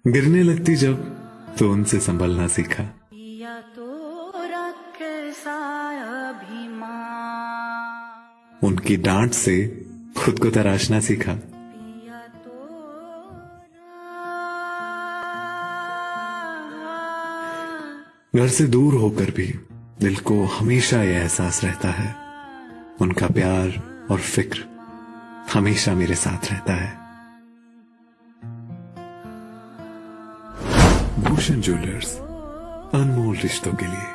गिरने लगती जब तो उनसे संभलना सीखा। या तो रखे अभिमान, उनकी डांट से खुद को तराशना सीखा। या तो घर से दूर होकर भी दिल को हमेशा यह एहसास रहता है, उनका प्यार और फिक्र हमेशा मेरे साथ रहता है। भूषण ज्वेलर्स, अनमोल रिश्तों के लिए।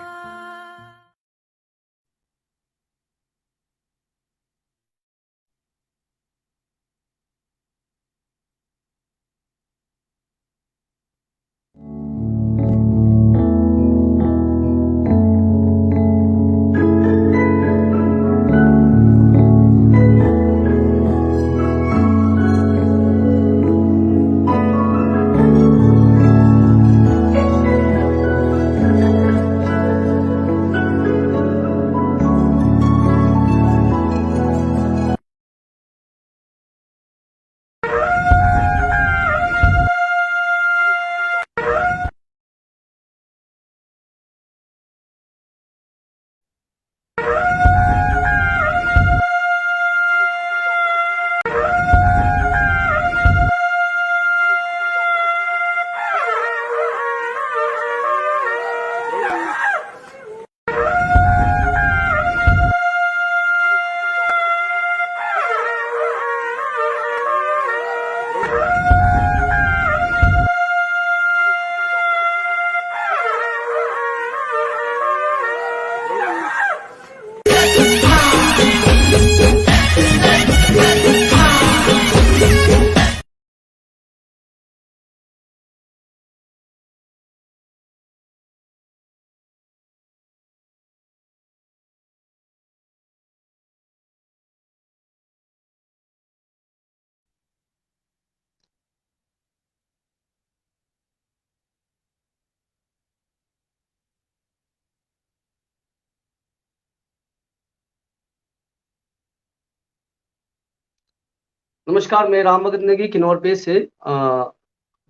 नमस्कार, मैं राम भगत नेगी किन्नौर पेज से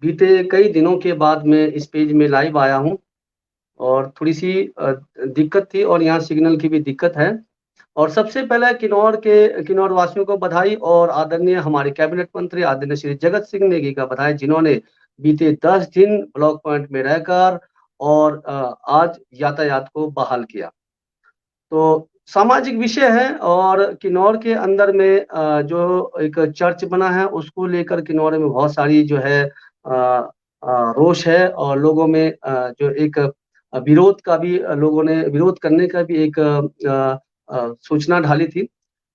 बीते कई दिनों के बाद मैं इस पेज में लाइव आया हूं और थोड़ी-सी दिक्कत थी और यहाँ सिग्नल की भी दिक्कत है। और सबसे पहले किन्नौर वासियों को बधाई और आदरणीय हमारे कैबिनेट मंत्री आदरणीय श्री जगत सिंह नेगी का बधाई, जिन्होंने बीते 10 दिन ब्लॉक पॉइंट में रहकर और आज यातायात को बहाल किया। तो सामाजिक विषय है और किन्नौर के अंदर में जो एक चर्च बना है उसको लेकर किन्नौर में बहुत सारी जो है रोष है और लोगों में जो एक विरोध का भी लोगों ने विरोध करने का भी एक सूचना ढाली थी।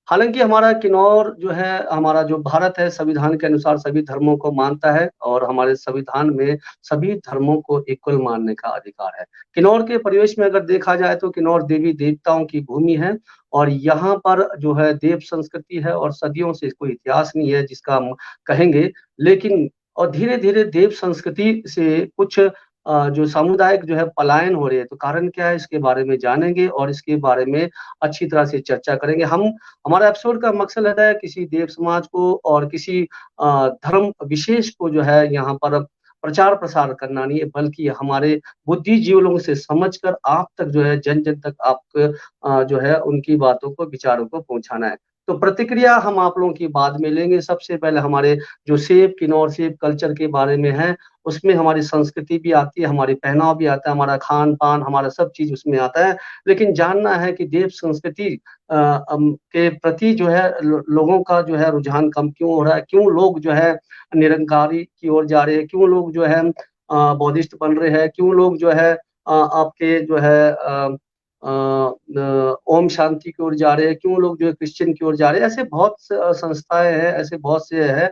हालाँकि हमारा किन्नौर जो है, हमारा जो भारत है संविधान के अनुसार सभी धर्मों को मानता है और हमारे संविधान में सभी धर्मों को इक्वल मानने का अधिकार है। किन्नौर के परिवेश में अगर देखा जाए तो किन्नौर देवी-देवताओं की भूमि है और यहाँ पर जो है देव संस्कृति है और सदियों से कोई इतिहास नहीं है जिसका हम कहेंगे। लेकिन और धीरे-धीरे देव संस्कृति से कुछ जो सामुदायिक जो है पलायन हो रही है, तो कारण क्या है इसके बारे में जानेंगे और इसके बारे में अच्छी तरह से चर्चा करेंगे। हमारा एपिसोड का मकसद रहता है किसी देव समाज को और किसी धर्म विशेष को जो है यहाँ पर प्रचार-प्रसार करना नहीं है, बल्कि हमारे बुद्धिजीवियों से समझकर आप तक जो है जन-जन तक आप जो है उनकी बातों को, विचारों को पहुँचाना है। तो प्रतिक्रिया हम आप लोगों की बाद में लेंगे। सबसे पहले हमारे जो किन्नौर सेब कल्चर के बारे में है, उसमें हमारी संस्कृति भी आती है, हमारी पहनावा भी आता है, हमारा खान-पान, हमारा सब चीज़ उसमें आता है। लेकिन जानना है कि देव संस्कृति के प्रति जो है लोगों का जो है रुझान कम क्यों हो रहा है? क्यों लोग जो है निरंकारी की ओर जा रहे हैं? क्यों लोग जो है बौद्धिस्ट बन रहे हैं? क्यों लोग जो है आपके जो है ओम शांति की ओर जा रहे हैं? क्यों लोग जो है क्रिश्चियन की ओर जा रहे हैं? ऐसे बहुत संस्थाएँ हैं, ऐसे बहुत से है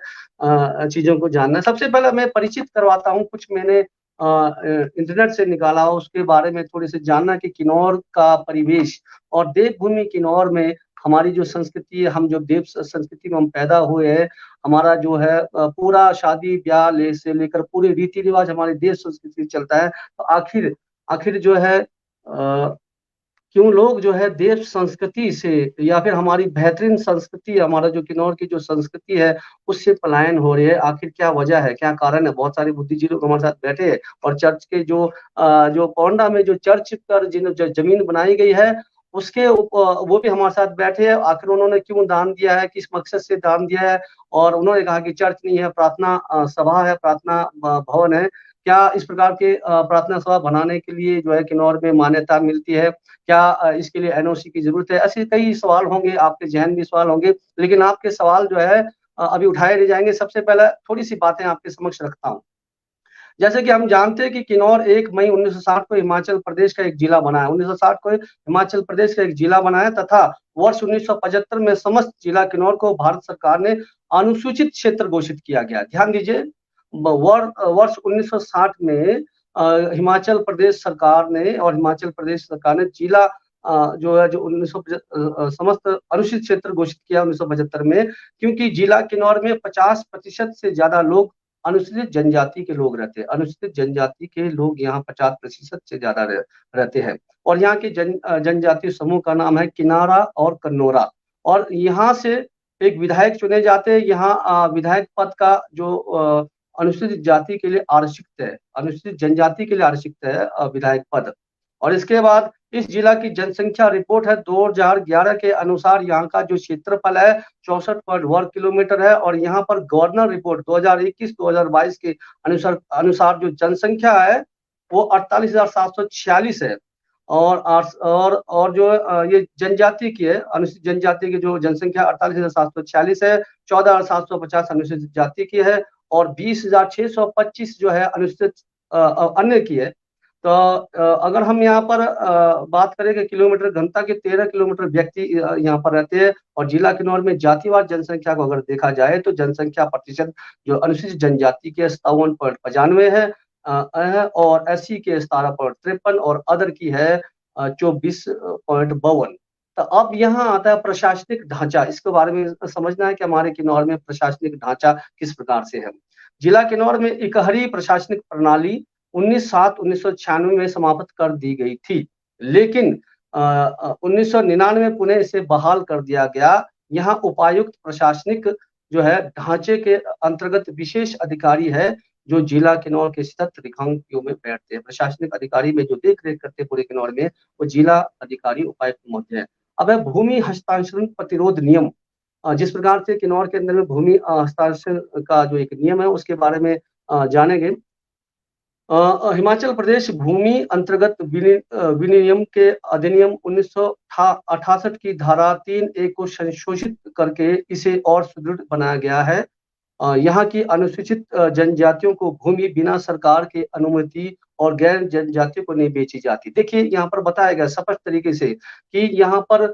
चीज़ों को जानना है। सबसे पहले मैं परिचित करवाता हूँ, कुछ मैंने इंटरनेट से निकाला हो उसके बारे में थोड़े से जानना कि किन्नौर का परिवेश और देवभूमि किन्नौर में हमारी जो संस्कृति है, हम जो देव संस्कृति में हम पैदा हुए हैं, हमारा जो है पूरा शादी-ब्याह से लेकर पूरे रीति-रिवाज हमारे देव संस्कृति चलता है। तो आखिर आखिर जो है क्यों लोग जो है देश संस्कृति से या फिर हमारी बेहतरीन संस्कृति, हमारा जो किन्नौर की जो संस्कृति है उससे पलायन हो रही है। आखिर क्या वजह है, क्या कारण है? बहुत सारे बुद्धिजीवी लोग हमारे साथ बैठे हैं और चर्च के जो पौंडा में जो चर्च पर जो जमीन बनाई गई है उसके वो भी हमारे साथ बैठे हैं। आखिर उन्होंने क्यों दान दिया है, किस मकसद से दान दिया है? और उन्होंने कहा कि चर्च नहीं है, प्रार्थना सभा है, प्रार्थना भवन है। क्या इस प्रकार के प्रार्थना सभा बनाने के लिए जो है किन्नौर में मान्यता मिलती है? क्या इसके लिए एनओसी की ज़रूरत है? ऐसे कई सवाल होंगे, आपके ज़हन में सवाल होंगे, लेकिन आपके सवाल जो है अभी उठाए नहीं जाएँगे। सबसे पहले थोड़ी-सी बातें आपके समक्ष रखता हूँ। जैसे कि हम जानते हैं कि किन्नौर 1 मई 1960 को हिमाचल प्रदेश का एक जिला बना है। 1960 को हिमाचल प्रदेश का एक जिला बना है तथा वर्ष 1975 में समस्त जिला किन्नौर को भारत सरकार ने अनुसूचित क्षेत्र घोषित किया गया। ध्यान दीजिए, वर्ष 1960 में हिमाचल प्रदेश सरकार ने और हिमाचल प्रदेश सरकार ने जिला जो है जो 19 समस्त अनुसूचित क्षेत्र घोषित किया 1975 में, क्योंकि जिला किन्नौर में 50% से ज्यादा लोग अनुसूचित जनजाति के लोग रहते हैं। अनुसूचित जनजाति के लोग यहाँ 50% से ज्यादा रहते हैं और यहाँ के जनजातीय समूह का नाम है किनारा और कन्नौरा। और यहाँ से एक विधायक चुने जाते हैं। यहाँ विधायक पद का जो अनुसूचित जाति के लिए आरक्षित है, अनुसूचित जनजाति के लिए आरक्षित है विधायक पद। और इसके बाद इस जिला की जनसंख्या रिपोर्ट है 2011 के अनुसार यहाँ का जो क्षेत्रफल है 64 वर्ग किलोमीटर है और यहाँ पर गवर्नर रिपोर्ट 2021-2022 के अनुसार जो जनसंख्या है वो 48,746 है। और जो ये जनजाति की है, अनुसूचित जनजाति की जो जनसंख्या 48,746 है, 14,750 अनुसूचित जाति की है और 20,625 जो है अनुसूचित अन्य की है। तो अगर हम यहाँ पर बात करें कि किलोमीटर घनता के 13 किलोमीटर व्यक्ति यहाँ पर रहते हैं और जिला किन्नौर में जातिवार जनसंख्या को अगर देखा जाए तो जनसंख्या प्रतिशत जो अनुसूचित जनजाति के 57.95 है और एससी के 17.53 और अदर की है 24.52। तो अब यहाँ आता है प्रशासनिक ढांचा। इसके बारे में समझना है कि हमारे किन्नौर में प्रशासनिक ढांचा किस प्रकार से है। जिला किन्नौर में इकहरी प्रशासनिक प्रणाली 19/7/1996 में समाप्त कर दी गई थी, लेकिन 1999 में पुनः इसे बहाल कर दिया गया। यहाँ उपायुक्त प्रशासनिक जो है ढांचे के अंतर्गत विशेष अधिकारी है जो जिला किन्नौर के सतत रिकांगियों में बैठते हैं। प्रशासनिक अधिकारी में जो देख रेख करते हैं पूरे किन्नौर में वो जिला अधिकारी उपायुक्त महोदय है। अब है भूमि हस्तांतरण प्रतिरोध नियम। जिस प्रकार से किन्नौर के अंदर में भूमि हस्तांतरण का जो एक नियम है उसके बारे में जानेंगे। हिमाचल प्रदेश भूमि अंतर्गत विनियम के अधिनियम 1968 की धारा 3A को संशोधित करके इसे और सुदृढ़ बनाया गया है। यहाँ की अनुसूचित जनजातियों को भूमि बिना सरकार के अनुमति और गैर जनजातियों को नहीं बेची जाती। देखिए यहाँ पर बताया गया स्पष्ट तरीके से कि यहाँ पर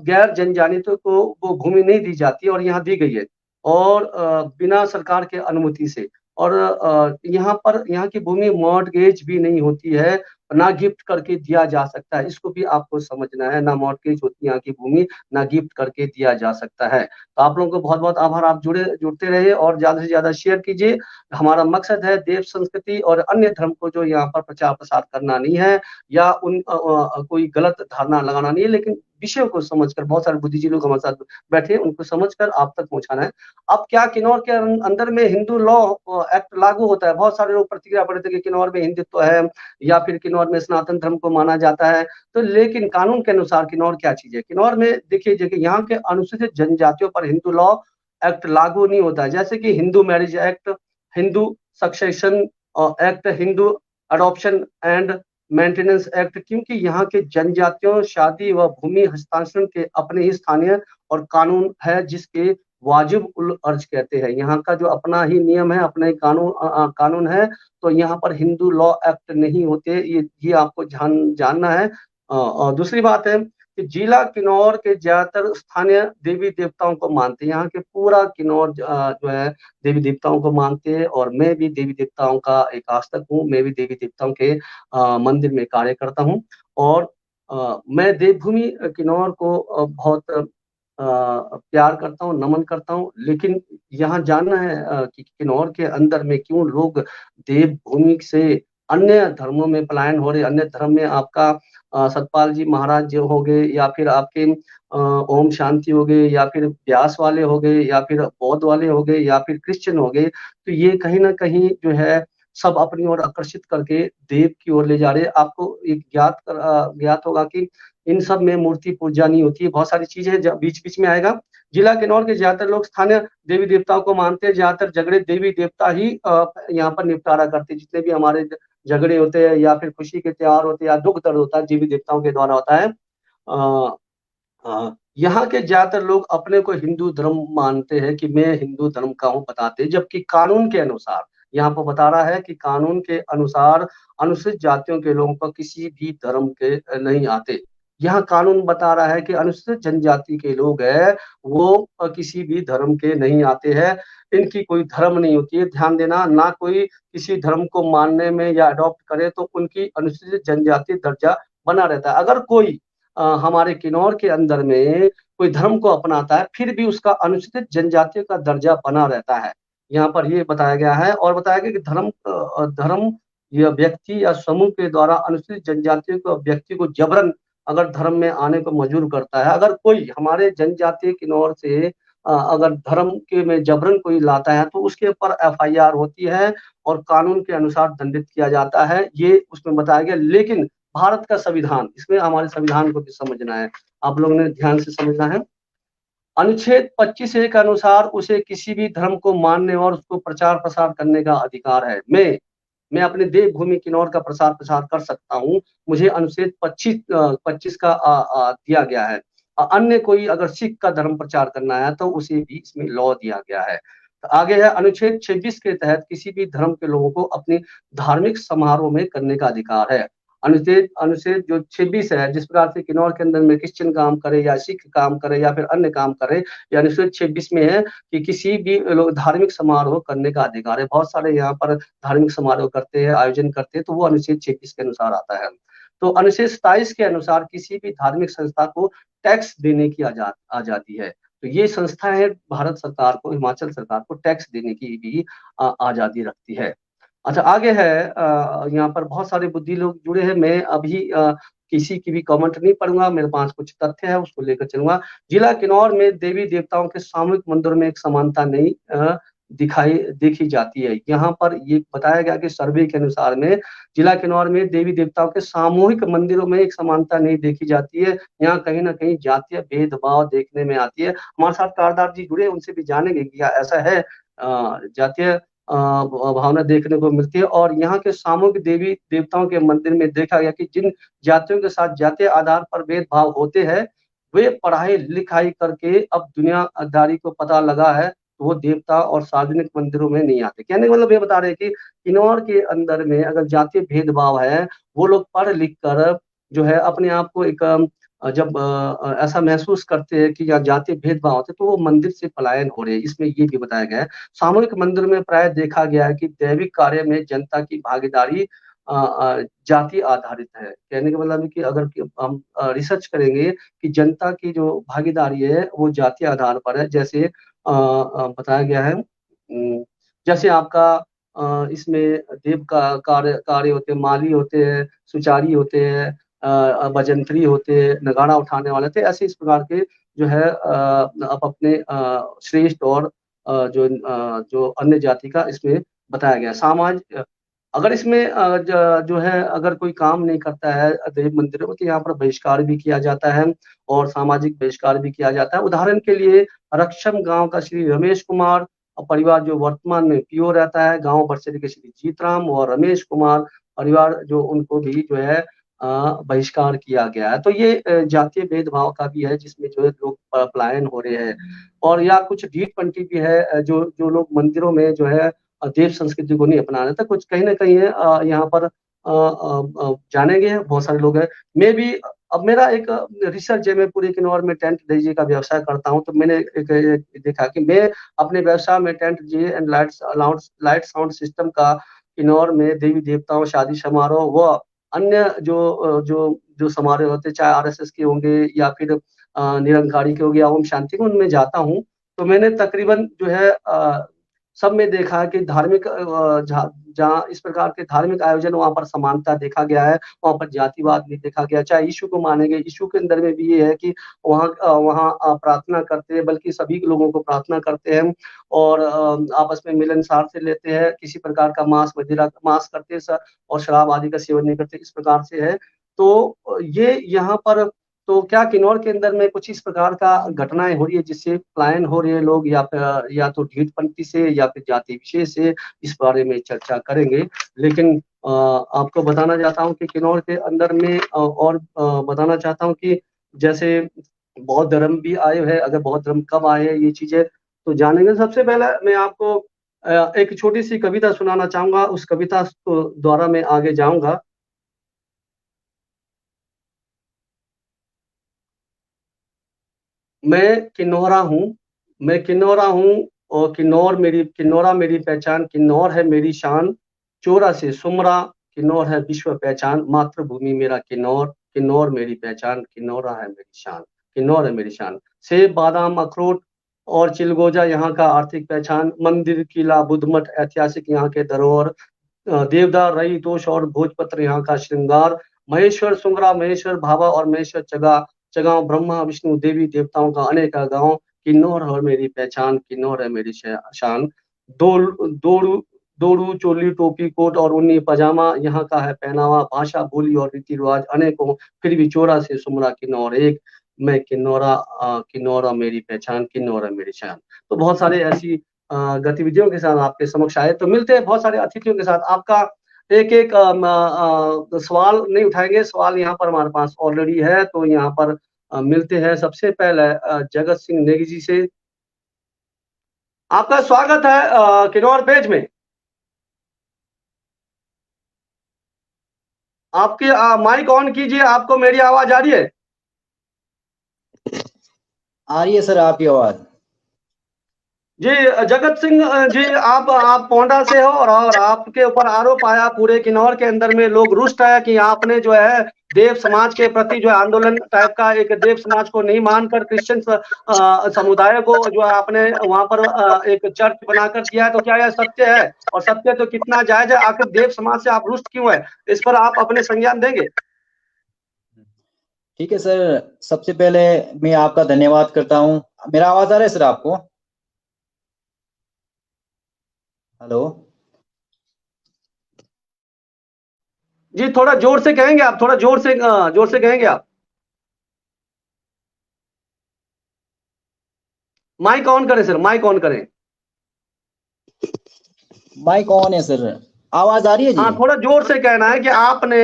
गैर जनजातियों को वो भूमि नहीं दी जाती और यहाँ दी गई है और बिना सरकार के अनुमति से। और यहाँ की भूमि मॉर्टगेज भी नहीं होती है, ना गिफ्ट करके दिया जा सकता है। इसको भी आपको समझना है, ना मॉर्टगेज होती है यहाँ की भूमि, ना गिफ्ट करके दिया जा सकता है। तो आप लोगों को बहुत-बहुत आभार, आप जुड़ते रहिए और ज़्यादा से ज़्यादा शेयर कीजिए। हमारा मकसद है देव संस्कृति और अन्य धर्म को जो यहाँ पर प्रचार-प्रसार करना नहीं है या कोई गलत धारणा लगाना नहीं है, लेकिन विषयों को समझकर बहुत सारे बुद्धिजीवी लोग हमारे साथ बैठे हैं, उनको समझकर आप तक पहुँचाना है। अब क्या किन्नौर के अंदर में हिंदू लॉ एक्ट लागू होता है? बहुत सारे लोग प्रतिक्रिया बढ़े थे कि किन्नौर में हिंदुत्व है या फिर किन्नौर में सनातन धर्म को माना जाता है। तो लेकिन कानून के अनुसार किन्नौर क्या चीज़ है? किन्नौर में देखिए यहाँ के अनुसूचित जनजातियों पर हिंदू लॉ एक्ट लागू नहीं होता है। जैसे कि Hindu marriage act, Hindu succession act, Hindu adoption and maintenance act, क्योंकि यहाँ के जनजातियों शादी व भूमि हस्तांतरण के अपने ही स्थानीय और कानून है जिसके वाजिब उल अर्ज कहते हैं। यहाँ का जो अपना ही नियम है, अपना ही कानून है, तो यहाँ पर हिंदू लॉ एक्ट नहीं होते। ये आपको जानना है। और दूसरी बात है कि जिला किन्नौर के ज्यादातर स्थानीय देवी देवताओं को मानते हैं। यहाँ के पूरा किन्नौर जो है देवी देवताओं को मानते हैं और मैं भी देवी देवताओं का एक आस्तिक हूँ। मैं भी देवी देवताओं के मंदिर में कार्य करता हूँ और मैं देवभूमि किन्नौर को बहुत प्यार करता हूँ, नमन करता हूँ। लेकिन यहाँ जानना है कि किन्नौर के अंदर में क्यों लोग देवभूमि से अन्य धर्मों में पलायन हो रहे, अन्य धर्म में आपका सतपाल जी महाराज जो हो गए, या फिर आपके ओम शांति हो गए, या फिर व्यास वाले हो गए, या फिर बौद्ध वाले हो गए, या फिर क्रिश्चियन हो गए, तो ये कहीं न कहीं जो है सब अपनी ओर आकर्षित करके देव की ओर ले जा रहे हैं। आपको एक ज्ञात होगा कि इन सब में मूर्ति पूजा नहीं होती है, बहुत सारी चीज़ें ज बीच-बीच में आएगा। जिला किन्नौर के ज़्यादातर लोग स्थानीय देवी-देवताओं को मानते हैं, ज़्यादातर झगड़े देवी-देवता ही यहाँ पर निपटारा करते हैं। जितने भी हमारे झगड़े होते हैं, या फिर खुशी के त्योहार होते हैं, या दुःख दर्द होता है, देवी-देवताओं के द्वारा होता है। यहाँ के ज़्यादातर लोग अपने को हिंदू धर्म मानते हैं कि मैं हिंदू धर्म का हूँ बताते हैं, जबकि कानून के अनुसार यहाँ पर बता रहा है कि कानून के अनुसार अनुसूचित जातियों के लोगों को किसी भी धर्म के नहीं आते। यहाँ कानून बता रहा है कि अनुसूचित जनजाति के लोग हैं, वो किसी भी धर्म के नहीं आते हैं, इनकी कोई धर्म नहीं होती है। ध्यान देना, ना कोई किसी धर्म को मानने में या अडॉप्ट करे तो उनकी अनुसूचित जनजाति दर्जा बना रहता है। अगर कोई हमारे किन्नौर के अंदर में कोई धर्म को अपनाता है, फिर भी उसका अनुसूचित जनजाति का दर्जा बना रहता है। यहाँ पर ये बताया गया है, और बताया गया कि धर्म या व्यक्ति या समूह के द्वारा अनुसूचित जनजातियों को व्यक्ति को जबरन अगर धर्म में आने को मजबूर करता है। अगर कोई हमारे जनजातीय किन्नौर से अगर धर्म के में जबरन कोई लाता है, तो उसके ऊपर एफआईआर होती है और कानून के अनुसार दंडित किया जाता है, ये उसमें बताया गया। लेकिन भारत का संविधान, इसमें हमारे संविधान को भी समझना है, आप लोगों ने ध्यान से समझना है। अनुच्छेद 25A के अनुसार उसे किसी भी धर्म को मानने और उसको प्रचार-प्रसार करने का अधिकार है। मैं अपने देवभूमि किन्नौर का प्रसार-प्रसार कर सकता हूँ। मुझे अनुच्छेद 25 का दिया गया है। अन्य कोई अगर सिख का धर्म प्रचार करना है, तो उसे भी इसमें लॉ दिया गया है। तो आगे है अनुच्छेद 26 के तहत किसी भी धर्म के लोगों को अपने धार्मिक समारोह में करने का अधिकार है। अनुच्छेद अनुच्छेद जो 26 है, जिस प्रकार से किन्नौर के अंदर में क्रिश्चियन काम करे या सिख काम करे या फिर अन्य काम करे, ये अनुच्छेद 26 में है कि किसी भी लोग धार्मिक समारोह करने का अधिकार है। बहुत सारे यहाँ पर धार्मिक समारोह करते हैं, आयोजन करते हैं, तो वो अनुच्छेद 26 के अनुसार आता है। तो अनुच्छेद 27 के अनुसार किसी भी धार्मिक संस्था को टैक्स देने की आज़ादी है। तो ये संस्थाएँ भारत सरकार को, हिमाचल सरकार को टैक्स देने की भी आज़ादी रखती है। अच्छा, आगे है यहाँ पर बहुत सारे बुद्धि लोग जुड़े हैं। मैं अभी किसी की भी कमेंट नहीं पढ़ूँगा, मेरे पास कुछ तथ्य है उसको लेकर चलूँगा। जिला किन्नौर में देवी-देवताओं के सामूहिक मंदिरों में एक समानता नहीं देखी जाती है। यहाँ पर ये बताया गया कि सर्वे के अनुसार में जिला किन्नौर में देवी-देवताओं के सामूहिक मंदिरों में एक समानता नहीं देखी जाती है। यहाँ कहीं न कहीं जातीय भेदभाव देखने में आती है। हमारे साथ कारदार जी जुड़े हैं, उनसे भी जानेंगे कि क्या ऐसा है, जातीय भावना देखने को मिलती है। और यहाँ के सामूहिक देवी देवताओं के मंदिर में देखा गया कि जिन जातियों के साथ जातीय आधार पर भेदभाव होते हैं, वे पढ़ाई लिखाई करके अब दुनियादारी को पता लगा है, तो वो देवता और सार्वजनिक मंदिरों में नहीं आते। कहने का मतलब ये बता रहे हैं कि किन्नौर के अंदर में अगर जातीय भेदभाव है, वो लोग पढ़ लिख कर जो है अपने आप को एक जब ऐसा महसूस करते हैं कि यहाँ जातीय भेदभाव होते हैं, तो वो मंदिर से पलायन हो रहे हैं। इसमें ये भी बताया गया है। सामूहिक मंदिर में प्राय देखा गया है कि दैविक कार्य में जनता की भागीदारी जाति आधारित है। कहने का मतलब है कि अगर हम रिसर्च करेंगे कि जनता की जो भागीदारी है वो जातीय आधार पर है। जैसे बताया गया है, जैसे आपका इसमें देव का कार्य होते हैं, माली होते हैं, सुचारी होते हैं, भजंत्री होते हैं, नगाड़ा उठाने वाले थे। ऐसे इस प्रकार के जो है आप अपने श्रेष्ठ और जो अन्य जाति का इसमें बताया गया। अगर इसमें जो है अगर कोई काम नहीं करता है देव मंदिरों में, तो यहाँ पर बहिष्कार भी किया जाता है और सामाजिक बहिष्कार भी किया जाता है। उदाहरण के लिए रक्षम गाँव का श्री रमेश कुमार परिवार जो वर्तमान में पीओ रहता है, गाँव बरसरी के श्री जीतराम और रमेश कुमार परिवार जो उनको भी जो है बहिष्कार किया गया है। तो ये जातीय भेदभाव का भी है, जिसमें जो है लोग पलायन हो रहे हैं। और या कुछ ढीठ-पंथी भी है, जो लोग मंदिरों में जो है देव संस्कृति को नहीं अपना रहे थे। कुछ कहीं न कहीं है यहाँ पर जानेंगे, बहुत सारे लोग हैं। मैं भी अब मेरा एक रिसर्च है, मैं पूरे किन्नौर में टेंट डीजे का व्यवसाय करता हूँ, तो मैंने एक देखा कि मैं अपने व्यवसाय में tent DJ and light sound system का किन्नौर में देवी देवताओं, शादी समारोह व अन्य जो समारोह होते हैं, चाहे आरएसएस के होंगे या फिर निरंकारी के हो गया, ओम शांति के, उनमें जाता हूँ। तो मैंने तकरीबन जो है सब में देखा है कि धार्मिक जहाँ इस प्रकार के धार्मिक आयोजन वहाँ पर समानता देखा गया है, वहाँ पर जातिवाद नहीं देखा गया। चाहे यीशु को मानेंगे, यीशु के अंदर में भी ये है कि वहाँ प्रार्थना करते हैं, बल्कि सभी लोगों को प्रार्थना करते हैं और आपस में मिलनसार से लेते हैं, किसी प्रकार का मांस करते हैं और शराब आदि का सेवन नहीं करते, इस प्रकार से है। तो ये यहाँ पर तो क्या किन्नौर के अंदर में कुछ इस प्रकार का घटनाएँ हो रही है जिससे पलायन हो रहे हैं लोग या तो ढीठपंथी से या फिर जाति विशेष से, इस बारे में चर्चा करेंगे। लेकिन आपको बताना चाहता हूँ कि किन्नौर के अंदर में और बताना चाहता हूँ कि जैसे बौद्ध धर्म भी आए हैं, अगर बौद्ध धर्म कब आए हैं ये चीज़ें तो जानेंगे। सबसे पहले मैं आपको एक छोटी-सी कविता सुनाना चाहूँगा, उस कविता द्वारा मैं आगे जाऊँगा। मैं किन्नौरा हूँ और किन्नौरा मेरी पहचान, किन्नौर है मेरी शान, चोरा से सुमरा, किन्नौर है विश्व पहचान, मातृभूमि मेरा किन्नौर, किन्नौर मेरी पहचान, किन्नौरा है मेरी शान, किन्नौर है मेरी शान। सेब, बादाम, अखरोट और चिलगोजा यहाँ का आर्थिक पहचान, मंदिर, किला, बुद्ध मठ ऐतिहासिक यहाँ के धरोहर, देवदार, रई, तोश और भोजपत्र यहाँ का श्रृंगार, महेश्वर, सुंगरा, महेश्वर, भाभा और महेश्वर चगांव, ब्रह्मा, विष्णु, देवी देवताओं का अनेका गाँव, किन्नौर है मेरी पहचान, किन्नौर है मेरी शान। दोड़ू दोड़ू, चोली, टोपी, कोट और ऊनी पजामा यहाँ का है पहनावा, भाषा, बोली और रीति रिवाज अनेकों, फिर भी चोरा से सुमरा किन्नौर एक, मैं किन्नौरा मेरी पहचान, किन्नौर है मेरी शान। तो बहुत सारे ऐसी गतिविधियों के साथ आपके समक्ष आए, तो मिलते हैं बहुत सारे अतिथियों के साथ। आपका एक-एक सवाल नहीं उठाएँगे, सवाल यहाँ पर हमारे पास ऑलरेडी है, तो यहाँ पर मिलते हैं। सबसे पहले जगत सिंह नेगी जी से। आपका स्वागत है किन्नौर पेज में। आपकी माइक ऑन कीजिए, आपको मेरी आवाज़ आ रही है? आ रही है सर आपकी आवाज़। जी, जगत सिंह जी आप पोंडा से हो और आपके ऊपर आरोप आया पूरे किन्नौर के अंदर में लोग रुष्ट है कि आपने जो है देव समाज के प्रति जो आंदोलन टाइप का एक देव समाज को नहीं मानकर क्रिश्चियन समुदाय को जो आपने वहां पर एक चर्च बनाकर दिया है, तो क्या यह सत्य है? और सत्य तो कितना जायज है? आखिर देव समाज से आप रुष्ट क्यों है? इस पर आप अपने संज्ञान देंगे? ठीक है सर, सबसे पहले मैं आपका धन्यवाद करता हूँ। मेरा आवाज आ रहा है सर आपको? हेलो जी, थोड़ा जोर से कहेंगे आप, थोड़ा जोर से कहेंगे आप। माइक ऑन करें सर, माइक ऑन करें। माइक ऑन है सर, आवाज आ रही है जी? हाँ, थोड़ा जोर से कहना है कि आपने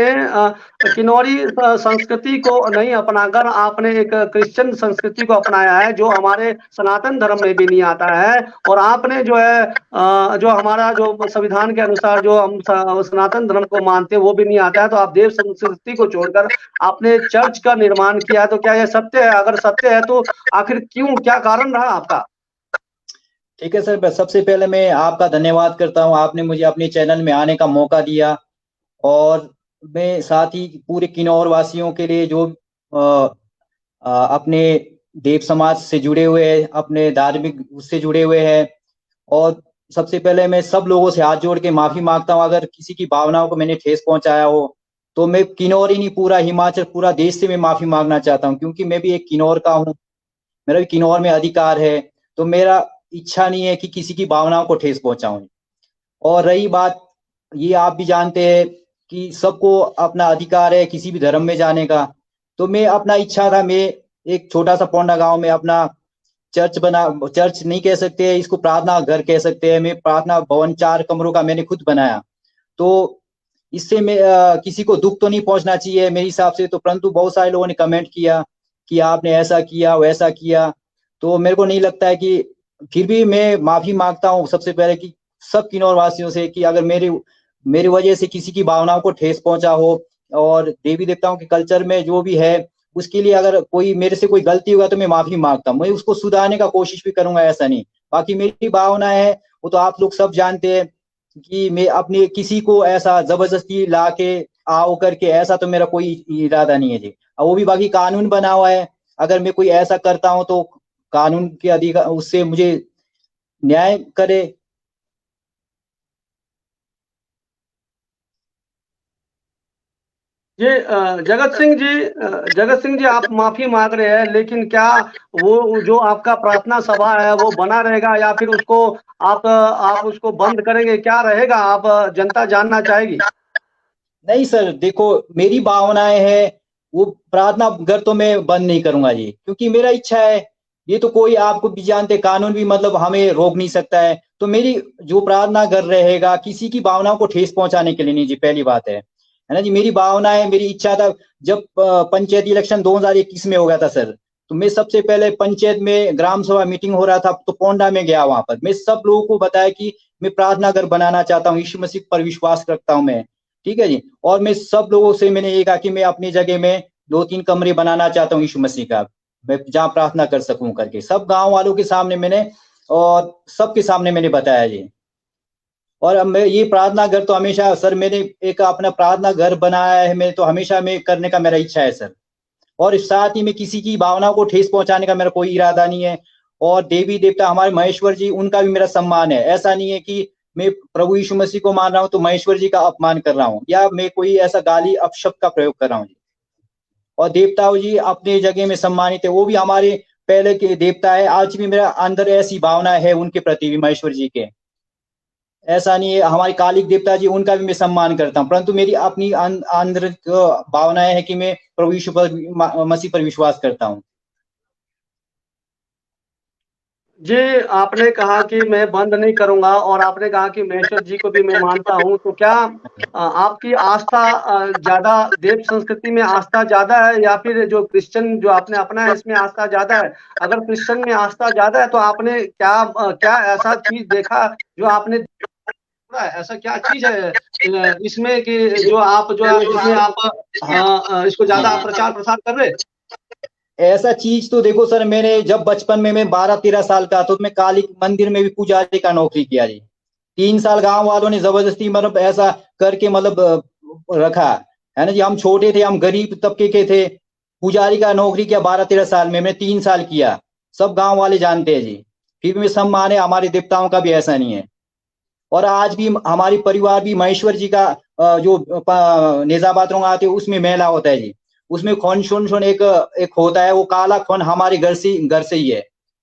किन्नौरी संस्कृति को नहीं अपनाकर आपने एक क्रिश्चियन संस्कृति को अपनाया है, जो हमारे सनातन धर्म में भी नहीं आता है, और आपने जो है जो हमारा जो संविधान के अनुसार जो हम सनातन धर्म को मानते हैं वो भी नहीं आता है, तो आप देव संस्कृति को छोड़कर आपने चर्च का निर्माण किया है। तो क्या यह सत्य है? अगर सत्य है तो आखिर क्यों, क्या कारण रहा आपका? ठीक है सर, सबसे पहले मैं आपका धन्यवाद करता हूं, आपने मुझे अपने चैनल में आने का मौका दिया, और मैं साथ ही पूरे किन्नौर वासियों के लिए जो अपने देव समाज से जुड़े हुए हैं, अपने धार्मिक उससे जुड़े हुए हैं, और सबसे पहले मैं सब लोगों से हाथ जोड़ के माफी मांगता हूं अगर किसी की भावनाओं को मैंने ठेस पहुंचाया हो, तो मैं किन्नौर ही नहीं पूरा हिमाचल, पूरा देश से मैं माफी मांगना चाहता हूं, क्योंकि मैं भी एक किन्नौर का हूं, मेरा भी किन्नौर में अधिकार है, तो मेरा इच्छा नहीं है कि किसी की भावनाओं को ठेस पहुंचाऊं। और रही बात, ये आप भी जानते हैं कि सबको अपना अधिकार है किसी भी धर्म में जाने का, तो मैं अपना इच्छा था, मैं एक छोटा सा पोंडा गांव में अपना चर्च नहीं कह सकते, इसको प्रार्थना घर कह सकते हैं, मैं प्रार्थना भवन 4 कमरों का मैंने खुद बनाया। तो इससे मैं किसी को दुख तो नहीं पहुंचना चाहिए मेरे हिसाब से, तो परंतु बहुत सारे लोगों ने कमेंट किया कि आपने ऐसा किया वैसा किया, तो मेरे को नहीं लगता है कि, फिर भी मैं माफी मांगता हूँ सबसे पहले कि सब किन्नौर वासियों से, कि अगर मेरी वजह से किसी की भावनाओं को ठेस पहुंचा हो, और देवी देवताओं के कल्चर में जो भी है उसके लिए अगर कोई मेरे से कोई गलती होगा तो मैं माफी मांगता हूँ, मैं उसको सुधारने का कोशिश भी करूंगा, ऐसा नहीं। बाकी मेरी भावना है वो तो आप लोग सब जानते हैं कि मैं अपने किसी को ऐसा जबरदस्ती ला के आओ करके, ऐसा तो मेरा कोई इरादा नहीं है जी। और वो भी बाकी कानून बना हुआ है, अगर मैं कोई ऐसा करता हूँ तो कानून के अधिकार उससे मुझे न्याय करे, ये जगत सिंह जी आप माफी मांग रहे हैं, लेकिन क्या वो जो आपका प्रार्थना सभा है वो बना रहेगा या फिर उसको आप उसको बंद करेंगे, क्या रहेगा? आप जनता जानना चाहेगी। नहीं सर, देखो मेरी भावनाएं है, वो प्रार्थना घर तो मैं बंद नहीं करूंगा जी, क्योंकि मेरा इच्छा है। ये तो कोई आपको भी जानते, कानून भी मतलब हमें रोक नहीं सकता है। तो मेरी जो प्रार्थना घर रहेगा, किसी की भावनाओं को ठेस पहुंचाने के लिए नहीं जी, पहली बात है ना जी। मेरी भावना है, मेरी इच्छा था। जब पंचायत इलेक्शन 2021 में हो गया था सर, तो मैं सबसे पहले पंचायत में ग्राम सभा मीटिंग हो रहा था, तो पोंडा में गया। वहां पर मैं सब लोगों को बताया कि मैं प्रार्थना घर बनाना चाहता हूँ, यीशु मसीह पर विश्वास रखता हूँ मैं, ठीक है जी। और मैं सब लोगों से मैंने ये कहा कि मैं अपनी जगह में 2-3 कमरे बनाना चाहता हूँ यीशु मसीह का, मैं जहाँ प्रार्थना कर सकूं करके, सब गांव वालों के सामने मैंने और सबके सामने मैंने बताया जी। और अब मैं ये प्रार्थना घर तो हमेशा सर, मैंने एक अपना प्रार्थना घर बनाया है, मैं तो हमेशा मैं करने का मेरा इच्छा है सर। और इस साथ ही में किसी की भावना को ठेस पहुंचाने का मेरा कोई इरादा नहीं है। और देवी देवता हमारे महेश्वर जी, उनका भी मेरा सम्मान है। ऐसा नहीं है कि मैं प्रभु यीशु मसीह को मान रहा हूँ तो महेश्वर जी का अपमान कर रहा हूँ, या मैं कोई ऐसा गाली अपशब्द का प्रयोग कर रहा हूँ। और देवताओं जी अपने जगह में सम्मानित है, वो भी हमारे पहले के देवता है। आज भी मेरा अंदर ऐसी भावना है उनके प्रति भी, महेश्वर जी के। ऐसा नहीं है, हमारे कालिक देवता जी, उनका भी मैं सम्मान करता हूँ, परंतु मेरी अपनी अंदर भावनाएं है कि मैं प्रभु यीशु पर मसीह पर विश्वास करता हूँ। जी, आपने कहा कि मैं बंद नहीं करूंगा और आपने कहा कि महेश्वर जी को भी मैं मानता हूं, तो क्या आपकी आस्था ज्यादा देव संस्कृति में आस्था ज्यादा है या फिर जो क्रिश्चियन जो आपने अपना है इसमें आस्था ज्यादा है? अगर क्रिश्चियन में आस्था ज्यादा है तो आपने क्या ऐसा चीज देखा जो आपने ऐसा क्या चीज है इसमें कि जो आप जो है इसमें आप इसको ज्यादा प्रचार प्रसार कर रहे? ऐसा चीज तो देखो सर, मैंने जब बचपन में मैं 12-13 साल का तो मैं काली मंदिर में भी पुजारी का नौकरी किया जी। 3 साल गांव वालों ने जबरदस्ती मतलब ऐसा करके मतलब रखा है ना जी। हम छोटे थे, हम गरीब तबके के थे। पुजारी का नौकरी किया 12-13 साल में, मैंने 3 साल किया। सब गांव वाले जानते हैं जी। फिर भी सम्मान है, हमारे देवताओं का भी ऐसा नहीं है। और आज भी हमारी परिवार भी महेश्वर जी का जो नेजा बाथरूम आते हैं उसमें मेला होता है जी। उसमें खोन शोन शोन एक होता है, वो काला खोन हमारे घर से ही है।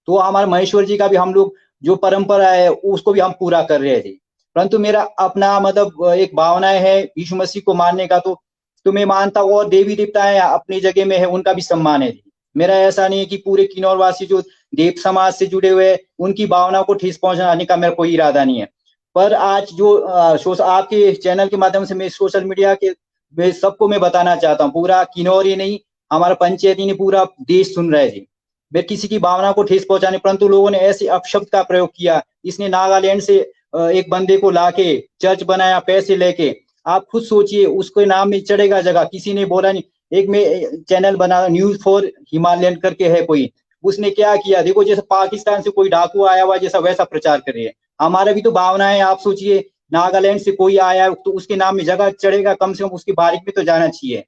तो हमारे महेश्वर जी का भी हम लोग जो परंपरा है उसको भी हम पूरा कर रहे हैं जी। परंतु मेरा अपना मतलब एक भावनाएं है यीशु मसीह को मानने का, तो मैं मानता हूँ। और देवी देवताएं अपनी जगह में है, उनका भी सम्मान है जी। मेरा ऐसा नहीं है कि पूरे किन्नौर वासी जो देव समाज से जुड़े हुए हैं उनकी भावनाओं को ठेस पहुंचाने का मेरा कोई इरादा नहीं है। पर आज जो आपके चैनल के माध्यम से मैं सोशल मीडिया के सबको मैं बताना चाहता हूँ, पूरा किन्नौर ही नहीं, हमारा पंचायत ही नहीं, पूरा देश सुन रहा है जी। मैं किसी की भावना को ठेस पहुंचाने, परंतु लोगों ने ऐसे अपशब्द का प्रयोग किया। इसने नागालैंड से एक बंदे को लाके चर्च बनाया पैसे लेके। आप खुद सोचिए, उसके नाम में चढ़ेगा जगह, किसी ने बोला नहीं। एक में चैनल बना न्यूज फॉर हिमालयन करके है कोई, उसने क्या किया देखो, जैसे पाकिस्तान से कोई डाकू आया हुआ जैसा वैसा प्रचार कर रही है। हमारा भी तो भावना है, आप सोचिए नागालैंड से कोई आया तो उसके नाम में जगह चढ़ेगा, कम से कम उसकी बारीक में तो जाना चाहिए।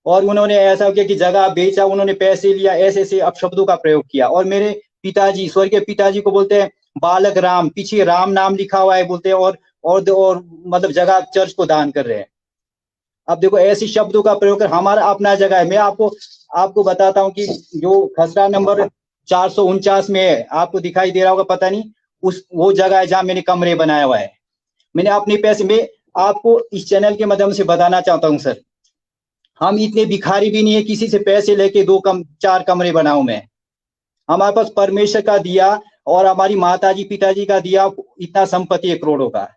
और उन्होंने ऐसा किया कि जगह बेचा, उन्होंने पैसे लिया, ऐसे ऐसे अपशब्दों का प्रयोग किया। और मेरे पिताजी, स्वर्गीय पिताजी को बोलते हैं बालक राम, पीछे राम नाम लिखा हुआ है बोलते हैं, और मतलब जगह चर्च को दान कर रहे हैं। अब देखो ऐसे शब्दों का प्रयोग कर, हमारा अपना जगह है। मैं आपको बताता हूँ कि जो खसरा नंबर 449 में है, आपको दिखाई दे रहा होगा पता नहीं, वो जगह है जहाँ मैंने कमरे बनाया हुआ है। मैंने अपने पैसे में आपको इस चैनल के माध्यम से बताना चाहता हूँ सर, हम इतने भिखारी भी नहीं है किसी से पैसे लेके 4 कमरे बनाऊं मैं। हमारे पास परमेश्वर का दिया और हमारी माताजी पिताजी का दिया इतना संपत्ति है करोड़ों का।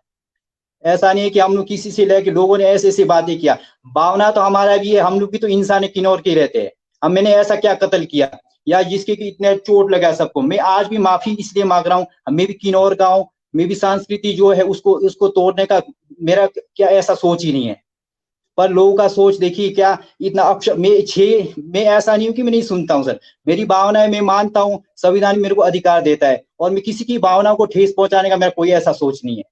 ऐसा नहीं है कि हम लोग किसी से लेके, लोगों ने ऐसे ऐसे बातें किया। भावना तो हमारा भी है, हम लोग भी तो इंसान किन्नौर के रहते हैं। हम मैंने ऐसा क्या कत्ल किया या जिसके कि इतने चोट लगा सबको। मैं आज भी माफी इसलिए मांग रहा हूँ, मैं भी किन्नौर का हूँ, मैं भी संस्कृति जो है उसको तोड़ने का मेरा क्या ऐसा सोच ही नहीं है। पर लोगों का सोच देखिए क्या इतना मैं ऐसा नहीं हूं कि मैं नहीं सुनता हूं सर। मेरी भावनाएं मैं मानता हूं, संविधान मेरे को अधिकार देता है, और मैं किसी की भावना को ठेस पहुंचाने का मेरा कोई ऐसा सोच नहीं है।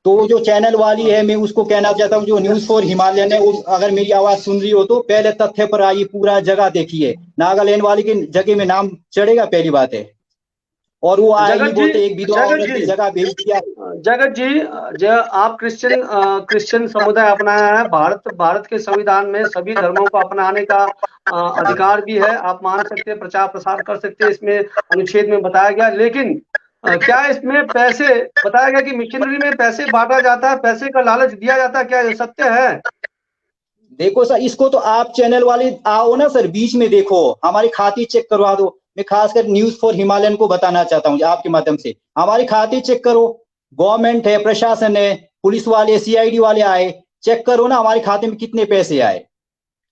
तो जो चैनल वाली है, मैं उसको कहना चाहता हूँ, जो न्यूज फॉर हिमालयन है, अगर मेरी आवाज सुन रही हो तो पहले तथ्य पर आइए, पूरा जगह देखिए। नागालैंड वाली की जगह में नाम चढ़ेगा, पहली बात है। और वो आएगी बोलते एक विधवा औरत की जगह बेच दिया। जगत जी, जो आप क्रिश्चियन समुदाय अपनाया है, भारत के संविधान में सभी धर्मों को अपनाने का अधिकार भी है, आप मान सकते हैं, प्रचार प्रसार कर सकते हैं, इसमें अनुच्छेद में बताया गया। लेकिन क्या इसमें पैसे बताया गया कि मिशनरी में पैसे बांटा जाता है, पैसे का लालच दिया जाता है, क्या ये सत्य है? देखो सर, इसको तो आप चैनल वाले आओ ना सर, बीच में देखो, हमारी खाती चेक करवा दो। मैं खासकर न्यूज फॉर हिमालयन को बताना चाहता हूँ आपके माध्यम से, हमारी खाती चेक करो। गवर्नमेंट है, प्रशासन है, पुलिस वाले, सीआईडी वाले आए, चेक करो ना हमारे खाते में कितने पैसे आए।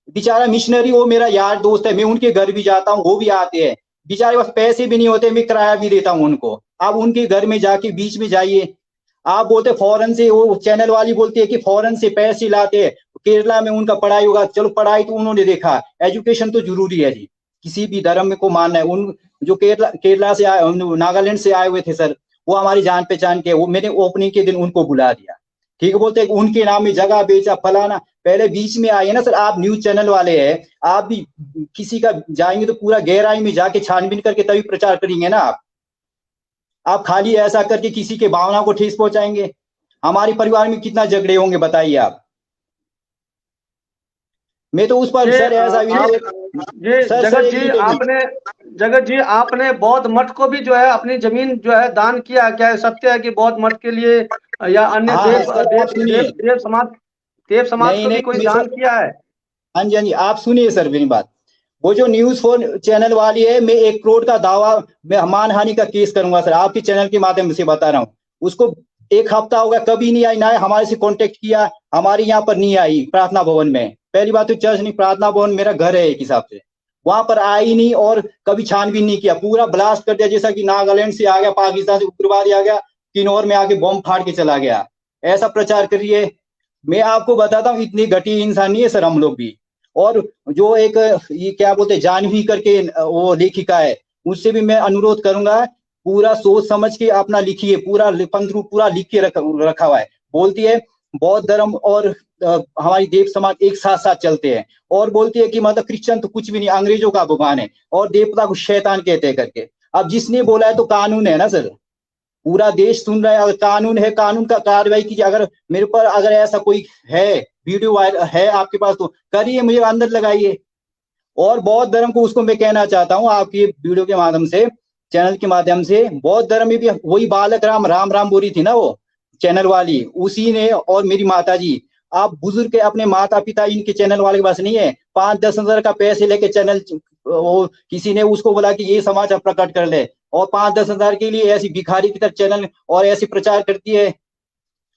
बेचारा मिशनरी, वो मेरा यार दोस्त है, मैं उनके घर भी जाता हूँ, वो भी आते हैं, बेचारे पास पैसे भी नहीं होते, मैं किराया भी देता हूँ उनको। आप उनके घर में जाके बीच में जाइए। आप बोलते फॉरेन से, वो चैनल वाली बोलती है कि फॉरेन से पैसे लाते हैं, केरला में उनका पढ़ाई होगा। चलो पढ़ाई तो उन्होंने देखा, एजुकेशन तो जरूरी है जी, किसी भी धर्म को मानना है। उन जो केरला से आए, नागालैंड से आए हुए थे सर, वो हमारी जान पहचान के, वो मैंने ओपनिंग के दिन उनको बुला दिया। ठीक है, बोलते उनके नाम में जगह बेचा फलाना। पहले बीच में आइए ना सर, आप न्यूज चैनल वाले हैं, आप भी किसी का जाएंगे तो पूरा गहराई में जाके छानबीन करके तभी प्रचार करेंगे ना। आप खाली ऐसा करके किसी के भावना को ठेस पहुंचाएंगे। हमारे परिवार में कितना झगड़े होंगे बताइए आप। मैं तो उस पर सर ऐसा भी ये जगत जी आपने बौद्ध मठ को भी जो है अपनी जमीन जो है दान किया, क्या है सत्य है कि बौद्ध मठ के लिए या अन्य देव समाज को भी कोई दान किया है? हाँ जी, हाँ जी, आप सुनिए सर मेरी बात। वो जो न्यूज फोर चैनल वाली है, मैं 1 करोड़ का दावा, मैं मानहानि का केस करूंगा सर, आपके चैनल के माध्यम से बता रहा हूँ। उसको 1 हफ्ता होगा, कभी नहीं आई, ना हमारे से कांटेक्ट किया, हमारे यहाँ पर नहीं आई प्रार्थना भवन में। पहली बात तो चर्च नहीं, प्रार्थना भवन मेरा घर है एक हिसाब से, वहां पर आई नहीं, और कभी छानबीन नहीं किया, पूरा ब्लास्ट कर दिया, जैसा कि नागालैंड से आ गया, पाकिस्तान से उग्रवादी आ गया, किन्नौर में आके बम फाड़ के चला गया। ऐसा प्रचार करिए। मैं आपको बताता हूँ, इतनी घटिया इंसान नहीं है सर हम लोग भी। और जो एक ये क्या बोलते हैं, जानवी करके वो लेखिका है, उससे भी मैं अनुरोध करूंगा, पूरा सोच समझ के अपना लिखिए, पूरा पंद्रू पूरा लिख के रखा हुआ है। बोलती है बौद्ध धर्म और हमारी देव समाज एक साथ साथ चलते हैं, और बोलती है कि मतलब क्रिश्चियन तो कुछ भी नहीं, अंग्रेजों का भगवान है, और देवता को शैतान कहते हैं करके। अब जिसने बोला है तो कानून है ना सर, पूरा देश सुन रहा है, अगर कानून है, कानून का कार्रवाई कीजिए। अगर मेरे पर अगर ऐसा कोई है, वीडियो वायरल है आपके पास, तो करिए, मुझे अंदर लगाइए। और बौद्ध धर्म को, उसको मैं कहना चाहता हूँ आपकी वीडियो के माध्यम से, चैनल के माध्यम से, बौद्ध धर्म में भी वही बालक राम बोली थी ना वो चैनल वाली, उसी ने, और मेरी माता जी, आप बुजुर्ग के अपने माता पिता, इनके चैनल वाले के पास नहीं है, 5-10 हजार का पैसे लेके चैनल, वो किसी ने उसको बोला कि ये समाचार प्रकट कर ले, और 5-10 हजार के लिए ऐसी भिखारी की तरह चैनल और ऐसी प्रचार करती है।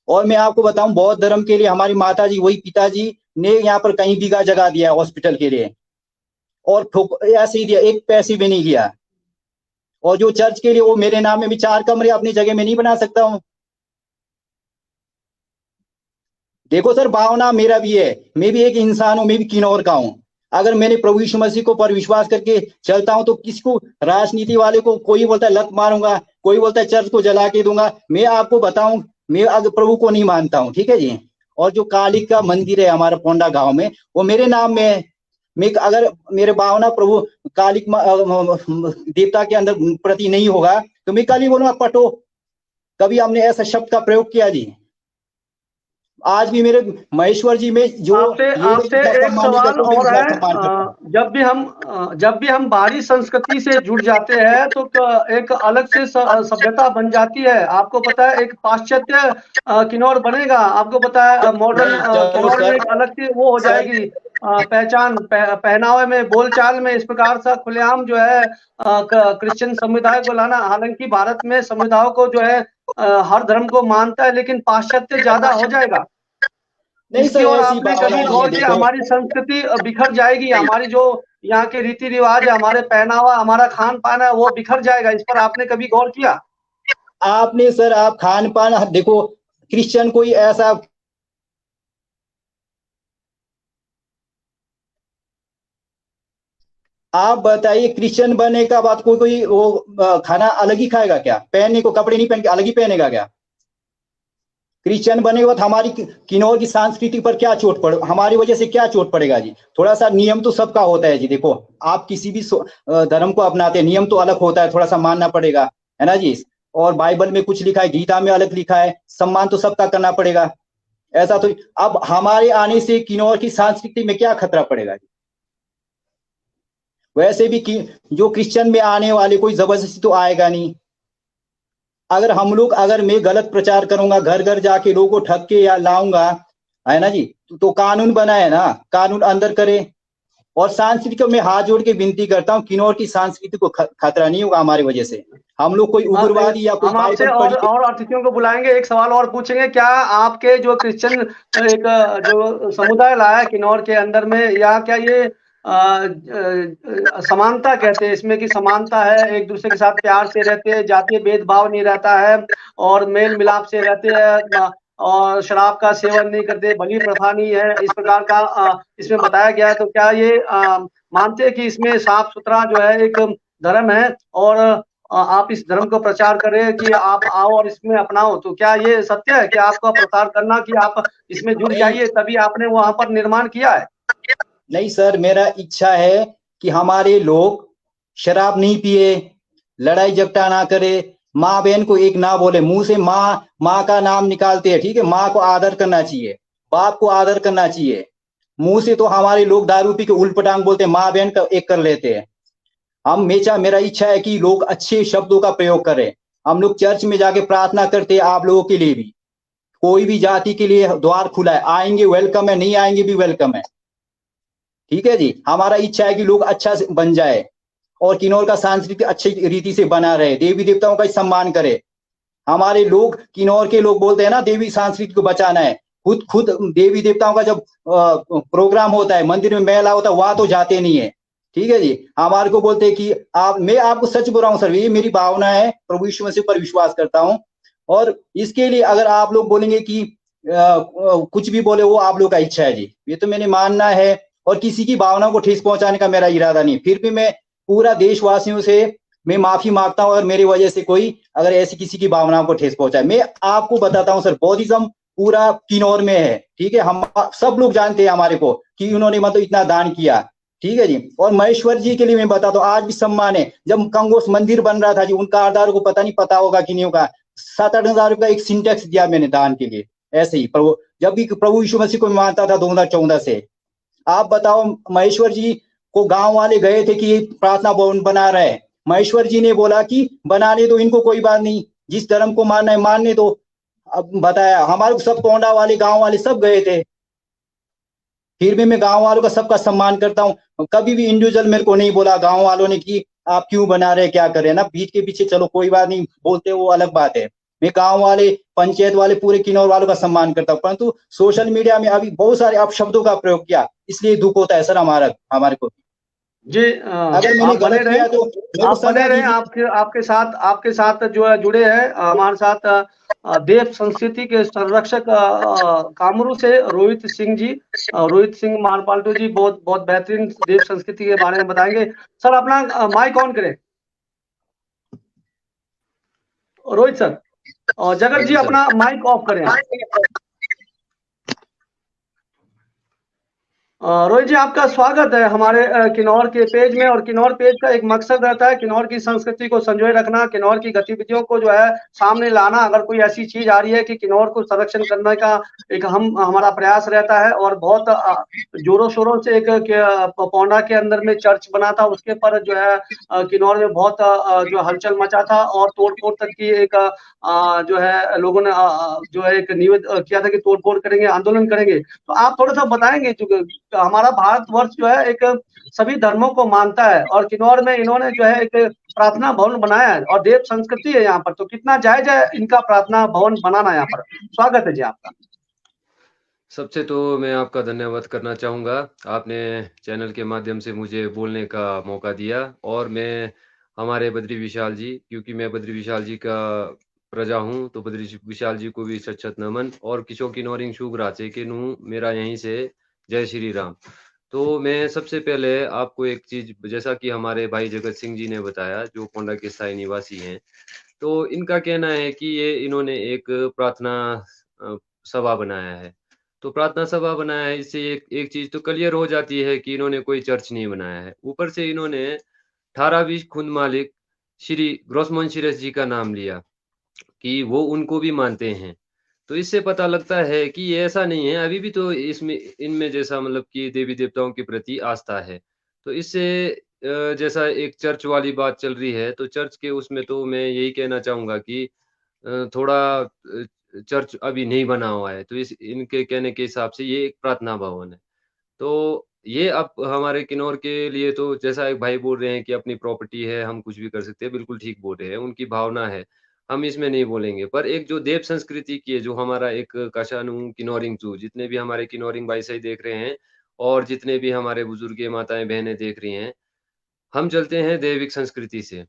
और मैं आपको बताऊं, बौद्ध धर्म के लिए हमारी माता जी, वही पिताजी ने यहाँ पर कहीं बीघा जगह दिया हॉस्पिटल के लिए, और ऐसे ही दिया, 1 पैसे भी नहीं किया। और जो चर्च के लिए, वो मेरे नाम में भी 4 कमरे अपनी जगह में नहीं बना सकता हूँ। देखो सर, भावना मेरा भी है, मैं भी एक इंसान हूं, मैं भी किन्नौर का हूं। अगर मैंने प्रभु यीशु मसीह को पर विश्वास करके चलता हूं, तो किसको, राजनीति वाले को, कोई बोलता है लत मारूंगा, कोई बोलता है चर्च को जला के दूंगा। मैं आपको बताऊं, मैं अगर प्रभु को नहीं मानता हूं, ठीक है जी। और जो काली का मंदिर है हमारा पोंडा गांव में, वो मेरे नाम में है। मैं अगर मेरे भावना प्रभु कालिक देवता के अंदर प्रति नहीं होगा, तो मैं कल ही बोलूंगा पटो। कभी हमने ऐसा शब्द का प्रयोग किया जी? आज भी मेरे महेश्वर जी में जो आपसे एक सवाल और है, जब भी हम बाहरी संस्कृति से जुड़ जाते हैं तो एक अलग से सभ्यता बन जाती है। आपको पता है, एक पाश्चात्य किन्नौर बनेगा, आपको पता है, मॉडर्न किन्नौर में एक अलग सी वो हो जाएगी पहचान, पहनावे में, बोलचाल में, इस प्रकार से खुलेआम जो है क्रिश्चियन समुदाय को लाना। हालांकि भारत में समुदायों को जो है हर धर्म को मानता है, लेकिन पाश्चात्य ज्यादा हो जाएगा। इसकी ओर आपने कभी गौर किया? हमारी संस्कृति बिखर जाएगी, हमारी जो यहाँ के रीति रिवाज है, हमारे पहनावा, हमारा खान पान है, वो बिखर जाएगा। इस पर आपने कभी गौर किया? आपने सर, आप खान पान देखो, क्रिश्चियन कोई ऐसा, आप बताइए, क्रिश्चियन बनने का बाद कोई वो खाना अलग ही खाएगा क्या? पहनने को कपड़े नहीं पहन के अलग ही पहनेगा क्या? क्रिश्चियन बने के बाद हमारी किन्नौर की संस्कृति पर क्या चोट पड़े, हमारी वजह से क्या चोट पड़ेगा जी? थोड़ा सा नियम तो सबका होता है जी। देखो, आप किसी भी धर्म को अपनाते हैं, नियम तो अलग होता है, थोड़ा सा मानना पड़ेगा, है ना जी। और बाइबल में कुछ लिखा है, गीता में अलग लिखा है, सम्मान तो सबका करना पड़ेगा। ऐसा तो अब हमारे आने से किन्नौर की संस्कृति में क्या खतरा पड़ेगा? वैसे भी जो क्रिश्चियन में आने वाले कोई जबरदस्ती तो आएगा नहीं। अगर मैं गलत प्रचार करूंगा, घर घर जाके लोगों को ठग के या लाऊंगा, है ना जी, तो कानून बना है ना, कानून अंदर करे। और संस्कृति को मैं हाथ जोड़ के विनती करता हूँ, किन्नौर की संस्कृति को खतरा नहीं होगा हमारी वजह से। हम लोग कोई उग्रवादी या कोई हम आपसे और अतिथियों को बुलाएंगे, एक सवाल और पूछेंगे। क्या आपके जो क्रिश्चियन एक जो समुदाय लाया किन्नौर के अंदर में, या क्या ये समानता कहते हैं इसमें, कि समानता है, एक दूसरे के साथ प्यार से रहते हैं, जातीय भेदभाव नहीं रहता है और मेल मिलाप से रहते हैं और शराब का सेवन नहीं करते, बलि प्रथा नहीं है, इस प्रकार का इसमें बताया गया है। तो क्या ये मानते हैं कि इसमें साफ सुथरा जो है एक धर्म है और आप इस धर्म को प्रचार करें कि आप आओ और इसमें अपनाओ? तो क्या ये सत्य है कि आपका प्रचार करना कि आप इसमें जुड़ जाइए, तभी आपने वहां पर निर्माण किया है? नहीं सर, मेरा इच्छा है कि हमारे लोग शराब नहीं पिए, लड़ाई झगड़ा ना करे, माँ बहन को एक ना बोले, मुंह से माँ का नाम निकालते हैं, ठीक है, माँ को आदर करना चाहिए, बाप को आदर करना चाहिए। मुंह से तो हमारे लोग दारू पी के उल्टपटांग बोलते हैं, माँ बहन का एक कर लेते हैं। मेरा इच्छा है कि लोग अच्छे शब्दों का प्रयोग करें। हम लोग चर्च में जाके प्रार्थना करते हैं, आप लोगों के लिए भी, कोई भी जाति के लिए द्वार खुला है, आएंगे वेलकम है, नहीं आएंगे भी वेलकम है, ठीक है जी। हमारा इच्छा है कि लोग अच्छा बन जाए और किन्नौर का सांस्कृतिक अच्छी रीति से बना रहे, देवी देवताओं का सम्मान करे। हमारे लोग, किन्नौर के लोग बोलते हैं ना, देवी संस्कृति को बचाना है। खुद देवी देवताओं का जब प्रोग्राम होता है, मंदिर में मेला होता है, वहां तो जाते नहीं है, ठीक है जी। हमारे को बोलते हैं कि मैं आपको सच बोल रहा हूँ सर, ये मेरी भावना है, प्रभु यीशु मसीह पर विश्वास करता हूँ। और इसके लिए अगर आप लोग बोलेंगे कि कुछ भी बोले, वो आप लोग का इच्छा है जी, ये तो मैंने मानना है। और किसी की भावनाओं को ठेस पहुंचाने का मेरा इरादा नहीं। फिर भी मैं पूरा देशवासियों से मैं माफी मांगता हूं अगर मेरी वजह से कोई अगर ऐसी किसी की भावनाओं को ठेस पहुंचाए। मैं आपको बताता हूं सर, बौद्धिज्म पूरा किन्नौर में है, ठीक है। हम सब लोग जानते हैं हमारे को कि उन्होंने मतलब इतना दान किया, ठीक है जी। और महेश्वर जी के लिए मैं बताता हूँ, आज भी सम्मान है। जब कंगोस मंदिर बन रहा था जी, उनका आधार को पता नहीं पता होगा कि नहीं होगा, 7-8 हजार रुपया एक सिंटेक्स दिया मैंने दान के लिए, ऐसे ही जब भी प्रभु यीशु मसीह को मानता था 2014 से। आप बताओ, महेश्वर जी को गांव वाले गए थे कि प्रार्थना भवन बना रहे हैं, महेश्वर जी ने बोला कि बनाने दो, इनको कोई बात नहीं, जिस धर्म को मानना है मानने दो। अब बताया, हमारे सब पोंडा वाले गांव वाले सब गए थे। फिर भी मैं गांव वालों का सबका सम्मान करता हूँ, कभी भी इंडिविजुअल मेरे को नहीं बोला गांव वालों ने कि आप क्यों बना रहे, क्या कर रहे हैं ना, बीच के पीछे चलो कोई बात नहीं बोलते, वो अलग बात है। मैं गांव वाले, पंचायत वाले, पूरे किन्नौर वालों का सम्मान करता हूँ। परंतु सोशल मीडिया में अभी बहुत सारे अपशब्दों का प्रयोग किया, इसलिए दुख होता है सर हमारे को जी। अगर मैंने गलत किया तो आप बने रहे, आपके साथ जो है जुड़े हैं हमारे साथ देव संस्कृति के संरक्षक कामरू से रोहित सिंह जी, रोहित सिंह मारपाल्टू जी, बहुत बहुत बेहतरीन देव संस्कृति के बारे में बताएंगे। सर अपना माइक ऑन करें, रोहित सर। और जगत जी अपना माइक ऑफ करें। रोहित जी आपका स्वागत है हमारे किन्नौर के पेज में। और किन्नौर पेज का एक मकसद रहता है किन्नौर की संस्कृति को संजोए रखना, किन्नौर की गतिविधियों को जो है सामने लाना। अगर कोई ऐसी चीज आ रही है कि किन्नौर को संरक्षण करने का एक हमारा प्रयास रहता है। और बहुत जोरों शोरों से एक पौंडा के अंदर में चर्च बना था, उसके पर जो है किन्नौर में बहुत जो हलचल मचा था और तोड़फोड़ तक की एक जो है लोगों ने जो है एक निवेदन किया था कि तोड़फोड़ करेंगे, आंदोलन करेंगे। तो आप थोड़ा सा बताएंगे, जो हमारा भारतवर्ष जो है एक सभी धर्मों को मानता है और किन्नौर में इन्होंने जो है एक प्रार्थना भवन बनाया है और देव संस्कृति है यहाँ पर, तो कितना जायज है इनका प्रार्थना भवन बनाना यहाँ पर? स्वागत है जी आपका। सबसे तो मैं आपका धन्यवाद करना चाहूँगा, आपने चैनल के माध्यम से मुझे बोलने का मौका दिया। और मैं हमारे बद्री विशाल जी, क्योंकि मैं बद्री विशाल जी का प्रजा हूँ, तो बद्री विशाल जी को भी सच नमन। और किशोर किन्नौरिंग शुभ राचे के नू मेरा यहीं से जय श्री राम। तो मैं सबसे पहले आपको एक चीज, जैसा कि हमारे भाई जगत सिंह जी ने बताया, जो पोंडा के स्थायी निवासी हैं, तो इनका कहना है कि ये इन्होंने एक प्रार्थना सभा बनाया है। तो प्रार्थना सभा बनाया है, इससे एक चीज तो क्लियर हो जाती है कि इन्होंने कोई चर्च नहीं बनाया है। ऊपर से इन्होंने 18-20 खुंद मालिक श्री ग्रोसमोन शिरस जी का नाम लिया। कि वो उनको भी मानते हैं। तो इससे पता लगता है कि ये ऐसा नहीं है, अभी भी तो इसमें इनमें जैसा मतलब कि देवी-देवताओं के प्रति आस्था है। तो इससे जैसा एक चर्च वाली बात चल रही है, तो चर्च के उसमें तो मैं यही कहना चाहूँगा कि थोड़ा चर्च अभी नहीं बना हुआ है, तो इस इनके कहने के हिसाब से ये एक प्रार्थना भवन है। तो ये अब हमारे किन्नौर के लिए तो जैसा एक भाई बोल रहे हैं कि अपनी प्रॉपर्टी है, हम कुछ भी कर सकते हैं, बिल्कुल ठीक बोल रहे हैं, उनकी भावना है, हम इसमें नहीं बोलेंगे। पर एक जो देव संस्कृति की है, जो हमारा एक कशानु, किन्नौरिंग जितने भी हमारे किन्नौरिंग भाई-सही देख रहे हैं और जितने भी हमारे बुजुर्गे, माताएँ, बहनें देख रही हैं, हम चलते हैं दैविक संस्कृति से।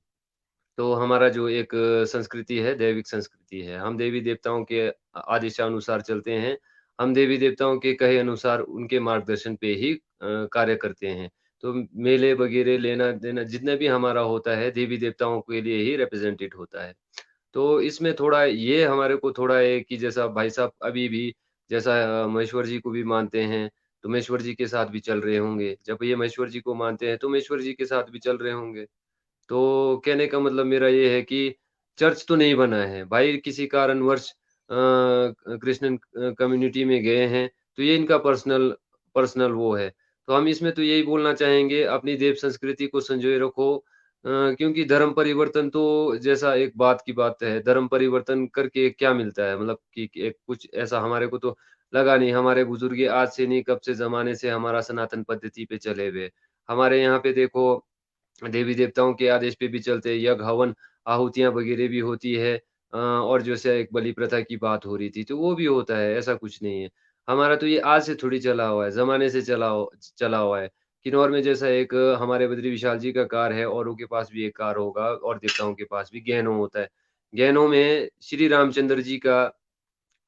तो हमारा जो एक संस्कृति है, दैविक संस्कृति है। हम देवी-देवताओं के आदेशानुसार चलते हैं। हम देवी-देवताओं के कहे अनुसार उनके मार्गदर्शन पे ही कार्य करते हैं। तो मेले वगैरह लेना-देना जितना भी हमारा होता है, देवी-देवताओं के लिए ही रिप्रेजेंटेड होता है। तो इसमें थोड़ा ये हमारे को थोड़ा है कि जैसा भाई साहब अभी भी जैसा महेश्वर जी को भी मानते हैं, तो महेश्वर जी के साथ भी चल रहे होंगे। जब ये महेश्वर जी को मानते हैं, तो महेश्वर जी के साथ भी चल रहे होंगे। तो कहने का मतलब मेरा ये है कि चर्च तो नहीं बना है। भाई किसी कारणवश क्रिश्चियन कम्युनिटी में गए हैं, तो ये इनका पर्सनल पर्सनल वो है। तो हम इसमें तो यही बोलना चाहेंगे अपनी देव संस्कृति को संजोए रखो क्योंकि धर्म परिवर्तन तो जैसा एक बात की बात है, धर्म परिवर्तन करके क्या मिलता है? मतलब कि एक कुछ ऐसा हमारे को तो लगा नहीं, हमारे बुजुर्ग आज से नहीं कब से ज़माने से हमारा सनातन पद्धति पे चले हुए। हमारे यहाँ पे देखो देवी-देवताओं के आदेश पे भी चलते हैं, यज्ञ, हवन, आहुतियाँ वगैरह भी होती है और जैसे एक बलि प्रथा की बात हो रही थी, तो वो भी होता है, ऐसा कुछ नहीं है। हमारा तो ये आज से थोड़ी चला हुआ है, ज़माने से चला हुआ है। किन्नौर में जैसा एक हमारे बद्री विशाल जी का कार है, औरों के पास भी एक कार होगा और देवताओं के पास भी गहनों होता है। गहनों में श्री रामचंद्र जी का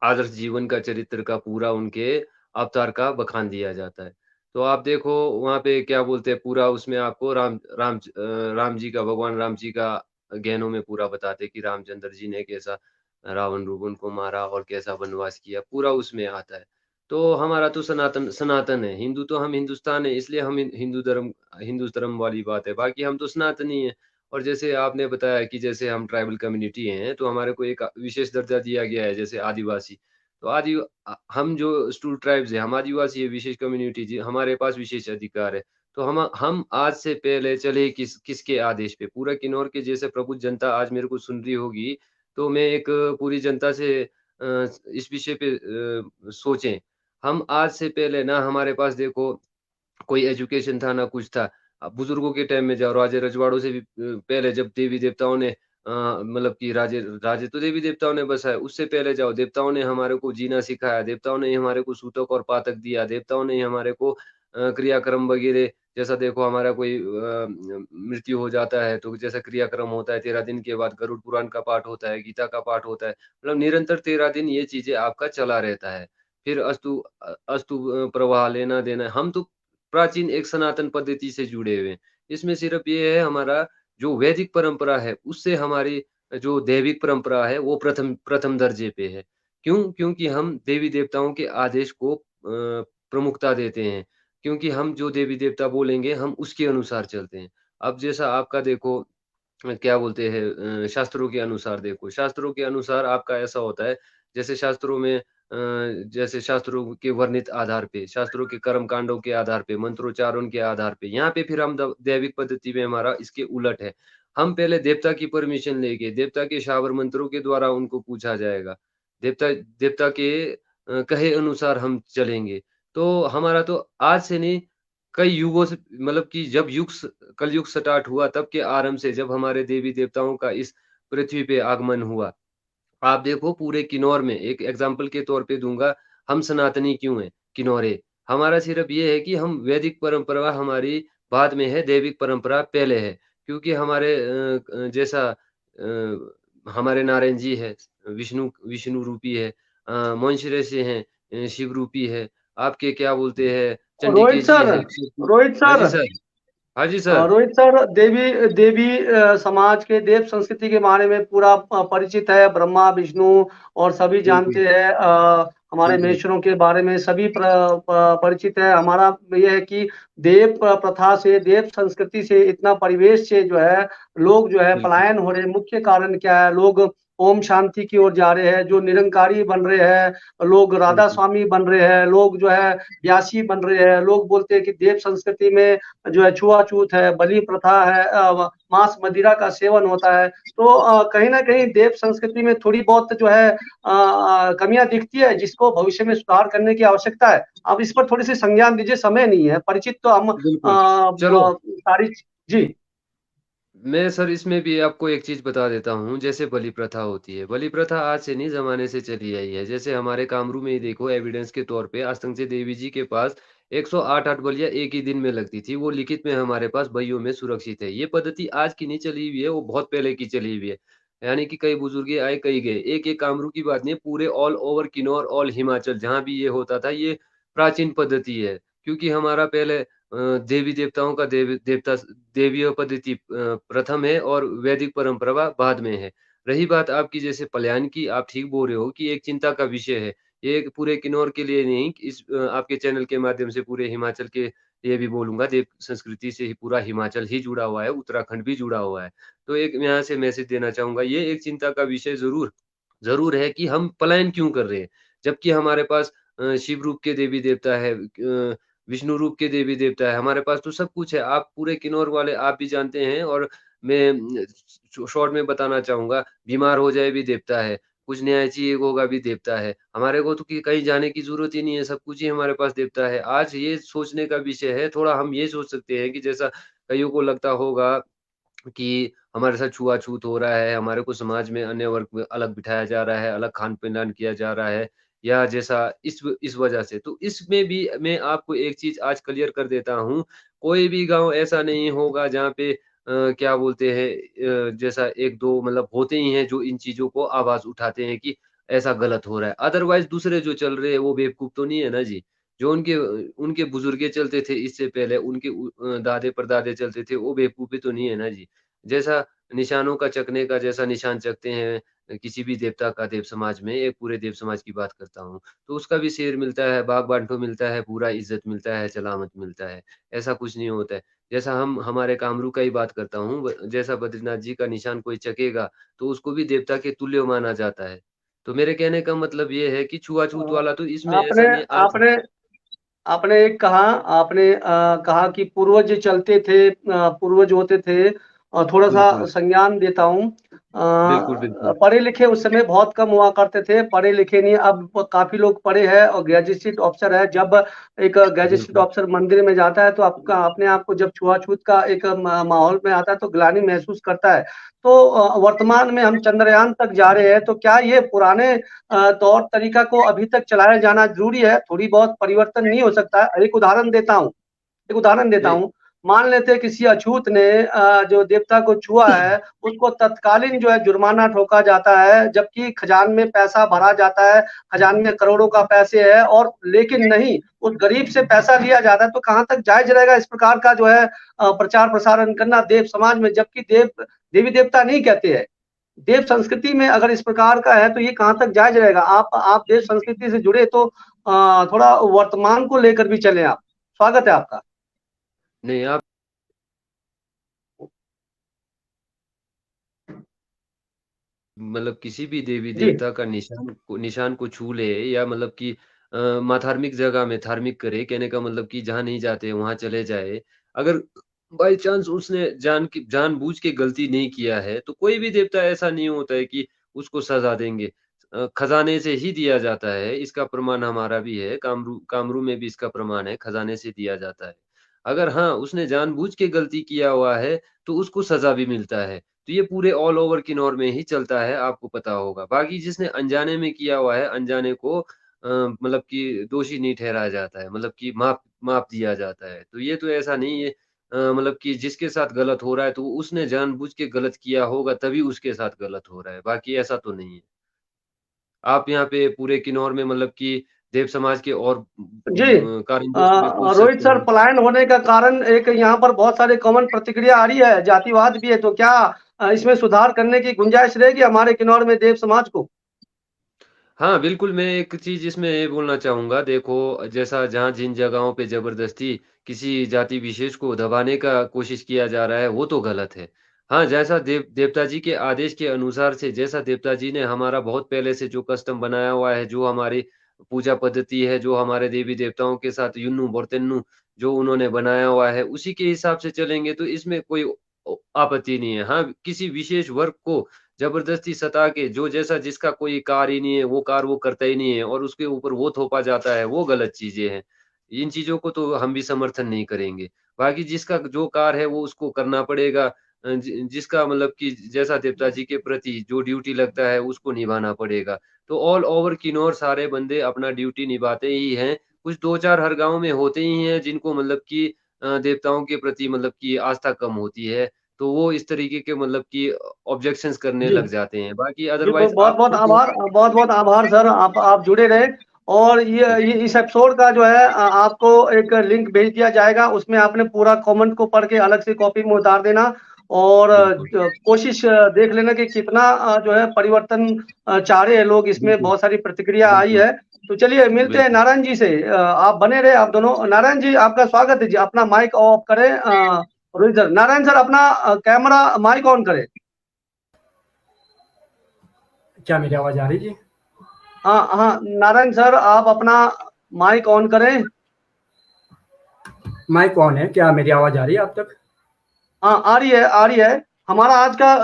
आदर्श जीवन का चरित्र का पूरा उनके अवतार का बखान दिया जाता है। तो आप देखो वहाँ पे क्या बोलते हैं पूरा उसमें आपको राम जी का भगवान राम जी का गहनों में पूरा बताते हैं कि रामचंद्र जी ने कैसा रावण रुवण को मारा और कैसा वनवास किया, पूरा उसमें आता है। तो हमारा तो सनातन सनातन है, हिंदू तो हम हिंदुस्तान है इसलिए हम हिंदू धर्म वाली बात है, बाकी हम तो सनातनी हैं। और जैसे आपने बताया कि जैसे हम ट्राइबल कम्युनिटी हैं, तो हमारे को एक विशेष दर्जा दिया गया है, जैसे आदिवासी। तो हम जो स्टूल ट्राइब्स हैं, हम आदिवासी है, विशेष कम्युनिटी जी, हमारे पास विशेष अधिकार है। तो हम आज से पहले चले किसके आदेश पे? पूरा किन्नौर के जैसे प्रबुद्ध जनता आज मेरे को सुन रही होगी, तो मैं एक पूरी जनता से इस विषय पे सोचें। हम आज से पहले ना हमारे पास देखो कोई एजुकेशन था ना कुछ था। बुजुर्गों के टाइम में जाओ राजे रजवाड़ों से भी पहले जब देवी-देवताओं ने मतलब कि राजे राजे तो देवी-देवताओं ने बसाए, उससे पहले जाओ देवताओं ने हमारे को जीना सिखाया, देवताओं ने ही हमारे को सूतक और पातक दिया, देवताओं ने ही हमारे को क्रियाक्रम वगैरह जैसा देखो हमारा कोई मृत्यु हो जाता है तो जैसा क्रियाक्रम होता है 13 दिन के बाद गरुड़ पुराण का पाठ होता है, गीता का पाठ होता है। मतलब निरंतर 13 दिन ये चीज़ें आपका चला रहता है। फिर अस्तु प्रवाह लेना-देना हम तो प्राचीन एक सनातन पद्धति से जुड़े हुए हैं। इसमें सिर्फ़ ये है हमारा जो वैदिक परंपरा है, उससे हमारी जो दैविक परंपरा है, वो प्रथम प्रथम दर्जे पे है। क्यों? क्योंकि हम देवी-देवताओं के आदेश को प्रमुखता देते हैं। क्योंकि हम जो देवी-देवता बोलेंगे, हम उसके अनुसार चलते हैं। अब जैसा आपका देखो क्या बोलते हैं शास्त्रों के अनुसार देखो, शास्त्रों के अनुसार आपका ऐसा होता है, जैसे शास्त्रों में जैसे शास्त्रों के वर्णित आधार पे, शास्त्रों के कर्म कांडों के आधार पे, मंत्रोच्चारण के आधार पे, यहाँ पे फिर हम द दैविक पद्धति में हमारा इसके उलट है। हम पहले देवता की परमिशन लेंगे, देवता के शावर मंत्रों के द्वारा उनको पूछा जाएगा। देवता देवता के कहे अनुसार हम चलेंगे। तो हमारा तो आज से नहीं कई युगों से मतलब कि जब कलयुग स्टार्ट हुआ तब के आरंभ से जब हमारे देवी-देवताओं का इस पृथ्वी पे आगमन हुआ। आप देखो पूरे किन्नौर में एक एग्ज़ाम्पल के तौर पे दूँगा, हम सनातनी क्यों हैं? किन्नौरे। हमारा सिर्फ़ ये है कि हम वैदिक परंपरा हमारी बाद में है, दैविक परंपरा पहले है। क्योंकि हमारे जैसा हमारे नारायण जी है, विष्णु विष्णु रूपी है, मोंश ऋषि हैं, शिव रूपी है। आपके क्या बोलते हैं, चंडिके रोहित जी सर हैं। रोहित हाँ जी सर सर। हाँ जी सर। रोहित सर देवी देवी समाज के देव संस्कृति के बारे में पूरा परिचित है। ब्रह्मा विष्णु और सभी बिल्कुल, जानते हैं। हमारे बिल्कुल। महेश्वरों के बारे में सभी परिचित है। हमारा ये है कि देव प्रथा से देव संस्कृति से इतना परिवेश से जो है लोग जो है बिल्कुल, पलायन हो रहे। मुख्य कारण क्या है? लोग ओम शांति की ओर जा रहे हैं, जो निरंकारी बन रहे हैं, लोग राधा बिल्कुल। स्वामी बन रहे हैं, लोग जो है व्यासी बन रहे हैं, लोग बोलते हैं कि देव संस्कृति में जो है छुआ-छूत है, बलि प्रथा है, मांस मदिरा का सेवन होता है। तो कहीं न कहीं देव संस्कृति में थोड़ी बहुत जो है कमियाँ दिखती है, जिसको भविष्य में सुधार करने की आवश्यकता है। आप इस पर थोड़ी-सी संज्ञान दीजिए, समय नहीं है, परिचित तो हम बिल्कुल। चलो, सारी जी, मैं सर इसमें भी आपको एक चीज़ बता देता हूँ, जैसे बलि प्रथा होती है। बलि प्रथा आज से नहीं, ज़माने से चली आई है। जैसे हमारे कामरू में ही देखो, एविडेंस के तौर पे आस्तंग देवी जी के पास 108 बलियाँ एक ही दिन में लगती थी। वो लिखित में हमारे पास बहियों में सुरक्षित है। ये पद्धति आज की नहीं चली हुई है, वो बहुत पहले की चली हुई है। यानी कि कई बुजुर्ग आए, कई गए। एक-एक कामरू की बात नहीं है, पूरे all over Kinnaur, all Himachal जहाँ भी ये होता था, ये प्राचीन पद्धति है। क्योंकि हमारा पहले देवी-देवताओं का देवीय पद्धति प्रथम है और वैदिक परंपरा बाद में है। रही बात आपकी जैसे पलायन की, आप ठीक बोल रहे हो कि एक चिंता का विषय है। ये एक पूरे किन्नौर के लिए नहीं, आपके चैनल के माध्यम से पूरे हिमाचल के लिए भी बोलूँगा, देव संस्कृति से ही पूरा हिमाचल ही जुड़ा हुआ है, उत्तराखंड भी जुड़ा हुआ है। तो एक मैं यहाँ से मैसेज देना चाहूँगा, ये एक चिंता का विषय ज़रूर ज़रूर है कि हम पलायन क्यों कर रहे हैं? जबकि हमारे पास शिव रूप के देवी-देवता है, विष्णु रूप के देवी-देवता है, हमारे पास तो सब कुछ है। आप पूरे किन्नौर वाले आप भी जानते हैं और मैं शॉर्ट में बताना चाहूँगा, बीमार हो जाए भी देवता है, कुछ न्याय चाहिए होगा भी देवता है। हमारे को तो कि कहीं जाने की ज़रूरत ही नहीं है, सब कुछ ही हमारे पास देवता है। आज ये सोचने का विषय है, थोड़ा हम ये सोच सकते हैं कि जैसा कइयों को लगता होगा कि हमारे साथ छुआ-छूत हो रहा है, हमारे को समाज में अन्य वर्ग में अलग बिठाया जा रहा है, अलग खान-पीन किया जा रहा है या जैसा इस वजह से। तो इसमें भी मैं आपको एक चीज़ आज क्लियर कर देता हूँ, कोई भी गाँव ऐसा नहीं होगा जहाँ पे क्या बोलते हैं, जैसा 1-2 मतलब होते ही हैं जो इन चीज़ों को आवाज़ उठाते हैं कि ऐसा गलत हो रहा है। अदरवाइज़ दूसरे जो चल रहे हैं वो बेवकूफ़ तो नहीं है ना जी। जो उनके बुजुर्गे चलते थे इससे पहले, उनके दादे-परदादे चलते थे, वो बेवकूफ़ी तो नहीं है ना जी। जैसा निशानों का चकने का जैसा निशान चकते हैं किसी भी देवता का देव समाज में, एक पूरे देव समाज की बात करता हूँ, तो उसका भी शेर मिलता है, बाग-बांटो मिलता है, पूरा इज़्ज़त मिलता है, सलामत मिलता है। ऐसा कुछ नहीं होता है। जैसा हम हमारे कामरू का ही बात करता हूँ, जैसा बद्रीनाथ जी का निशान कोई चकेगा, तो उसको भी देवता के तुल्य माना जाता है। तो मेरे कहने का मतलब ये है कि छुआ-छूत अ, वाला तो इसमें आपने ऐसा नहीं है आज। आपने आपने एक कहा आपने कहा कि पूर्वज चलते थे, पूर्वज होते थे, थोड़ा-सा बिल्कुल, संज्ञान देता हूँ। बिल्कुल, बिल्कुल। पढ़े-लिखे उस समय बहुत कम हुआ करते थे, पढ़े-लिखे नहीं, अब काफ़ी लोग पढ़े हैं और गैजेटेड ऑफ़िसर है। जब एक गैजेटेड बिल्कुल, ऑफ़िसर मंदिर में जाता है तो आपका अपने आप को जब छुआ-छूत का एक माहौल में आता है तो ग्लानि महसूस करता है। तो वर्तमान में हम चंद्रयान तक जा रहे हैं, तो क्या ये पुराने तौर तरीका को अभी तक चलाया जाना ज़रूरी है? थोड़ी बहुत परिवर्तन नहीं हो सकता है? एक उदाहरण देता नहीं, हूँ। मान लेते हैं किसी अछूत ने जो देवता को छुआ है, उसको तत्कालीन जो है जुर्माना ठोका जाता है, जबकि खजान में पैसा भरा जाता है, खजान में करोड़ों का पैसे है और लेकिन नहीं, उस गरीब से पैसा लिया जाता है, तो कहाँ तक जायज़ रहेगा इस प्रकार का जो है प्रचार-प्रसारण करना देव समाज में, जबकि देवी-देवता नहीं कहते हैं। देव संस्कृति में अगर इस प्रकार का है तो ये कहाँ तक जायज़ रहेगा? आप देव संस्कृति से जुड़े तो थोड़ा वर्तमान को लेकर भी चलें आप। स्वागत है आपका। नहीं आप मतलब किसी भी जी। देवी-देवता का निशान को छू ले या मतलब कि धार्मिक जगह में धार्मिक करे, कहने का मतलब कि जहाँ नहीं जाते वहाँ चले जाए। अगर बाय चांस उसने जानबूझ के गलती नहीं किया है, तो कोई भी देवता ऐसा नहीं होता है कि उसको सज़ा देंगे। खज़ाने से ही दिया जाता है, इसका प्रमाण हमारा भी है, कामरू में भी इसका प्रमाण है, खज़ाने से दिया जाता है। अगर हाँ, उसने जानबूझ के गलती किया हुआ है, तो उसको सज़ा भी मिलता है। तो ये पूरे ऑल ओवर किन्नौर में ही चलता है, आपको पता होगा। बाकी जिसने अनजाने में किया हुआ है, अनजाने को मतलब कि दोषी नहीं ठहराया जाता है, मतलब कि माफ़ माफ़ दिया जाता है। तो ये तो ऐसा नहीं है मतलब कि जिसके साथ गलत हो रहा है, तो उसने जानबूझ के गलत किया होगा, तभी उसके साथ गलत हो रहा है, बाकी ऐसा तो नहीं है। आप यहाँ पे पूरे किन्नौर में मतलब कि देव समाज के और जी। कारणों से भी पूछ रोहित सकते सर, हैं। पलायन होने का कारण एक यहाँ पर बहुत सारे कॉमन प्रतिक्रिया आ रही है, जातिवाद भी है, तो क्या इसमें सुधार करने की गुंजाइश रहेगी हमारे किन्नौर में देव समाज को? हाँ, बिल्कुल, मैं एक चीज़ इसमें ये बोलना चाहूँगा, देखो जैसा जहाँ जिन जगहों पे ज़बरदस्ती किसी जाति विशेष को दबाने का कोशिश किया जा रहा है, वो तो गलत है। हाँ, जैसा देवता जी के आदेश के अनुसार से जैसा देवता जी ने हमारा बहुत पहले से जो कस्टम बनाया हुआ है, जो हमारी पूजा पद्धति है, जो हमारे देवी-देवताओं के साथ युन्नु बोर्तेन्नु जो उन्होंने बनाया हुआ है, उसी के हिसाब से चलेंगे तो इसमें कोई आपत्ति नहीं है। हाँ, किसी विशेष वर्ग को ज़बरदस्ती सता के जो जैसा जिसका कोई कार्य ही नहीं है, वो कार्य वो करता ही नहीं है और उसके ऊपर वो थोपा जाता है, वो गलत चीज़ें हैं। इन चीज़ों को तो हम भी समर्थन नहीं करेंगे। बाकी जिसका जो कार्य है, वो उसको करना पड़ेगा। जिसका मतलब कि जैसा देवता जी के प्रति जो ड्यूटी लगता है उसको निभाना पड़ेगा। तो ऑल ओवर किन्नौर सारे बंदे अपना ड्यूटी निभाते ही हैं। कुछ 2-4 हर गाँव में होते ही हैं जिनको मतलब कि देवताओं के प्रति मतलब कि आस्था कम होती है। तो वो इस तरीके के मतलब कि ऑब्जेक्शंस करने जी लग जाते हैं। बाकी जी, अदरवाइज़ बहुत आप बहुत खुद आभार, बहुत बहुत आभार सर, आप जुड़े रहे। और ये इस एपिसोड का जो है आपको एक लिंक भेज दिया जाएगा, उसमें आपने पूरा कमेंट को पढ़ के अलग से कॉपी में उतार देना और बिल्कुल, कोशिश देख लेना कि कितना जो है परिवर्तन चाह रहे हैं लोग, इसमें बिल्कुल, बहुत सारी प्रतिक्रिया आई बिल्कुल, है। तो चलिए मिलते हैं बिल्कुल। नारायण जी से, आप बने रहे आप दोनों। नारायण जी आपका स्वागत है जी, अपना माइक ऑफ करें। रोहित सर, नारायण सर अपना कैमरा माइक ऑन करें। क्या मेरी आवाज आ रही जी? हाँ हाँ, नारायण सर आप अपना माइक ऑन करें। माइक ऑन है, क्या मेरी आवाज आ रही है आप तक? हाँ, आ रही है, आ रही है। हमारा आज का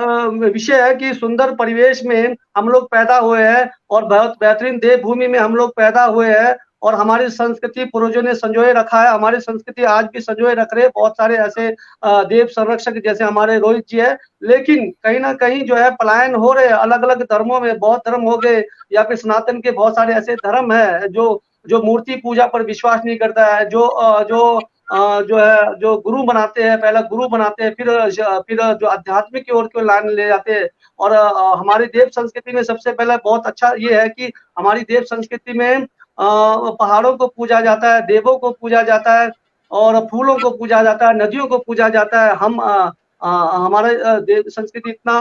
विषय है कि सुंदर परिवेश में हम लोग पैदा हुए हैं और बहुत बेहतरीन देवभूमि में हम लोग पैदा हुए हैं और हमारी संस्कृति पूर्वजों ने संजोए रखा है। हमारी संस्कृति आज भी संजोए रख रहे हैं बहुत सारे ऐसे देव संरक्षक जैसे हमारे रोहित जी है। लेकिन कहीं ना कहीं जो है पलायन हो रहे हैं अलग अलग धर्मों में, बौद्ध धर्म हो गए या फिर सनातन के बहुत सारे ऐसे धर्म है जो जो मूर्ति पूजा पर विश्वास नहीं करता है, जो है जो गुरु बनाते हैं, पहला गुरु बनाते हैं, फिर जो आध्यात्मिक की ओर की लाइन ले जाते हैं। और हमारी देव संस्कृति में सबसे पहले बहुत अच्छा ये है कि हमारी देव संस्कृति में पहाड़ों को पूजा जाता है, देवों को पूजा जाता है और फूलों को पूजा जाता है, नदियों को पूजा जाता है। हमारे देव संस्कृति इतना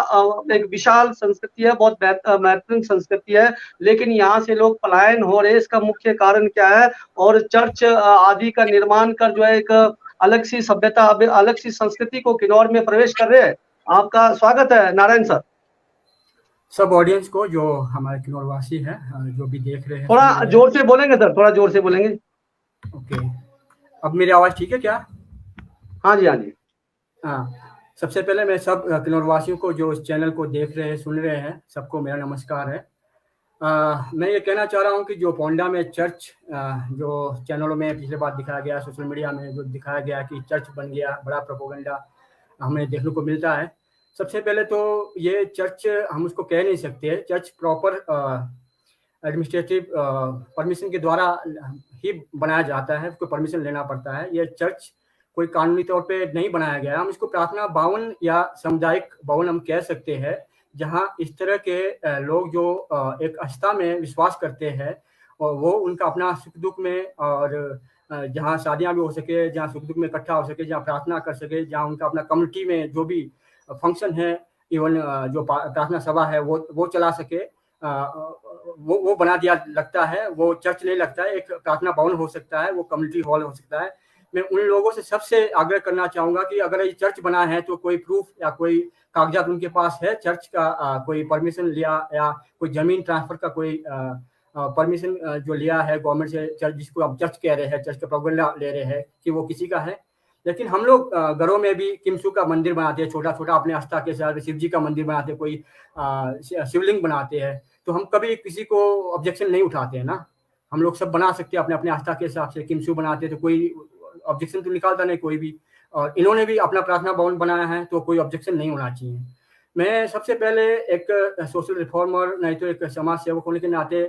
एक विशाल संस्कृति है, बहुत महत्वपूर्ण संस्कृति है। लेकिन यहाँ से लोग पलायन हो रहे हैं, इसका मुख्य कारण क्या है? और चर्च आदि का निर्माण कर जो है एक अलग सी सभ्यता, अलग सी संस्कृति को किन्नौर में प्रवेश कर रहे हैं। आपका स्वागत है नारायण सर। सब ऑडियंस को जो हमारे किन्नौर वासी है, जो भी देख रहे हैं, थोड़ा जोर से बोलेंगे सर, थोड़ा जोर से बोलेंगे। ओके, अब मेरी आवाज ठीक है क्या? हाँ जी, हाँ जी। हाँ, सबसे पहले मैं सब किन्नौर वासियों को जो इस चैनल को देख रहे हैं, सुन रहे हैं, सबको मेरा नमस्कार है। मैं ये कहना चाह रहा हूँ कि जो पोंडा में चर्च, जो चैनलों में पिछले बार दिखाया गया, सोशल मीडिया में जो दिखाया गया कि चर्च बन गया, बड़ा प्रोपेगेंडा हमें देखने को मिलता है। सबसे पहले तो ये चर्च हम उसको कह नहीं सकते, चर्च प्रॉपर एडमिनिस्ट्रेटिव परमिशन के द्वारा ही बनाया जाता है, उसको परमिशन लेना पड़ता है। ये चर्च कोई कानूनी तौर पे नहीं बनाया गया। हम इसको प्रार्थना भवन या सामुदायिक भवन हम कह सकते हैं, जहाँ इस तरह के लोग जो एक आस्था में विश्वास करते हैं और वो उनका अपना सुख दुख में और जहाँ शादियाँ भी हो सके, जहाँ सुख दुख में इकट्ठा हो सके, जहाँ प्रार्थना कर सके, जहाँ उनका अपना कम्युनिटी में जो भी फंक्शन है, इवन जो प्रार्थना सभा है वो चला सके, वो बना दिया लगता है। वो चर्च नहीं लगता है, एक प्रार्थना भवन हो सकता है, वो कम्युनिटी हॉल हो सकता है। मैं उन लोगों से सबसे आग्रह करना चाहूँगा कि अगर ये चर्च बना है तो कोई प्रूफ या कोई कागजात उनके पास है चर्च का, कोई परमिशन लिया या कोई जमीन ट्रांसफर का कोई परमिशन जो लिया है गवर्नमेंट से, चर्च जिसको आप चर्च कह रहे हैं, चर्च का प्रोपेगेंडा ले रहे हैं कि वो किसी का है। लेकिन हम लोग घरों में भी किमसू का मंदिर बनाते हैं, छोटा छोटा अपने आस्था के साथ, शिव जी का मंदिर बनाते हैं, कोई शिवलिंग बनाते हैं, तो हम कभी किसी को ऑब्जेक्शन नहीं उठाते हैं ना। हम लोग सब बना सकते हैं अपने अपने आस्था के हिसाब से। किमसू बनाते हैं तो कोई ऑब्जेक्शन तो निकालता नहीं कोई भी, और इन्होंने भी अपना प्रार्थना भवन बनाया है तो कोई ऑब्जेक्शन नहीं होना चाहिए। मैं सबसे पहले एक सोशल रिफॉर्मर, नहीं तो एक समाज सेवक होने के नाते,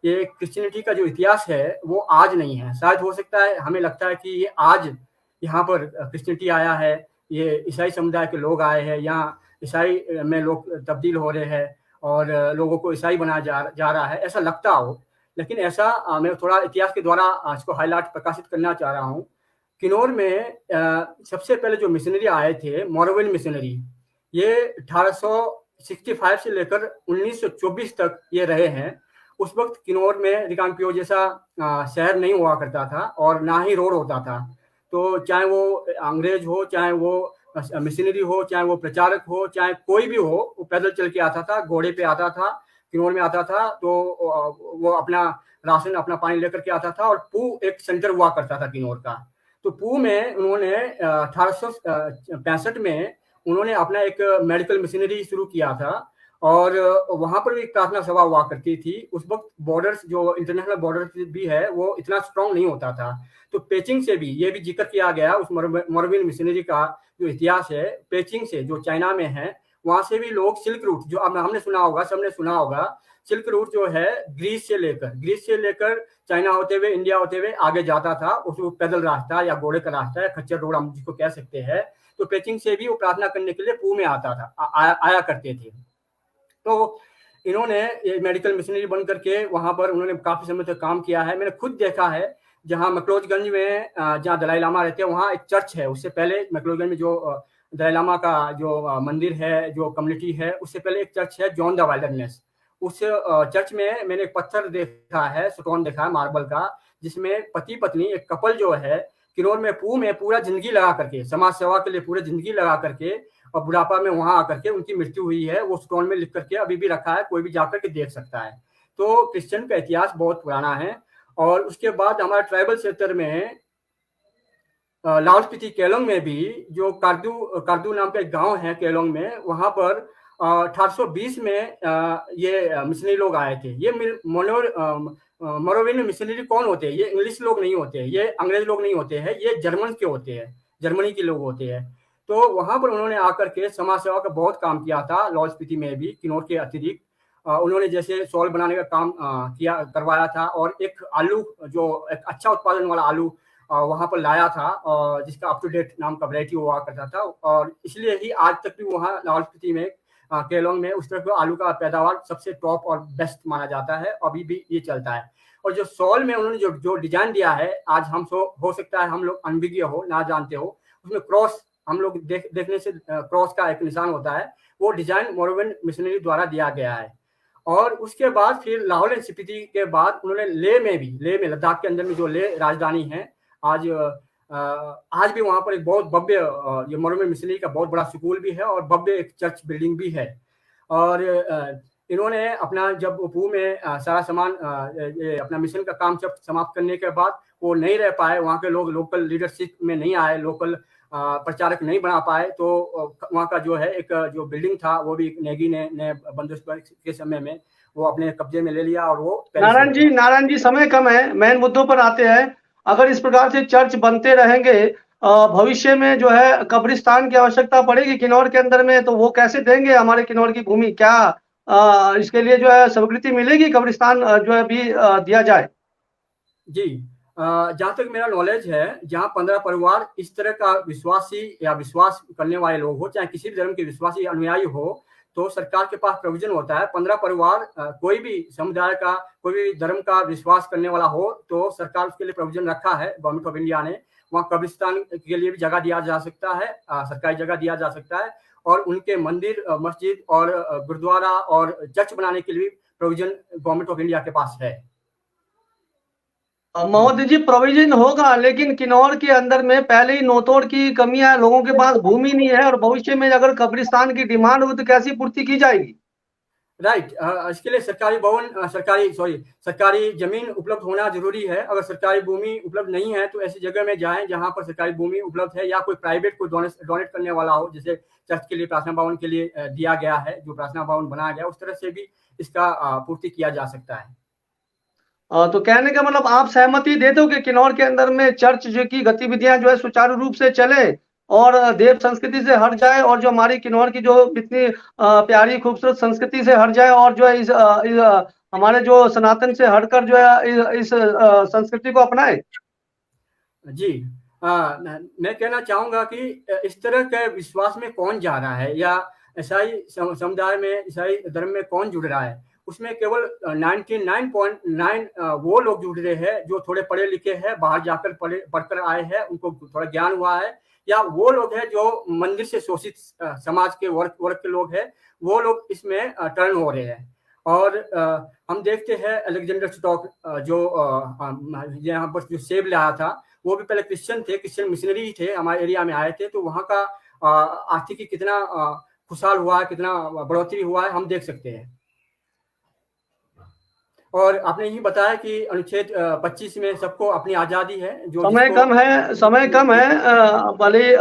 ये क्रिश्चियनिटी का जो इतिहास है वो आज नहीं है। शायद हो सकता है, हमें लगता है कि ये आज यहाँ पर क्रिश्चियनिटी आया है, ये ईसाई समुदाय के लोग आए हैं, यहाँ ईसाई में लोग तब्दील हो रहे हैं और लोगों को ईसाई बनाया जा रहा है, ऐसा लगता हो। लेकिन ऐसा मैं थोड़ा इतिहास के द्वारा इसको हाईलाइट प्रकाशित करना चाह रहा हूँ। किन्नौर में सबसे पहले जो मिशनरी आए थे, मोराविल मिशनरी, ये 1865 से लेकर 1924 तक ये रहे हैं। उस वक्त किन्नौर में रिकांगपिओ जैसा शहर नहीं हुआ करता था और ना ही रोड होता था। तो चाहे वो अंग्रेज हो, चाहे वो मिशनरी हो, चाहे वो प्रचारक हो, चाहे कोई भी हो, वो पैदल चल के आता था, घोड़े पे आता था, किन्नौर में आता था, तो वो अपना राशन, अपना पानी लेकर के आता था। और पू एक सेंटर हुआ करता था किन्नौर का। तो पू में उन्होंने 1865 में उन्होंने अपना एक मेडिकल मिशनरी शुरू किया था, और वहां पर भी एक प्रार्थना सभा हुआ करती थी। उस वक्त बॉर्डर्स, जो इंटरनेशनल बॉर्डर भी है, वो इतना स्ट्रांग नहीं होता था। तो पेचिंग से भी ये भी जिक्र किया गया उस मोरविन मिशनरी का जो इतिहास है, पेचिंग से जो चाइना में है, वहां से भी लोग सिल्क रूट, जो हमने सुना होगा, सबने सुना होगा, सिल्क रूट जो है ग्रीस से लेकर चाइना होते हुए, इंडिया होते हुए आगे जाता था। उसको पैदल रास्ता या घोड़े का रास्ता या खच्चर रोड हम जिसको कह सकते हैं। तो पेचिंग से भी वो प्रार्थना करने के लिए पू में आता था, आया करते थे। तो इन्होंने मेडिकल मिशनरी बन करके वहां पर उन्होंने काफी समय तक काम किया है। मैंने खुद देखा है, जहां मैक्लोडगंज में जहां दलाई लामा रहते हैं, वहां एक चर्च है। उससे पहले मैक्लोडगंज में जो दलाई लामा का जो मंदिर है, जो कम्युनिटी है, उससे पहले एक चर्च है जॉन द वाइल्डरनेस। उस चर्च में मैंने एक पत्थर देखा है, स्टोन देखा है मार्बल का, जिसमें पति पत्नी, एक कपल जो है, किन्नौर में पू में पूरा जिंदगी लगा करके, समाज सेवा के लिए पूरी जिंदगी लगा करके, और बुढ़ापा में वहां आकर के उनकी मृत्यु हुई है। वो स्टोन में लिख करके अभी भी रखा है, कोई भी जाकर के देख सकता है। तो क्रिश्चियन का इतिहास बहुत पुराना है। और उसके बाद हमारे ट्राइबल क्षेत्र में लाहौल स्पीति केलोंग में भी जो कारदू नाम का एक गांव है केलोंग में, वहां पर 1820 में ये मिशनरी लोग आए थे। ये मोरोविन मिशनरी कौन होते हैं? ये इंग्लिश लोग नहीं होते हैं, ये अंग्रेज लोग नहीं होते हैं, ये जर्मन के होते हैं, जर्मनी के लोग होते हैं। तो वहां पर उन्होंने आकर के समाज सेवा का बहुत काम किया था लाहौल स्पीति में भी, किन्नौर के अतिरिक्त। उन्होंने जैसे सॉल बनाने का काम करवाया था, और एक आलू, जो एक अच्छा उत्पादन वाला आलू वहां पर लाया था, और जिसका अप टू डेट नाम का वैरायटी हुआ करता था। और इसलिए ही आज तक भी वहाँ लाहौल स्पीति में केलोंग में उस तरह का आलू का पैदावार सबसे टॉप और बेस्ट माना जाता है, अभी भी ये चलता है। और जो सॉल में उन्होंने जो डिजाइन दिया है, आज हम हो सकता है हम लोग अनभिज्ञ हो, ना जानते हो, उसमें क्रॉस हम लोग देखने से क्रॉस का एक निशान होता है, वो डिजाइन मोरोविन मिशनरी द्वारा दिया गया है। और उसके बाद फिर लाहौल एंड स्पीति के बाद उन्होंने लेह में लद्दाख के अंदर में जो लेह राजधानी है, आज भी वहां पर एक बहुत भव्य ये मोरोविन मिशनरी का बहुत बड़ा स्कूल भी है, और भव्य एक चर्च बिल्डिंग भी है। और इन्होंने अपना जब पू में सारा सामान अपना मिशन का काम जब समाप्त करने के बाद वो नहीं रह पाए, वहाँ के लोग लोकल लीडरशिप में नहीं आए, लोकल प्रचारक नहीं बना पाए, तो वहाँ का जो है एक जो बिल्डिंग था, वो भी नेगी ने बंदोबस्त के समय में वो अपने कब्जे में ले लिया। और वो नारायण जी समय कम है, मेन मुद्दों पर आते हैं। अगर इस प्रकार से चर्च बनते रहेंगे, भविष्य में जो है कब्रिस्तान की आवश्यकता पड़ेगी किन्नौर के अंदर में, तो वो कैसे देंगे हमारे किन्नौर की भूमि? क्या इसके लिए जो है स्वीकृति मिलेगी, कब्रिस्तान जो है भी दिया जाए? जी, जहाँ तक मेरा नॉलेज है, जहाँ 15 परिवार इस तरह का विश्वासी या विश्वास करने वाले लोग हो, चाहे किसी भी धर्म के विश्वासी अनुयायी हो, तो सरकार के पास प्रोविजन होता है। 15 परिवार कोई भी समुदाय का, कोई भी धर्म का विश्वास करने वाला हो, तो सरकार उसके लिए प्रोविजन रखा है गवर्नमेंट ऑफ इंडिया ने। वहाँ कब्रिस्तान के लिए भी जगह दिया जा सकता है, सरकारी जगह दिया जा सकता है, और उनके मंदिर, मस्जिद और गुरुद्वारा और चर्च बनाने के लिए प्रोविजन गवर्नमेंट ऑफ इंडिया के पास है। महोदय जी, प्रोविजन होगा, लेकिन किन्नौर के अंदर में पहले ही नोतोड़ की कमियां है, लोगों के पास भूमि नहीं है, और भविष्य में अगर कब्रिस्तान की डिमांड हो तो कैसी पूर्ति की जाएगी? राइट, इसके लिए सरकारी जमीन उपलब्ध होना जरूरी है। अगर सरकारी भूमि उपलब्ध नहीं है, तो ऐसी जगह में जाएं जहां पर सरकारी भूमि उपलब्ध है, या कोई प्राइवेट को डोनेट करने वाला हो, जैसे चर्च के लिए प्रार्थना भवन के लिए दिया गया है, जो प्रार्थना भवन बनाया गया, उस तरह से भी इसका पूर्ति किया जा सकता है। तो कहने का मतलब आप सहमति देते हो कि किन्नौर के अंदर में चर्च जो की गतिविधियां जो है सुचारू रूप से चले, और देव संस्कृति से हट जाए, और जो हमारी किन्नौर की जो इतनी प्यारी खूबसूरत संस्कृति से हट जाए, और जो है इस हमारे जो सनातन से हटकर जो है इस संस्कृति को अपनाए? जी, मैं कहना चाहूंगा कि इस तरह के विश्वास में कौन जा रहा है, या ईसाई समुदाय में, ईसाई धर्म में कौन जुड़ रहा है, उसमें केवल 99.9 वो लोग जुड़ रहे हैं जो थोड़े पढ़े लिखे हैं, बाहर जाकर पढ़कर आए हैं, उनको थोड़ा ज्ञान हुआ है, या वो लोग हैं जो मंदिर से शोषित समाज के वर्ग के लोग हैं, वो लोग इसमें टर्न हो रहे हैं। और हम देखते हैं अलेक्जेंडर स्टॉक जो यहाँ पर जो सेब लाया था, वो भी पहले क्रिश्चियन थे, क्रिश्चियन मिशनरी थे, हमारे एरिया में आए थे। तो वहाँ का आर्थिकी कितना खुशहाल हुआ है, कितना बढ़ोतरी हुआ है, हम देख सकते हैं। और आपने ये बताया कि अनुच्छेद 25 में सबको अपनी आज़ादी है, जो समय कम है भले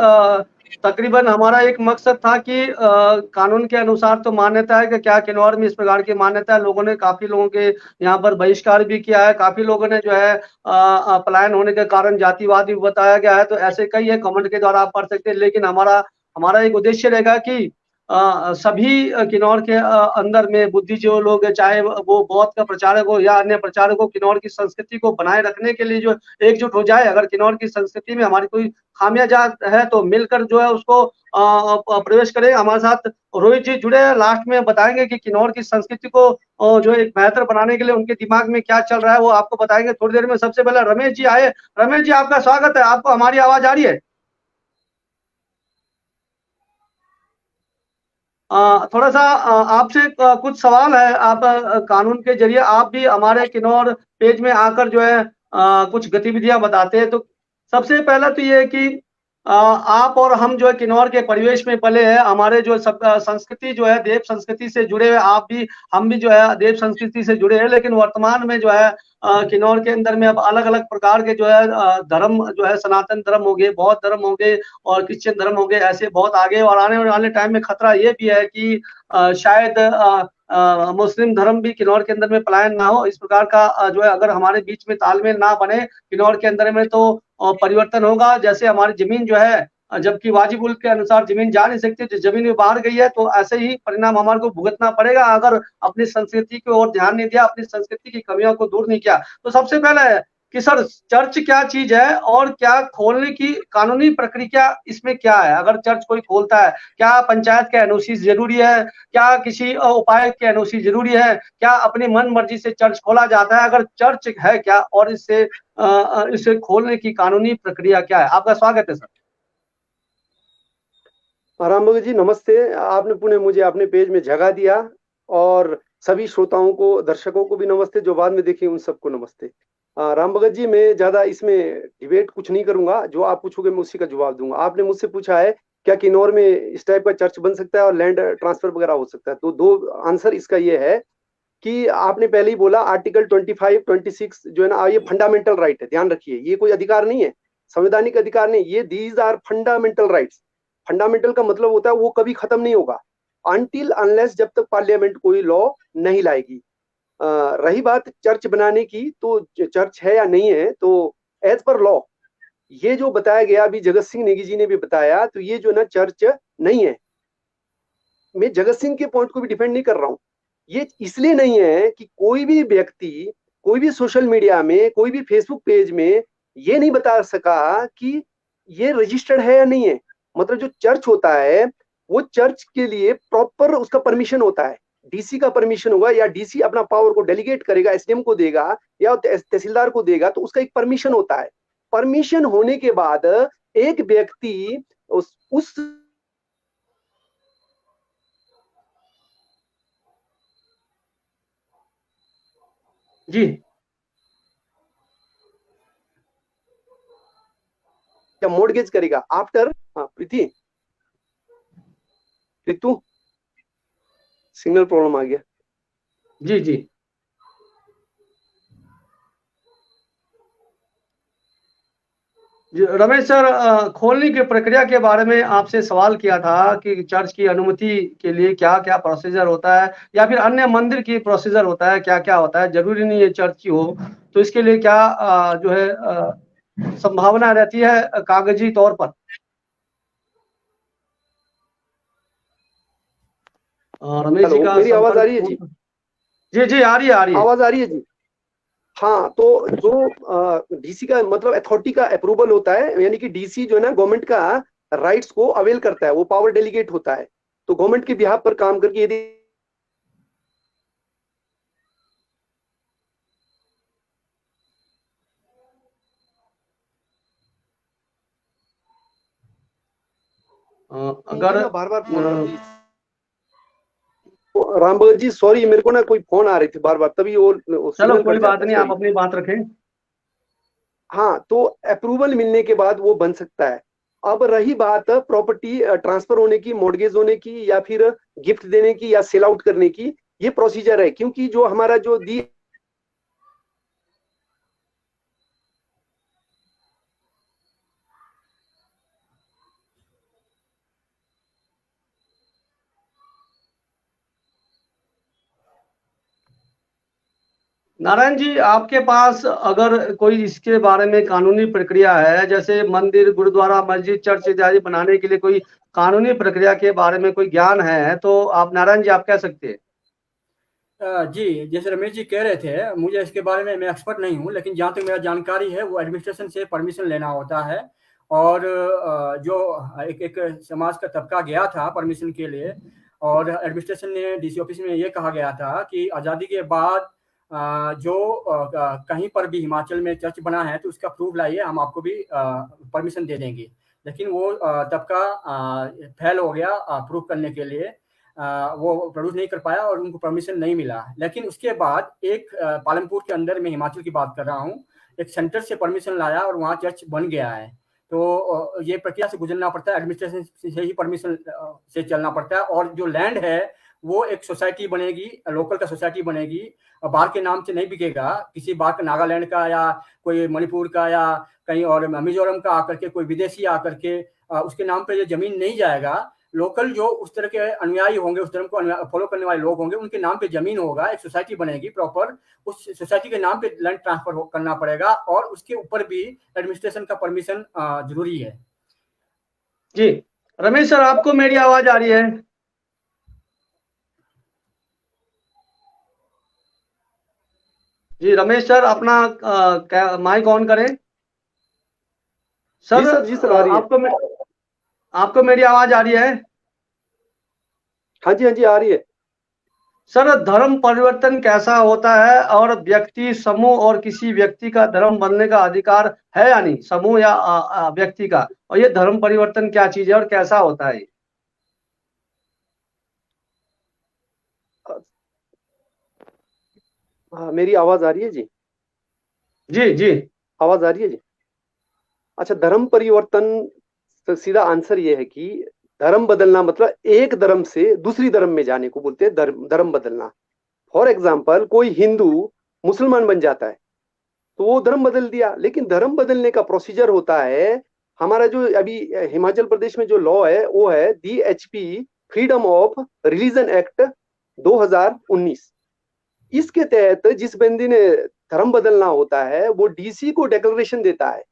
तकरीबन हमारा एक मकसद था कि कानून के अनुसार तो मान्यता है कि क्या किन्नौर में इस प्रकार की मान्यता है। लोगों ने काफी लोगों के यहाँ पर बहिष्कार भी किया है, काफी लोगों ने जो है पलायन होने के कारण जातिवादी बताया गया है। तो ऐसे कई है, कमेंट के द्वारा आप पढ़ सकते हैं। लेकिन हमारा एक उद्देश्य रहेगा कि सभी किन्नौर के अंदर में बुद्धिजीवी लोग, चाहे वो बौद्ध का प्रचारक हो या अन्य प्रचारक हो, किन्नौर की संस्कृति को बनाए रखने के लिए जो एकजुट हो जाए। अगर किन्नौर की संस्कृति में हमारी कोई खामियाजात है तो मिलकर जो है उसको प्रवेश करें। हमारे साथ रोहित जी जुड़े हैं, लास्ट में बताएंगे कि किन्नौर की संस्कृति को जो एक बेहतर बनाने के लिए उनके दिमाग में क्या चल रहा है वो आपको बताएंगे थोड़ी देर में। सबसे पहले रमेश जी आए। रमेश जी, आपका स्वागत है। आपको हमारी आवाज आ रही है? थोड़ा सा आपसे कुछ सवाल है। आप कानून के जरिए आप भी हमारे किन्नौर पेज में आकर जो है कुछ गतिविधियां बताते हैं। तो सबसे पहला तो ये है कि आप और हम जो है किन्नौर के परिवेश में पले हैं। हमारे जो संस्कृति जो है देव संस्कृति से जुड़े हुए, आप भी हम भी जो है देव संस्कृति से जुड़े हैं। लेकिन वर्तमान में जो है किन्नौर के अंदर में अब अलग अलग प्रकार के जो है धर्म जो है, सनातन धर्म हो गए, बौद्ध धर्म हो गए और क्रिश्चियन धर्म हो गए, ऐसे बहुत आगे। और आने वाले टाइम में खतरा ये भी है कि शायद मुस्लिम धर्म भी किन्नौर के अंदर में पलायन ना हो। इस प्रकार का जो है अगर हमारे बीच में तालमेल ना बने किन्नौर के अंदर में तो परिवर्तन होगा। जैसे हमारी जमीन जो है, जबकि वाजिब उल के अनुसार जमीन जा नहीं सकती, जो जमीन में बाहर गई है, तो ऐसे ही परिणाम हमारे को भुगतना पड़ेगा अगर अपनी संस्कृति की ओर ध्यान नहीं दिया, अपनी संस्कृति की कमियों को दूर नहीं किया। तो सबसे पहले है कि सर, चर्च क्या चीज है और क्या खोलने की कानूनी प्रक्रिया इसमें क्या है? अगर चर्च कोई खोलता है, क्या पंचायत के एनओसी जरूरी है? क्या किसी उपायुक्त के एनओसी जरूरी है? क्या अपनी मन मर्जी से चर्च खोला जाता है? अगर चर्च है क्या, और इसे खोलने की कानूनी प्रक्रिया क्या है? आपका स्वागत है सर। राम भगत जी नमस्ते। आपने पुनः मुझे अपने पेज में जगह दिया, और सभी श्रोताओं को, दर्शकों को भी नमस्ते, जो बाद में देखें उन सबको नमस्ते। राम भगत जी, मैं ज्यादा इसमें डिबेट कुछ नहीं करूंगा, जो आप पूछोगे मैं उसी का जवाब दूंगा। आपने मुझसे पूछा है क्या किन्नौर में इस टाइप का चर्च बन सकता है और लैंड ट्रांसफर वगैरह हो सकता है, तो दो आंसर इसका ये है कि आपने पहले ही बोला आर्टिकल 25, 26 जो है ना, ये फंडामेंटल राइट है। ध्यान रखिए, ये कोई अधिकार नहीं है, संवैधानिक अधिकार नहीं, ये these are fundamental rights. Fundamental का मतलब होता है वो कभी खत्म नहीं होगा, अनटिल अनलेस, जब तक पार्लियामेंट कोई लॉ नहीं लाएगी। रही बात चर्च बनाने की, तो चर्च है या नहीं है, तो एज पर लॉ ये जो बताया गया, अभी जगत सिंह नेगी जी ने भी बताया, तो ये जो ना चर्च नहीं है। मैं जगत सिंह के पॉइंट को भी डिफेंड नहीं कर रहा हूं। ये इसलिए नहीं है कि कोई भी व्यक्ति, कोई भी सोशल मीडिया में, कोई भी फेसबुक पेज में ये नहीं बता सका कि ये रजिस्टर्ड है या नहीं है। मतलब जो चर्च होता है वो चर्च के लिए प्रॉपर उसका परमिशन होता है, डीसी का परमिशन होगा, या डीसी अपना पावर को डेलीगेट करेगा, एसडीएम को देगा या तहसीलदार को देगा, तो उसका एक परमिशन होता है। परमिशन होने के बाद एक व्यक्ति उस जी क्या मोर्गेज करेगा आफ्टर। हाँ प्रीति, ऋतु, सिग्नल प्रॉब्लम आ गया। जी जी रमेश सर, खोलने की प्रक्रिया के बारे में आपसे सवाल किया था कि चर्च की अनुमति के लिए क्या क्या प्रोसीजर होता है, या फिर अन्य मंदिर की प्रोसीजर होता है, क्या क्या होता है? जरूरी नहीं है चर्च की हो, तो इसके लिए क्या जो है संभावना रहती है कागजी तौर पर? रमेश जी का मेरी आवाज आ रही है जी? जी जी आ रही है आवाज आ रही है जी। हाँ, तो जो डीसी का मतलब अथॉरिटी का अप्रूवल होता है, यानी कि डीसी जो है ना गवर्नमेंट का राइट्स को अवेल करता है, वो पावर डेलीगेट होता है। तो गवर्नमेंट के बिहाफ पर काम करके यदि अगर बार बार राम भगत जी सॉरी, मेरे को ना कोई फोन आ रही थी बार बार, तभी वो चलो कोई बात नहीं, आप अपनी बात रखें। हाँ, तो अप्रूवल मिलने के बाद वो बन सकता है। अब रही बात प्रॉपर्टी ट्रांसफर होने की, मॉर्गेज होने की, या फिर गिफ्ट देने की, या सेल आउट करने की, ये प्रोसीजर है। क्योंकि जो हमारा जो दी नारायण जी, आपके पास अगर कोई इसके बारे में कानूनी प्रक्रिया है, जैसे मंदिर, गुरुद्वारा, मस्जिद, चर्च इत्यादि बनाने के लिए कोई कानूनी प्रक्रिया के बारे में कोई ज्ञान है, तो आप नारायण जी आप कह सकते हैं। जी, जैसे रमेश जी कह रहे थे, मुझे इसके बारे में, मैं एक्सपर्ट नहीं हूँ, लेकिन जहाँ तक मेरा जानकारी है वो एडमिनिस्ट्रेशन से परमिशन लेना होता है। और जो एक समाज का तबका गया था परमिशन के लिए, और एडमिनिस्ट्रेशन ने डीसी ऑफिस में ये कहा गया था कि आज़ादी के बाद जो कहीं पर भी हिमाचल में चर्च बना है तो उसका प्रूफ लाइए, हम आपको भी परमिशन दे देंगे। लेकिन वो तबका फेल हो गया प्रूफ करने के लिए, वो प्रोड्यूस नहीं कर पाया और उनको परमिशन नहीं मिला। लेकिन उसके बाद एक पालमपुर के अंदर, मैं हिमाचल की बात कर रहा हूँ, एक सेंटर से परमिशन लाया और वहाँ चर्च बन गया है। तो ये प्रक्रिया से गुजरना पड़ता है, एडमिनिस्ट्रेशन से ही परमिशन से चलना पड़ता है। और जो लैंड है वो एक सोसाइटी बनेगी, लोकल का सोसाइटी बनेगी, बाहर के नाम से नहीं बिकेगा। किसी बाहर का, नागालैंड का या कोई मणिपुर का या कहीं और मिजोरम का आकर के, कोई विदेशी आकर के उसके नाम पे ये जमीन नहीं जाएगा। लोकल जो उस तरह के अनुयायी होंगे, उस धर्म को फॉलो करने वाले लोग होंगे, उनके नाम पे जमीन होगा, एक सोसाइटी बनेगी प्रॉपर, उस सोसाइटी के नाम पे लैंड ट्रांसफर करना पड़ेगा, और उसके ऊपर भी एडमिनिस्ट्रेशन का परमिशन जरूरी है। जी रमेश सर, आपको मेरी आवाज आ रही है? जी रमेश सर, अपना माइक ऑन करें। सर, जी सर, आ रही है। आपको मेरी आवाज आ रही है? हाँ जी आ रही है। सर, धर्म परिवर्तन कैसा होता है, और व्यक्ति, समूह और किसी व्यक्ति का धर्म बनने का अधिकार है या नहीं, समूह या व्यक्ति का, और ये धर्म परिवर्तन क्या चीज है और कैसा होता है? हाँ, मेरी आवाज आ रही है जी? जी जी। आवाज आ रही है जी? अच्छा, धर्म परिवर्तन, तो सीधा आंसर ये है कि धर्म बदलना मतलब एक धर्म से दूसरी धर्म में जाने को बोलते हैं धर्म बदलना। फॉर एग्जाम्पल, कोई हिंदू मुसलमान बन जाता है तो वो धर्म बदल दिया। लेकिन धर्म बदलने का प्रोसीजर होता है, हमारा जो अभी हिमाचल प्रदेश में जो लॉ है वो है DHP, freedom of religion act 2019। इसके तहत जिस बंदी ने धर्म बदलना होता है वो DC को डिक्लेरेशन देता है।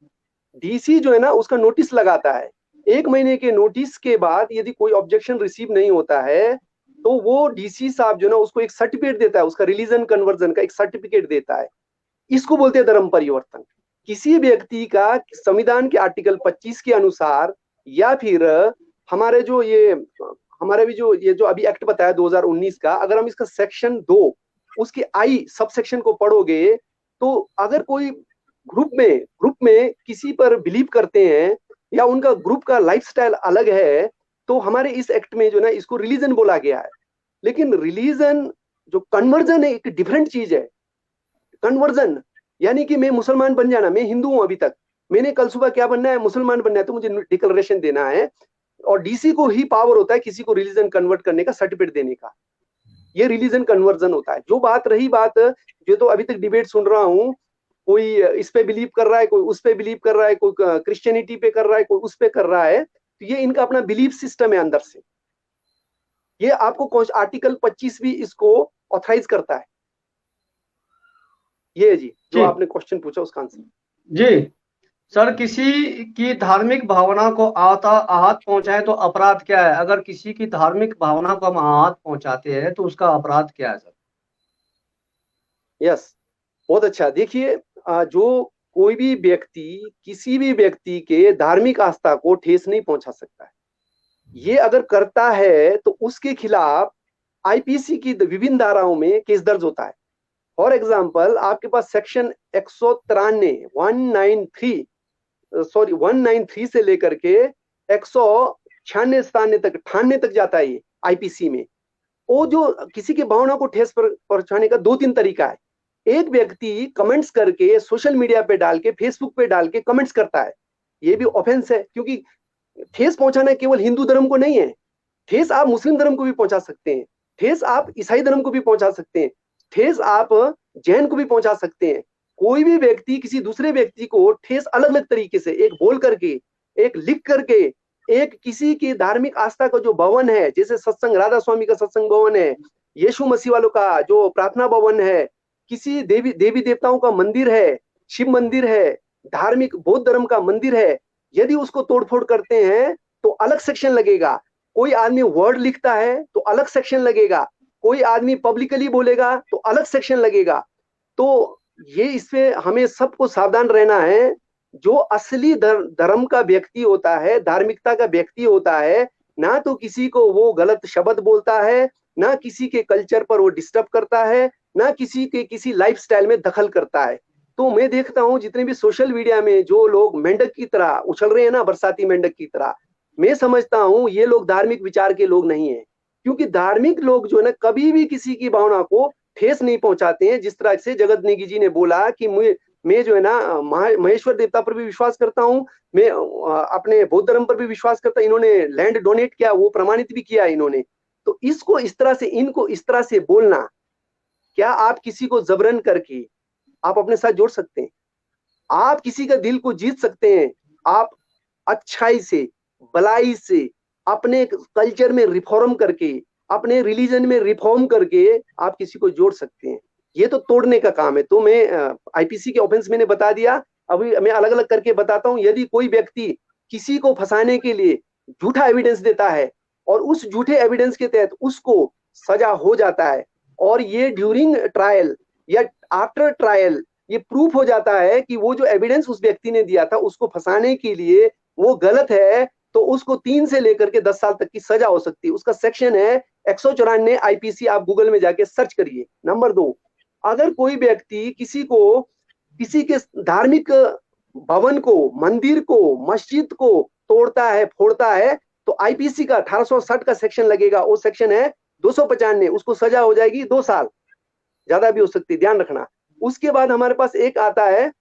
DC जो है ना, उसका नोटिस लगाता है। 1 महीने के नोटिस के बाद यदि कोई ऑब्जेक्शन रिसीव नहीं होता है तो वो DC साहब जो है ना, उसको एक सर्टिफिकेट देता है, उसका रिलीजन कन्वर्जन का एक सर्टिफिकेट देता है। इसको बोलते हैं धर्म परिवर्तन। किसी व्यक्ति का संविधान के आर्टिकल 25 के अनुसार, या फिर हमारे जो हमारे भी जो ये जो अभी एक्ट बताया 2019 का, अगर हम इसका सेक्शन 2 उसके I सब सेक्शन को पढ़ोगे तो अगर कोई ग्रुप में किसी पर बिलीव करते हैं या उनका ग्रुप का लाइफस्टाइल अलग है तो हमारे इस एक्ट में जो ना इसको रिलीजन बोला गया है। लेकिन रिलीजन जो कन्वर्जन है एक डिफरेंट चीज है। कन्वर्जन यानी कि मैं मुसलमान बन जाना, मैं हिंदू हूं अभी तक, मैंने कल सुबह क्या बनना है, मुसलमान बनना है, तो मुझे डिक्लेरेशन देना है, और DC को ही पावर होता है किसी को रिलीजन कन्वर्ट करने का, सर्टिफिकेट देने का। ये रिलीजन कन्वर्जन होता है। जो बात रही बात, जो तो अभी तक डिबेट सुन रहा हूँ, कोई इस पे बिलीव कर रहा है, कोई उस पे बिलीव कर रहा है, कोई क्रिश्चियनिटी पे कर रहा है, कोई उस पे कर रहा है, तो ये इनका अपना बिलीफ सिस्टम है अंदर से। ये आपको आर्टिकल 25 भी इसको ऑथराइज करता है। ये जी जो आपने क्वेश्चन पूछा उसका आंसर। जी सर, किसी की धार्मिक भावना को आहत पहुंचाए तो अपराध क्या है? अगर किसी की धार्मिक भावना को हम आहत पहुंचाते हैं तो उसका अपराध क्या है सर? यस, बहुत अच्छा। देखिए, जो कोई भी व्यक्ति किसी भी व्यक्ति के धार्मिक आस्था को ठेस नहीं पहुंचा सकता है। ये अगर करता है तो उसके खिलाफ IPC की विभिन्न धाराओं में केस दर्ज होता है। फॉर एग्जाम्पल, आपके पास सेक्शन 193 से लेकर के 198 तक जाता है ये IPC में। वो जो किसी की भावना को ठेस पहुंचाने का 2-3 तरीका है। एक व्यक्ति कमेंट्स करके सोशल मीडिया पे डाल के, फेसबुक पे डाल के कमेंट्स करता है, ये भी ऑफेंस है, क्योंकि ठेस पहुंचाना केवल हिंदू धर्म को नहीं है, ठेस आप मुस्लिम धर्म को भी पहुंचा सकते हैं, ठेस आप ईसाई धर्म को भी पहुंचा सकते हैं, ठेस आप जैन को भी पहुंचा सकते हैं। कोई भी व्यक्ति किसी दूसरे व्यक्ति को ठेस अलग अलग तरीके से, एक बोल करके, एक लिख करके, एक किसी की धार्मिक आस्था का जो भवन है, जैसे सत्संग राधा स्वामी का सत्संग भवन है, यीशु मसीह वालों का जो प्रार्थना भवन है, किसी देवी देवताओं का मंदिर है, शिव मंदिर है, धार्मिक बौद्ध धर्म का मंदिर है, यदि उसको तोड़फोड़ करते हैं तो अलग सेक्शन लगेगा। कोई आदमी वर्ड लिखता है तो अलग सेक्शन लगेगा, कोई आदमी पब्लिकली बोलेगा तो अलग सेक्शन लगेगा। तो ये इससे हमें सबको सावधान रहना है। जो असली धर्म का व्यक्ति होता है, धार्मिकता का व्यक्ति होता है, ना तो किसी को वो गलत शब्द बोलता है, ना किसी के कल्चर पर वो डिस्टर्ब करता है, ना किसी के किसी लाइफस्टाइल में दखल करता है। तो मैं देखता हूँ जितने भी सोशल मीडिया में जो लोग मेंढक की तरह उछल रहे हैं ना, बरसाती मेंढक की तरह, मैं समझता हूँ ये लोग धार्मिक विचार के लोग नहीं है। क्योंकि धार्मिक लोग जो है ना कभी भी किसी की भावना को ठेस नहीं पहुंचाते हैं। जिस तरह से जगत नेगी जी ने बोला कि मैं जो है ना महेश्वर देवता पर भी विश्वास करता हूँ, मैं अपने बौद्ध धर्म पर भी विश्वास करता हूँ। इन्होंने लैंड डोनेट किया, वो प्रमाणित भी किया इन्होंने। तो इसको इस तरह से, इनको इस तरह से बोलना, क्या आप किसी को जबरन करके आप अपने साथ जोड़ सकते हैं? आप किसी का दिल को जीत सकते हैं। आप अच्छाई से, भलाई से, अपने कल्चर में रिफॉर्म करके, अपने रिलीजन में रिफॉर्म करके आप किसी को जोड़ सकते हैं। ये तो तोड़ने का काम है। तो मैं आईपीसी के ऑफेंस मैंने बता दिया, अभी मैं अलग अलग करके बताता हूं। यदि कोई व्यक्ति किसी को फंसाने के लिए झूठा एविडेंस देता है और उस झूठे एविडेंस के तहत उसको सजा हो जाता है, और ये ड्यूरिंग ट्रायल या आफ्टर ट्रायल ये प्रूफ हो जाता है कि वो जो एविडेंस उस व्यक्ति ने दिया था उसको फंसाने के लिए वो गलत है, तो उसको 3 से लेकर के 10 साल तक की सजा हो सकती है। उसका सेक्शन है 194 आईपीसी, आप गूगल में जाके सर्च करिए। नंबर 2, अगर कोई व्यक्ति किसी के धार्मिक भवन को, मंदिर को, मस्जिद को तोड़ता है, फोड़ता है, तो आईपीसी का 1860 का सेक्शन लगेगा। वो सेक्शन है 295, उसको सजा हो जाएगी 2 साल, ज्यादा भी हो सकती है, ध्यान रखना। उसके बाद हमारे पास एक आता है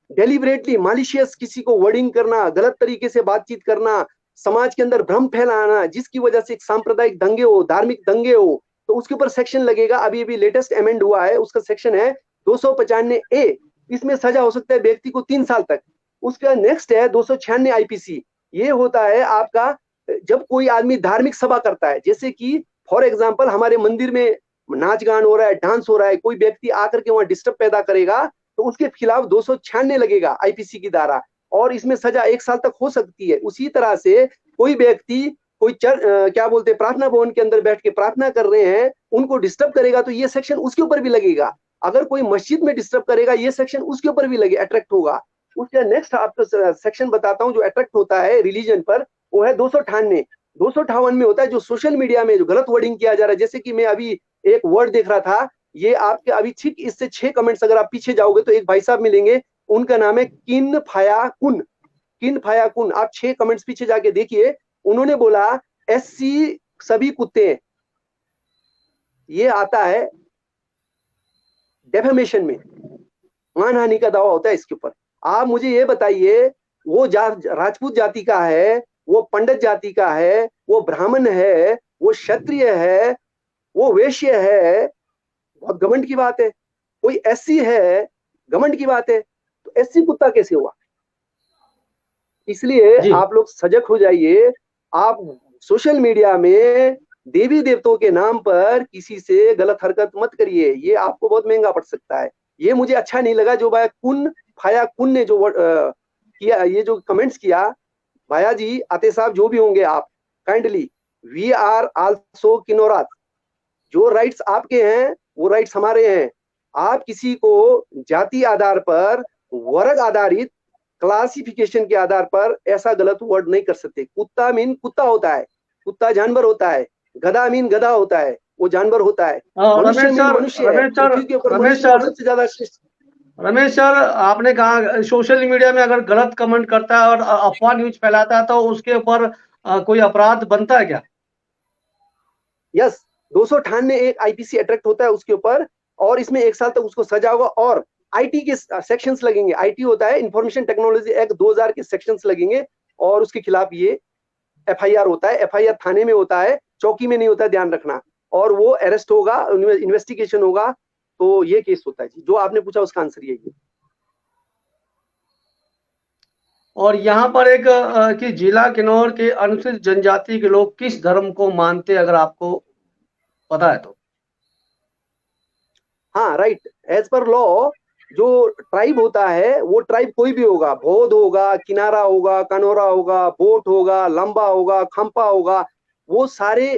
डेलिबरेटली मालिशियस, किसी को वर्डिंग करना, गलत तरीके से बातचीत करना, समाज के अंदर भ्रम फैलाना, जिसकी वजह से एक सांप्रदायिक दंगे हो, धार्मिक दंगे हो, तो उसके ऊपर सेक्शन लगेगा। अभी अभी लेटेस्ट अमेंड हुआ है, उसका सेक्शन है 295A। इसमें सजा हो सकता है व्यक्ति को 3 साल तक। उसका नेक्स्ट है 296 आईपीसी। ये होता है आपका जब कोई आदमी धार्मिक सभा करता है, जैसे कि फॉर एग्जाम्पल हमारे मंदिर में नाच गान हो रहा है, डांस हो रहा है, कोई व्यक्ति आकर के वहां डिस्टर्ब पैदा करेगा तो उसके खिलाफ 296 लगेगा आईपीसी की धारा, और इसमें सजा 1 साल तक हो सकती है। उसी तरह से कोई व्यक्ति कोई क्या बोलते हैं, प्रार्थना भवन के अंदर बैठ के प्रार्थना कर रहे हैं, उनको डिस्टर्ब करेगा तो ये सेक्शन उसके ऊपर भी लगेगा। अगर कोई मस्जिद में डिस्टर्ब करेगा, ये सेक्शन उसके ऊपर भी लगे, अट्रैक्ट होगा। उसका नेक्स्ट आपको सेक्शन बताता हूँ जो अट्रैक्ट होता है रिलीजन पर, वो है 298। 258 में होता है जो सोशल मीडिया में जो गलत वर्डिंग किया जा रहा है। जैसे कि मैं अभी एक वर्ड देख रहा था, ये आपके अभी ठीक इससे 6 कमेंट्स अगर आप पीछे जाओगे तो एक भाई साहब मिलेंगे, उनका नाम है किन फाया कुन। आप 6 कमेंट्स पीछे जाके देखिए, उन्होंने बोला एससी सभी कुत्ते हैं। ये आता है डेफेमेशन में, मानहानि का दावा होता है इसके ऊपर। आप मुझे ये बताइए, वो राजपूत जाति का है, वो पंडित जाति का है, वो ब्राह्मण है, वो क्षत्रिय है, वो वैश्य है, बहुत घमंड की बात है। कोई एससी है, घमंड की बात है। तो एससी कुत्ता कैसे हुआ? इसलिए आप लोग सजग हो जाइए। आप सोशल मीडिया में देवी देवताओं के नाम पर किसी से गलत हरकत मत करिए, ये आपको बहुत महंगा पड़ सकता है। ये मुझे अच्छा नहीं लगा जो भाई फाया कुन ने जो किया, ये जो कमेंट्स किया, भाया जी, आते साहब, जो भी होंगे आप, काइंडली, वी आर आल्सो किनोरात। जो राइट्स आपके हैं वो राइट्स हमारे हैं। आप किसी को जाति आधार पर, वर्ग आधारित क्लासिफिकेशन के आधार पर ऐसा गलत वर्ड नहीं कर सकते। कुत्ता मीन कुत्ता होता है, कुत्ता जानवर होता है। गधा मीन गधा होता है, वो जानवर होता है। मनुष्य मीन मनुष्य है। रमेश सर, आपने कहा सोशल मीडिया में अगर गलत कमेंट करता है और अफवाह न्यूज फैलाता है तो उसके ऊपर कोई अपराध बनता है क्या? यस, 298 एक आईपीसी अट्रैक्ट होता है उसके ऊपर, और इसमें 1 साल तक उसको सजा होगा। और आईटी के सेक्शंस लगेंगे। आईटी होता है इंफॉर्मेशन टेक्नोलॉजी एक्ट 2000 के सेक्शंस लगेंगे, और उसके खिलाफ ये FIR होता है, FIR थाने में होता है, चौकी में नहीं होता है, ध्यान रखना। और वो अरेस्ट होगा, इन्वेस्टिगेशन होगा, तो ये केस होता है जी। जो आपने पूछा उसका आंसर यही है। और यहाँ पर एक कि जिला किन्नौर के अनुसूचित जनजाति के लोग किस धर्म को मानते हैं, अगर आपको पता है तो? हाँ राइट, एज पर लॉ जो ट्राइब होता है वो ट्राइब कोई भी होगा, बौद्ध होगा, किनारा होगा, कनौरा होगा, बोट होगा, लंबा होगा, खंपा होगा, वो सारे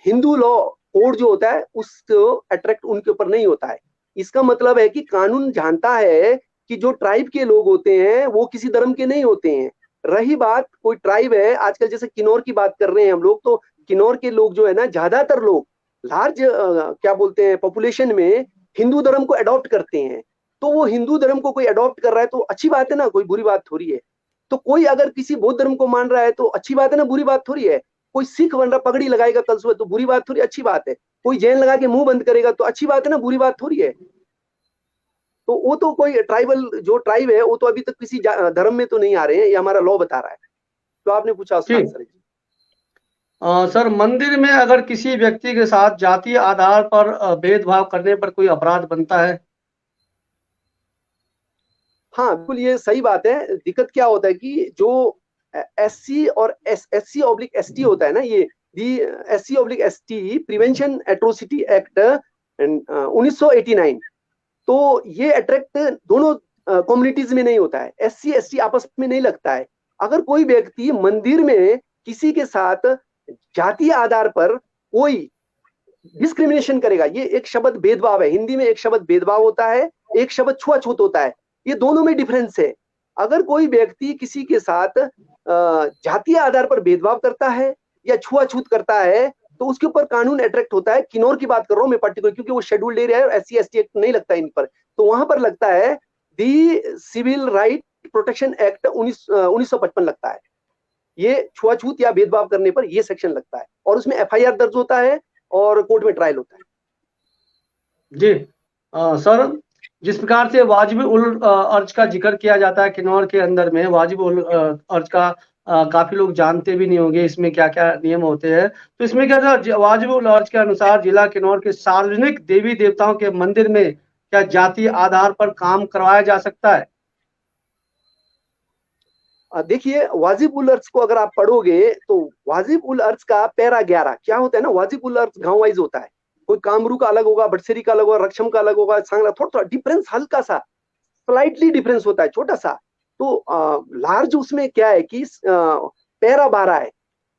हिंदू लॉ कोड जो होता है उसको अट्रैक्ट उनके ऊपर नहीं होता है। इसका मतलब है कि कानून जानता है कि जो ट्राइब के लोग होते हैं वो किसी धर्म के नहीं होते हैं। रही बात कोई ट्राइब है, आजकल जैसे किन्नौर की बात कर रहे हैं हम लोग, तो किन्नौर के लोग जो है ना, ज्यादातर लोग लार्ज क्या बोलते हैं पॉपुलेशन में हिंदू धर्म को अडॉप्ट करते हैं। तो वो हिंदू धर्म को कोई अडॉप्ट कर रहा है तो अच्छी बात है ना, कोई बुरी बात थोड़ी है। तो कोई अगर किसी बौद्ध धर्म को मान रहा है तो अच्छी बात है ना, बुरी बात थोड़ी है। कोई सिख बन रहा, पगड़ी लगाएगा कल सुबह, तो बुरी बात थोड़ी, अच्छी बात है। कोई जैन लगा के मुंह बंद करेगा तो अच्छी बात है ना, बुरी बात थोड़ी है। तो वो तो कोई ट्राइबल जो ट्राइब है वो तो अभी तक किसी धर्म में तो नहीं आ रहे हैं, ये हमारा लॉ बता रहा है। तो आपने पूछा उसका ठीक। आंसर है जी। सर, मंदिर में अगर किसी व्यक्ति के साथ जातीय आधार पर भेदभाव करने पर कोई अपराध बनता है? हाँ बिल्कुल, ये सही बात है। दिक्कत क्या होता है कि जो SC और SC/ST होता है ना, ये SC/ST प्रिवेंशन एट्रोसिटी एक्ट 1989, तो ये अट्रैक्ट दोनों कम्युनिटीज में नहीं होता है, SC/ST आपस में नहीं लगता है। अगर कोई व्यक्ति मंदिर में किसी के साथ जातीय आधार पर कोई डिस्क्रिमिनेशन करेगा, ये एक शब्द भेदभाव है। हिंदी में एक शब्द भेदभाव होता है, एक शब्द छुआछूत होता है, ये दोनों में डिफरेंस है। अगर कोई व्यक्ति किसी के साथ जातीय आधार पर भेदभाव करता है या छुआछूत करता है तो उसके ऊपर कानून अट्रैक्ट होता है। किन्नौर की बात कर रहा हूं मैं पर्टिकुलर, क्योंकि वो शेड्यूल्ड एरिया है और SC/ST एक्ट नहीं लगता इन पर, तो वहां पर लगता है दी सिविल राइट प्रोटेक्शन एक्ट 1955 लगता है। ये छुआछूत या भेदभाव करने पर ये सेक्शन लगता है और उसमें FIR दर्ज होता है और कोर्ट में ट्रायल होता है। जी। सर, जिस प्रकार से वाजिब उल अर्ज का जिक्र किया जाता है किन्नौर के अंदर में, वाजिब उल अर्ज का काफी लोग जानते भी नहीं होंगे इसमें क्या क्या नियम होते हैं। तो इसमें क्या था, वाजिब उल अर्ज के अनुसार जिला किन्नौर के सार्वजनिक देवी देवताओं के मंदिर में क्या जातीय आधार पर काम करवाया जा सकता है? देखिए, वाजिब उल अर्ज को अगर आप पढ़ोगे तो वाजिब उल अर्ज का पैरा 11 क्या होता है ना, वाजिब उल अर्ज गांव वाइज होता है। कोई कामरू का अलग होगा, बटसेरी का अलग होगा, रक्षम का अलग होगा, सांगला, थोड़ा थोड़ा डिफरेंस, हल्का सा स्लाइटली डिफरेंस होता है, छोटा सा। तो लार्ज उसमें क्या है कि पैरा 12 है।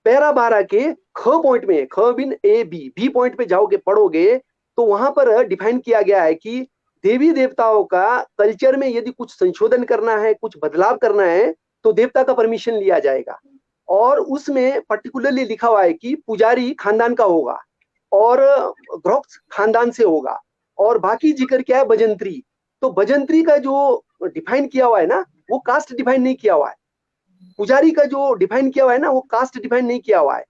पैरा 12 के ख पॉइंट में, ख बिन A B पॉइंट पे जाओगे पढ़ोगे तो वहां पर डिफाइन किया गया है कि देवी देवताओं का कल्चर में यदि कुछ संशोधन करना है, कुछ बदलाव करना है तो देवता का परमिशन लिया जाएगा। और उसमें पर्टिकुलरली लिखा हुआ है कि पुजारी खानदान का होगा और ग्रोक्स खानदान से होगा, और बाकी जिक्र क्या है, भजंत्री। तो भजंत्री का जो डिफाइन किया हुआ है ना, वो कास्ट डिफाइन नहीं किया हुआ है। पुजारी का जो डिफाइन किया हुआ है ना, वो कास्ट डिफाइन नहीं किया हुआ है।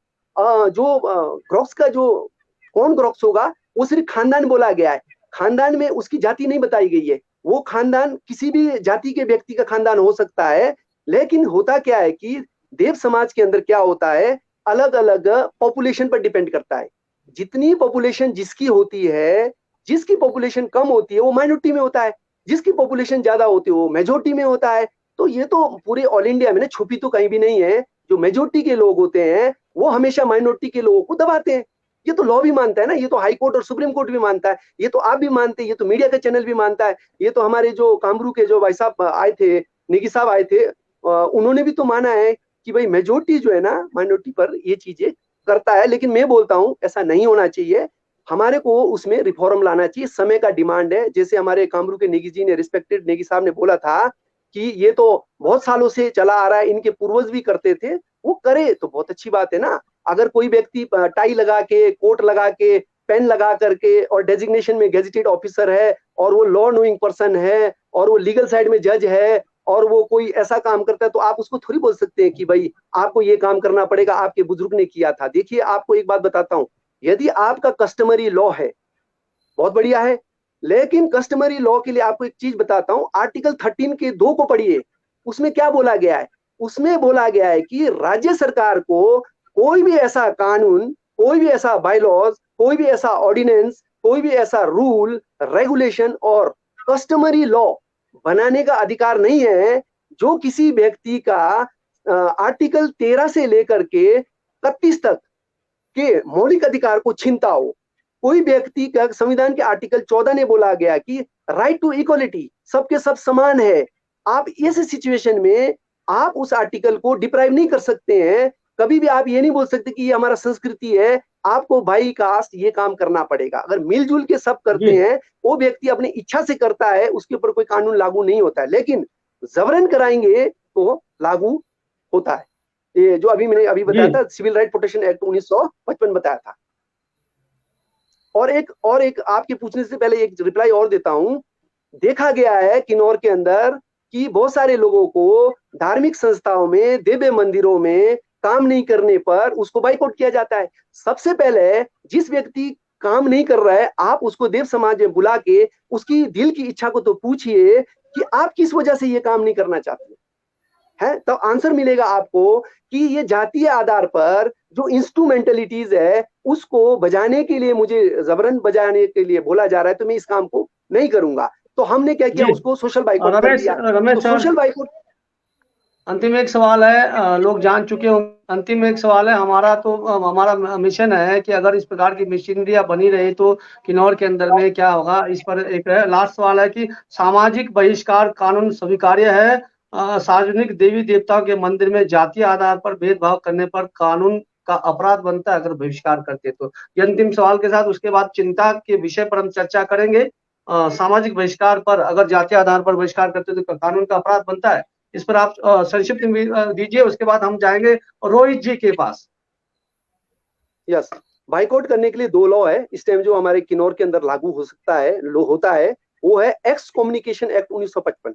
जो ग्रोक्स का जो कौन ग्रोक्स होगा वो सिर्फ खानदान बोला गया है, खानदान में उसकी जाति नहीं बताई गई है। वो खानदान किसी भी जाति के व्यक्ति का खानदान हो सकता है। लेकिन होता क्या है कि देव समाज के अंदर क्या होता है, अलग अलग पॉपुलेशन पर डिपेंड करता है। जितनी पॉपुलेशन जिसकी होती है, जिसकी पॉपुलेशन कम होती है वो माइनॉरिटी में होता है, जिसकी पॉपुलेशन ज्यादा होती है वो मेजोरिटी में होता है। तो ये तो पूरे ऑल इंडिया में ना, छुपी तो कहीं भी नहीं है। जो मेजोरिटी के लोग होते हैं वो हमेशा माइनॉरिटी के लोगों को दबाते हैं। ये तो लॉ भी मानता है ना, ये तो हाई कोर्ट और सुप्रीम कोर्ट भी मानता है, ये तो आप भी मानते हैं, ये तो मीडिया का चैनल भी मानता है, ये तो हमारे जो कामरू के जो भाई साहब आए थे, नेगी साहब आए थे, उन्होंने भी तो माना है कि भाई मेजोरिटी जो है ना माइनॉरिटी पर ये चीजें करता है। लेकिन मैं बोलता हूं ऐसा नहीं होना चाहिए, हमारे को उसमें रिफॉर्म लाना चाहिए, समय का डिमांड है। जैसे हमारे कामरू के नेगी जी ने, रिस्पेक्टेड नेगी साहब ने बोला था कि ये तो बहुत सालों से चला आ रहा है, इनके पूर्वज भी करते थे, वो करे तो बहुत अच्छी बात है ना। अगर कोई व्यक्ति टाई लगा के, कोट लगा के, पेन लगा करके और डेजिग्नेशन में गेजेटेड ऑफिसर है और वो लॉ नोइंग पर्सन है और वो लीगल साइड में जज है और वो कोई ऐसा काम करता है, तो आप उसको थोड़ी बोल सकते हैं कि भाई आपको ये काम करना पड़ेगा, आपके बुजुर्ग ने किया था। देखिए, आपको एक बात बताता हूं, यदि आपका कस्टमरी लॉ है, बहुत बढ़िया है, लेकिन कस्टमरी लॉ के लिए आपको एक चीज बताता हूं, आर्टिकल 13 के 2 को पढ़िए, उसमें क्या बोला गया है। उसमें बोला गया है कि राज्य सरकार को कोई भी ऐसा कानून, कोई भी ऐसा बायलॉज, कोई भी ऐसा ऑर्डिनेंस, कोई भी ऐसा रूल, रेगुलेशन और कस्टमरी लॉ बनाने का अधिकार नहीं है जो किसी व्यक्ति का आर्टिकल 13 से लेकर के 31 तक के मौलिक अधिकार को छीनता हो। कोई व्यक्ति का, संविधान के आर्टिकल 14 ने बोला गया कि राइट टू इक्वलिटी, सबके सब समान है। आप इस सिचुएशन में आप उस आर्टिकल को डिप्राइव नहीं कर सकते हैं। कभी भी आप ये नहीं बोल सकते कि ये हमारा संस्कृति है, आपको भाई कास्ट ये काम करना पड़ेगा। अगर मिलजुल के सब करते हैं, वो व्यक्ति अपनी इच्छा से करता है, उसके ऊपर कोई कानून लागू नहीं होता है। लेकिन जबरन कराएंगे तो लागू होता है। ये जो मैंने अभी बताया था, सिविल राइट प्रोटेक्शन एक्ट 1955 बताया था। और एक आपके पूछने से पहले एक रिप्लाई और देता हूं। देखा गया है किन्नौर के अंदर कि बहुत सारे लोगों को धार्मिक संस्थाओं में, दिव्य मंदिरों में काम नहीं करने पर उसको बाइकआउट किया जाता है। सबसे पहले जिस व्यक्ति काम नहीं कर रहा है, आप उसको देव समाज में बुला के उसकी दिल की इच्छा को तो पूछिए कि आप किस वजह से ये काम नहीं करना चाहते हैं, तो आंसर मिलेगा आपको कि ये जातीय आधार पर जो इंस्ट्रूमेंटलिटीज है उसको बजाने के लिए, मुझे जबरन बजाने के लिए बोला जा रहा है, तो मैं इस काम को नहीं करूंगा। तो हमने क्या किया, उसको सोशल बाइकआउट कर दिया। Ramesh sir, social boycott. अंतिम एक सवाल है, लोग जान चुके हों। अंतिम एक सवाल है हमारा, तो हमारा मिशन है कि अगर इस प्रकार की मशीनरियां बनी रही तो किन्नौर के अंदर में क्या होगा, इस पर एक लास्ट सवाल है कि सामाजिक बहिष्कार कानून स्वीकार्य है? सार्वजनिक देवी देवताओं के मंदिर में जातीय आधार पर भेदभाव करने पर कानून का अपराध बनता है अगर बहिष्कार करते तो? ये अंतिम सवाल के साथ उसके बाद चिंता के विषय पर हम चर्चा करेंगे। सामाजिक बहिष्कार पर अगर जातीय आधार पर बहिष्कार करते तो कानून का अपराध बनता है, इस पर आप संक्षिप्त दीजिए, उसके बाद हम जाएंगे रोहित जी के पास। यस, बाइकआउट करने के लिए 2 लॉ है इस टाइम जो हमारे किन्नौर के अंदर लागू हो सकता है, होता है। वो है एक्स कम्युनिकेशन एक्ट 1955,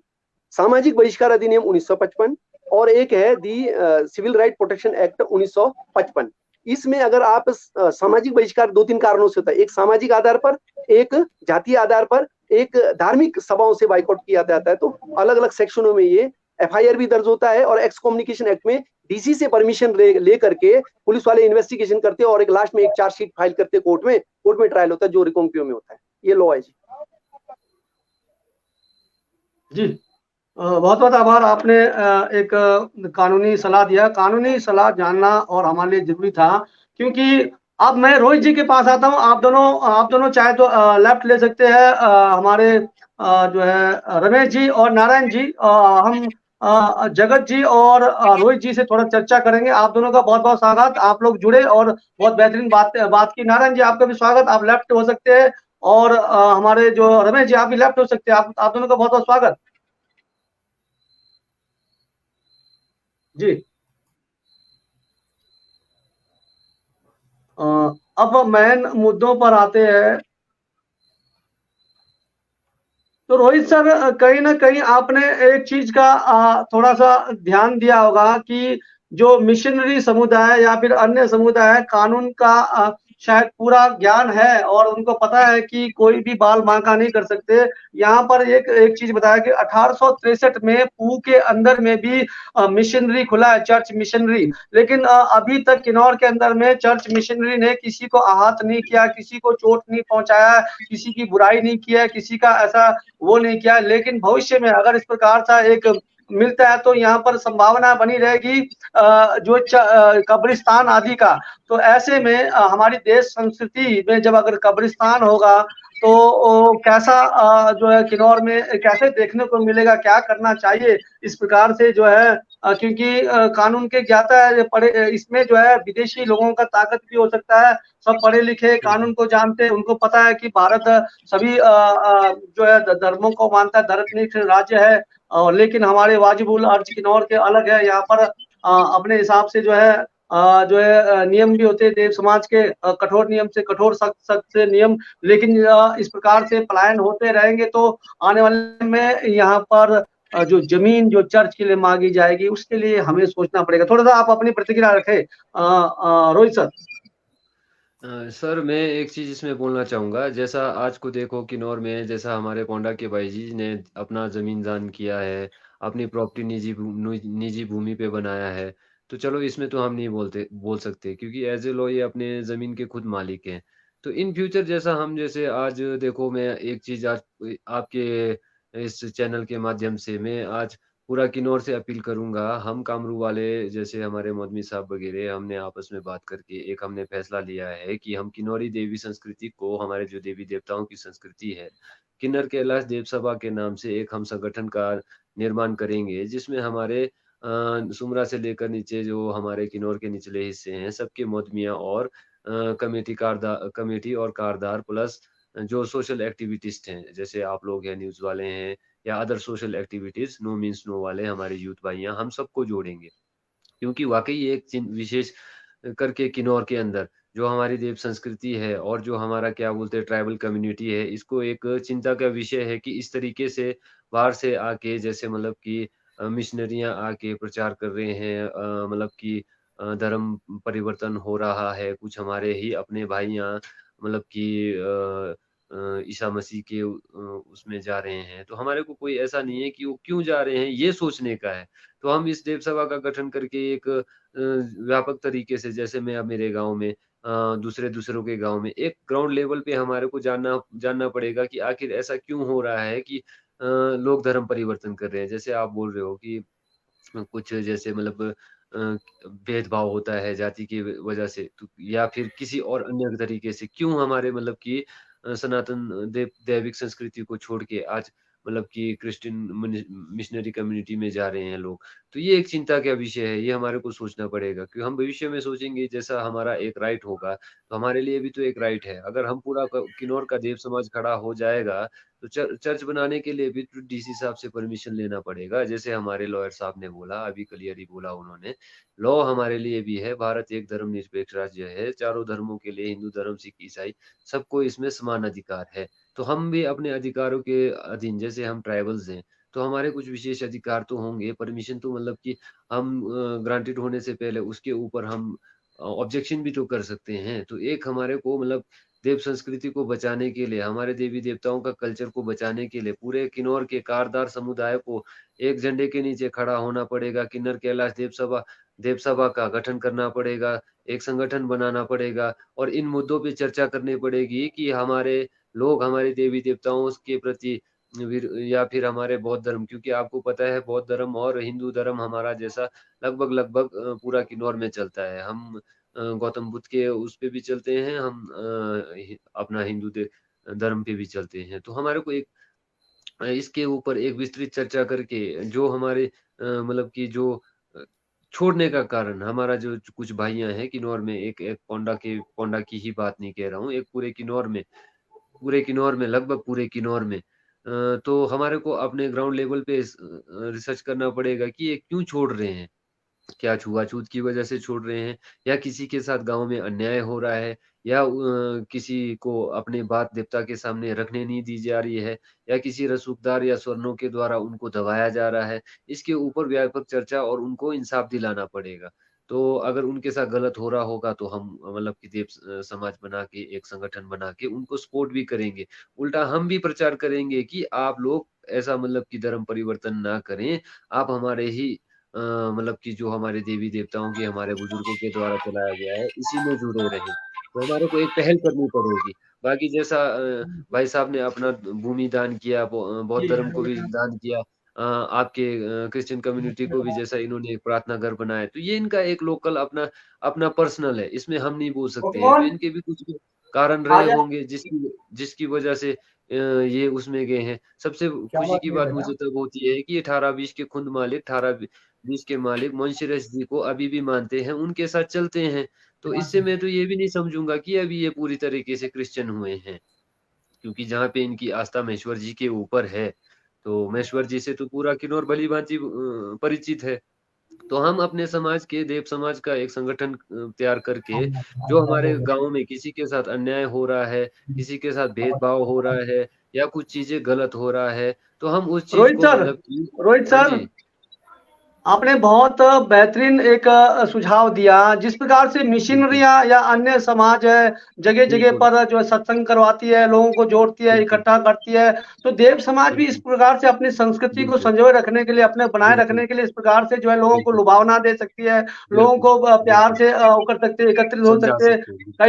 सामाजिक बहिष्कार अधिनियम 1955, और एक है दी सिविल राइट प्रोटेक्शन एक्ट 1955। इसमें अगर आप सामाजिक बहिष्कार 2-3 कारणों से होता है, एक सामाजिक आधार पर, एक जातीय आधार पर, एक धार्मिक सभाओं से बाइकआउट किया जाता है। तो अलग अलग सेक्शनों में ये एफआईआर भी दर्ज होता है, और एक्स कम्युनिकेशन एक्ट में डीसी से परमिशन ले करके पुलिस वाले इन्वेस्टिगेशन करते हैं और एक लास्ट में एक चार्जशीट फाइल करते हैं कोर्ट में ट्रायल होता है, जो रिकॉन्क्यो में होता है। ये लॉ है जी। बहुत बहुत आभार, आपने एक कानूनी सलाह दिया। कानूनी सलाह जानना और हमारे लिए जरूरी था, क्योंकि अब मैं रोहित जी के पास आता हूं। आप दोनों चाहे तो लेफ्ट ले सकते हैं, हमारे जो है रमेश जी और नारायण जी। हम जगत जी और रोहित जी से थोड़ा चर्चा करेंगे। आप दोनों का बहुत बहुत स्वागत, आप लोग जुड़े और बहुत बेहतरीन बात की। नारायण जी, आपका भी स्वागत, आप लेफ्ट हो सकते हैं, और हमारे जो रमेश जी, आप भी लेफ्ट हो सकते हैं। आप दोनों का बहुत बहुत स्वागत जी। अब मेन मुद्दों पर आते हैं। तो रोहित सर, कहीं ना कहीं आपने एक चीज का थोड़ा सा ध्यान दिया होगा कि जो मिशनरी समुदाय या फिर अन्य समुदाय है, कानून का शायद पूरा ज्ञान है और उनको पता है कि कोई भी बाल बांका नहीं कर सकते। यहाँ पर एक चीज बताया कि 1863 में पू के अंदर में भी मिशनरी खुला है, चर्च मिशनरी। लेकिन अभी तक किन्नौर के अंदर में चर्च मिशनरी ने किसी को आहत नहीं किया, किसी को चोट नहीं पहुंचाया, किसी की बुराई नहीं किया, किसी का ऐसा वो नहीं किया। लेकिन भविष्य में अगर इस प्रकार का एक मिलता है तो यहाँ पर संभावना बनी रहेगी जो कब्रिस्तान आदि का। तो ऐसे में हमारी देश संस्कृति में जब अगर कब्रिस्तान होगा तो कैसा जो है किन्नौर में कैसे देखने को मिलेगा, क्या करना चाहिए इस प्रकार से जो है, क्योंकि कानून के ज्ञाता है पढ़े, इसमें जो है विदेशी लोगों का ताकत भी हो सकता है। सब पढ़े लिखे कानून को जानते हैं, उनको पता है कि भारत सभी जो है धर्मों को मानता है, धर्मनिरपेक्ष राज्य है। लेकिन हमारे वाजिबुल अर्ज किन्नौर के अलग है। यहाँ पर अपने हिसाब से जो है नियम भी होते हैं देव समाज के, कठोर नियम से कठोर, सख्त से नियम। लेकिन इस प्रकार से पलायन होते रहेंगे तो आने वाले में यहाँ पर जो जमीन जो चर्च के लिए मांगी जाएगी उसके लिए हमें सोचना पड़ेगा। थोड़ा सा आप अपनी प्रतिक्रिया रखें रोहित सर। सर मैं एक चीज़ इसमें बोलना चाहूँगा, जैसा आज को देखो किन्नौर में जैसा हमारे पोंडा के भाई जी ने अपना ज़मीन दान किया है, अपनी प्रॉपर्टी निजी भूमि पे बनाया है, तो चलो इसमें तो हम नहीं बोल सकते क्योंकि एज़ ए लॉ ये अपने ज़मीन के खुद मालिक हैं। तो इन फ्यूचर जैसा हम जैसे आज देखो मैं एक चीज़ आज आपके इस चैनल के माध्यम से मैं आज पूरा किन्नौर से अपील करूँगा, हम कामरू वाले जैसे हमारे मौलवी साहब वगैरह हमने आपस में बात करके एक हमने फैसला लिया है कि हम किन्नौरी देवी संस्कृति को हमारे जो देवी-देवताओं की संस्कृति है, किन्नर कैलाश देव सभा के नाम से एक हम संगठन का निर्माण करेंगे, जिसमें हमारे सुमरा से लेकर नीचे जो हमारे किन्नौर के निचले हिस्से हैं, सबके मौलवियाँ और कमेटी और कारदार प्लस जो सोशल एक्टिविटिस्ट हैं, जैसे आप लोग हैं, न्यूज़ वाले हैं या other social activities no means no वाले हमारे यूथ भाइयाँ, हम सबको जोड़ेंगे। क्योंकि वाक़ई ये एक विशेष करके किन्नौर के अंदर जो हमारी देव संस्कृति है और जो हमारा क्या बोलते हैं ट्राइबल कम्युनिटी है, इसको एक चिंता का विषय है कि इस तरीके से बाहर से आके जैसे मतलब कि मिशनरियाँ आके प्रचार कर रहे हैं मतलब कि धर्म परिवर्तन हो रहा है, कुछ हमारे ही अपने भाइयाँ मतलब कि ईसा मसीह के उसमें जा रहे हैं। तो हमारे को कोई ऐसा नहीं है कि वो क्यों जा रहे हैं, ये सोचने का है। तो हम इस देव सभा का गठन करके एक व्यापक तरीके से जैसे मैं अब मेरे गाँव में दूसरों के गाँव में एक ग्राउंड लेवल पे हमारे को जानना जानना पड़ेगा कि आखिर ऐसा क्यों हो रहा है कि लोग धर्म परिवर्तन कर रहे हैं। जैसे आप बोल रहे हो कि कुछ जैसे मतलब भेदभाव होता है जाति की वजह से तो या फिर किसी और अन्य तरीके से क्यों हमारे मतलब कि सनातन दैविक संस्कृति को छोड़ के आज मतलब कि क्रिश्चियन मिशनरी कम्युनिटी में जा रहे हैं लोग। तो ये एक चिंता का विषय है, ये हमारे को सोचना पड़ेगा क्योंकि हम भविष्य में सोचेंगे जैसा हमारा एक राइट होगा, तो हमारे लिए भी तो एक राइट है। अगर हम पूरा किन्नौर का देव समाज खड़ा हो जाएगा तो चर्च बनाने के लिए भी तो डीसी साहब से परमिशन लेना पड़ेगा। जैसे हमारे लॉयर साहब ने बोला, अभी क्लियर ही बोला उन्होंने, लॉ हमारे लिए भी है, भारत एक धर्मनिरपेक्ष राज्य है, चारों धर्मों के लिए हिंदू धर्म, सिख, ईसाई सबको इसमें समान अधिकार है। तो हम भी अपने अधिकारों के अधीन जैसे हम ट्राइबल्स हैं, तो हमारे कुछ विशेष अधिकार तो होंगे, परमिशन तो मतलब कि हम ग्रांटेड होने से पहले उसके ऊपर हम ऑब्जेक्शन भी तो कर सकते हैं। तो एक हमारे को मतलब देव संस्कृति को बचाने के लिए, हमारे देवी-देवताओं का कल्चर को बचाने के लिए पूरे किन्नौर के कारदार समुदाय को एक झंडे के नीचे खड़ा होना पड़ेगा। किन्नर कैलाश देव सभा का गठन करना पड़ेगा, एक संगठन बनाना पड़ेगा और इन मुद्दों पे चर्चा करनी पड़ेगी कि हमारे लोग हमारे देवी-देवताओं के प्रति या फिर हमारे बौद्ध धर्म क्योंकि आपको पता है बौद्ध धर्म और हिंदू धर्म हमारा जैसा लगभग पूरा किन्नौर में चलता है। हम गौतम बुद्ध के उस पे भी चलते हैं, हम अपना धर्म पे भी चलते हैं। तो हमारे को एक इसके ऊपर एक विस्तृत चर्चा करके जो हमारे मतलब कि जो अ, छोड़ने का कारण हमारा जो कुछ भाइयाँ हैं किन्नौर में एक पोंडा की ही बात नहीं कह रहा हूँ, एक पूरे किन्नौर में लगभग पूरे किन्नौर में तो हमारे को अपने ग्राउंड लेवल पे रिसर्च करना पड़ेगा कि ये क्यों छोड़ रहे हैं? क्या छुआ-छूत की वजह से छोड़ रहे हैं या किसी के साथ गाँव में अन्याय हो रहा है या किसी को अपनी बात देवता के सामने रखने नहीं दी जा रही है या किसी रसूखदार या स्वर्णों के द्वारा उनको दबाया जा रहा है। इसके ऊपर व्यापक चर्चा और उनको इंसाफ दिलाना पड़ेगा। तो अगर उनके साथ गलत हो रहा होगा तो हम मतलब कि समाज बना के एक संगठन बना के उनको सपोर्ट भी करेंगे। उल्टा हम भी प्रचार करेंगे कि आप लोग ऐसा मतलब कि धर्म परिवर्तन ना करें। आप हमारे ही मतलब कि जो हमारे देवी-देवताओं की हमारे बुजुर्गों के द्वारा चलाया गया है, इसी में जुड़े रहें। तो हमारे को एक पहल करनी पड़ेगी। बाकी जैसा भाई साहब ने अपना भूमि दान किया, बौद्ध धर्म को भी दान किया। आपके क्रिश्चियन कम्युनिटी को भी जैसा इन्होंने एक प्रार्थना घर बनाया है, तो ये इनका एक लोकल अपना अपना पर्सनल है, इसमें हम नहीं बोल सकते हैं। तो इनके भी कुछ कारण रहे होंगे जिसकी जिसकी वजह से ये उसमें गए हैं। सबसे खुशी की बात मुझे तब होती है कि 18-20 के खुद मालिक 18-20 के मालिक मोंशेरस जी को अभी भी मानते हैं, उनके साथ चलते हैं। तो इससे मैं तो ये भी नहीं समझूँगा कि अभी ये पूरी तरीके से क्रिश्चियन हुए हैं। क्योंकि जहाँ पे इनकी आस्था महेश्वर जी के ऊपर है, तो महेश्वर जी से तो पूरा किन्नौर भली-भाँति परिचित है। तो हम अपने समाज के देव समाज का एक संगठन तैयार करके जो हमारे गाँव में किसी के साथ अन्याय हो रहा है, किसी के साथ भेदभाव हो रहा है या कुछ चीज़ें गलत हो रहा है, तो हम उस चीज़ रोहित को सर मतलब कि रोहित हाँ सर जी। आपने बहुत बेहतरीन एक सुझाव दिया। जिस प्रकार से मिशनरियाँ या अन्य समाज है, जगह-जगह बिल्कुल, पर जो है सत्संग करवाती है, लोगों को जोड़ती है, बिल्कुल, इकट्ठा करती है, तो देव समाज भी इस बिल्कुल, प्रकार से अपनी संस्कृति को बिल्कुल, संजोए रखने के लिए, अपने बनाए बिल्कुल, रखने के लिए इस प्रकार से जो है लोगों को बिल्कुल, लुभावना दे सकती है, लोगों बिल्कुल, को प्यार बिल्कुल, से वो कर सकते हैं, एकत्रित हो समझा सकते हैं। सकते हैं। बिल्कुल,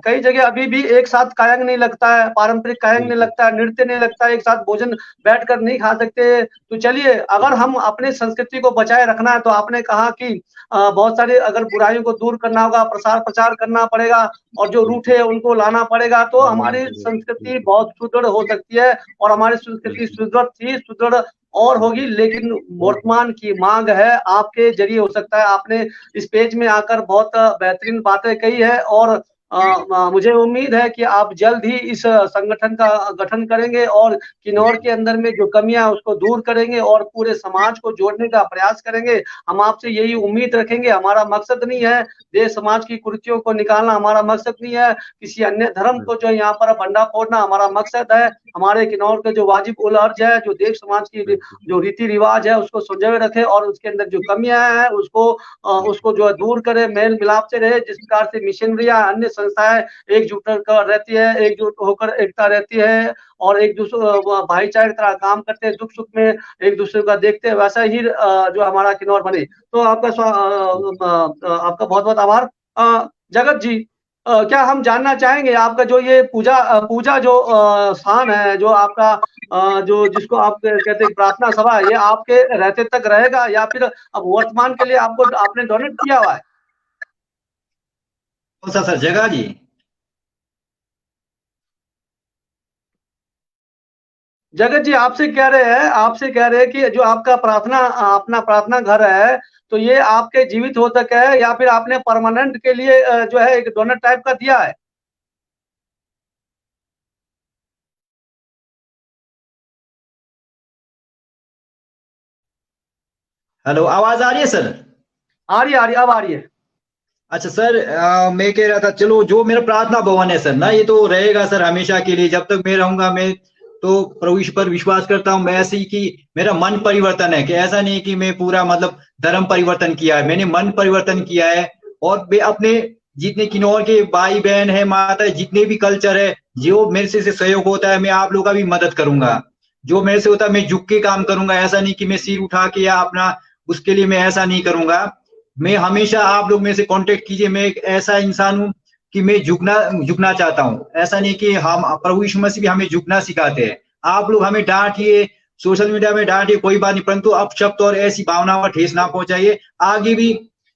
कई जगह अभी भी एक साथ कायंग नहीं लगता है, पारंपरिक कायंग नहीं बिल्कुल, लगता है, नृत्य नहीं लगता है, एक साथ भोजन बैठकर नहीं खा सकते। तो चलिए, अगर हम अपनी संस्कृति को बचाए रखना है, तो आपने कहा कि बहुत सारी अगर बुराइयों को दूर करना होगा, प्रसार-प्रचार करना पड़ेगा और जो रूठे बिल्कुल, हैं उनको लाना पड़ेगा, तो लाना हमारी पड़ेगा। संस्कृति बिल्कुल, बहुत सुदृढ़ हो सकती है और हमारी संस्कृति बिल्कुल, सुदृढ़ थी, सुदृढ़ और होगी। बिल्कुल, लेकिन होगी। वर्तमान की माँग है, आपके ज़रिए हो सकता है। आपने इस पेज में आकर बहुत बेहतरीन बातें कही है और मुझे उम्मीद है कि आप जल्द ही इस संगठन का गठन करेंगे और किन्नौर के अंदर में जो कमियाँ हैं उसको दूर करेंगे और पूरे समाज को जोड़ने का प्रयास करेंगे। हम आपसे यही उम्मीद रखेंगे। हमारा मकसद नहीं है देश समाज की कुरीतियों को निकालना, हमारा मकसद नहीं है किसी अन्य धर्म को जो है यहाँ पर भंडा फोड़ना। हमारा मकसद है हमारे किन्नौर के जो वाजिब उल अर्ज है, जो देश समाज की बिल्कुल, जो रीति-रिवाज है उसको संजोए रखें और उसके अंदर जो कमियाँ हैं उसको जो है दूर करें, मेल-मिलाप से रहे। जिस प्रकार से मिशनरियाँ, अन्य संस्थाएँ एकजुट होकर रहती है, एकजुट होकर एकता रहती है और भाईचारे की तरह काम करते हैं, दुख-सुख में एक-दूसरे का देखते हैं, वैसा ही जो हमारा किन्नौर बने। तो आपका बहुत-बहुत आभार। जगत जी, क्या हम जानना चाहेंगे आपका जो ये पूजा जो स्थान है, जो आपका जो जिसको आप कहते हैं प्रार्थना सभा है, ये आपके रहते तक रहेगा या फिर अब वर्तमान के लिए आपने डोनेट किया हुआ है? कौन सा सर जगह जी? जगत जी आपसे कह रहे हैं कि जो आपका अपना प्रार्थना घर है, तो ये आपके जीवित हो तक है या फिर आपने परमानेंट के लिए जो है एक डोनेट टाइप का दिया है? हेलो, आवाज आ रही है सर? आ रही है, अब आ रही है। अच्छा सर, मैं कह रहा था, चलो जो मेरा प्रार्थना भवन है सर ना, ये तो रहेगा सर हमेशा के लिए। जब तक मैं रहूंगा, मैं तो प्रभु ईश्वर पर विश्वास करता हूँ। मैं ऐसे ही कि मेरा मन परिवर्तन है, कि ऐसा नहीं कि मैं पूरा मतलब धर्म परिवर्तन किया है, मैंने मन परिवर्तन किया है। और मैं अपने जितने किन्नौर के भाई बहन है, माता है, जितने भी कल्चर है, जो मेरे से सहयोग होता है, मैं आप लोगों का भी मदद करूंगा। जो मेरे से होता है मैं झुक के काम करूंगा। ऐसा नहीं कि मैं सिर उठा के या अपना उसके लिए मैं ऐसा नहीं करूंगा। मैं हमेशा आप लोग मेरे से कांटेक्ट कीजिए। मैं एक ऐसा इंसान हूं कि मैं झुकना चाहता हूं। ऐसा नहीं कि हम प्रभु यीशु मसीह भी हमें झुकना सिखाते हैं। आप लोग हमें डांटिए, सोशल मीडिया में डांटिए, कोई बात नहीं, परंतु अपशब्द और ऐसी भावनाओं का ठेस ना पहुंचाइए। आगे भी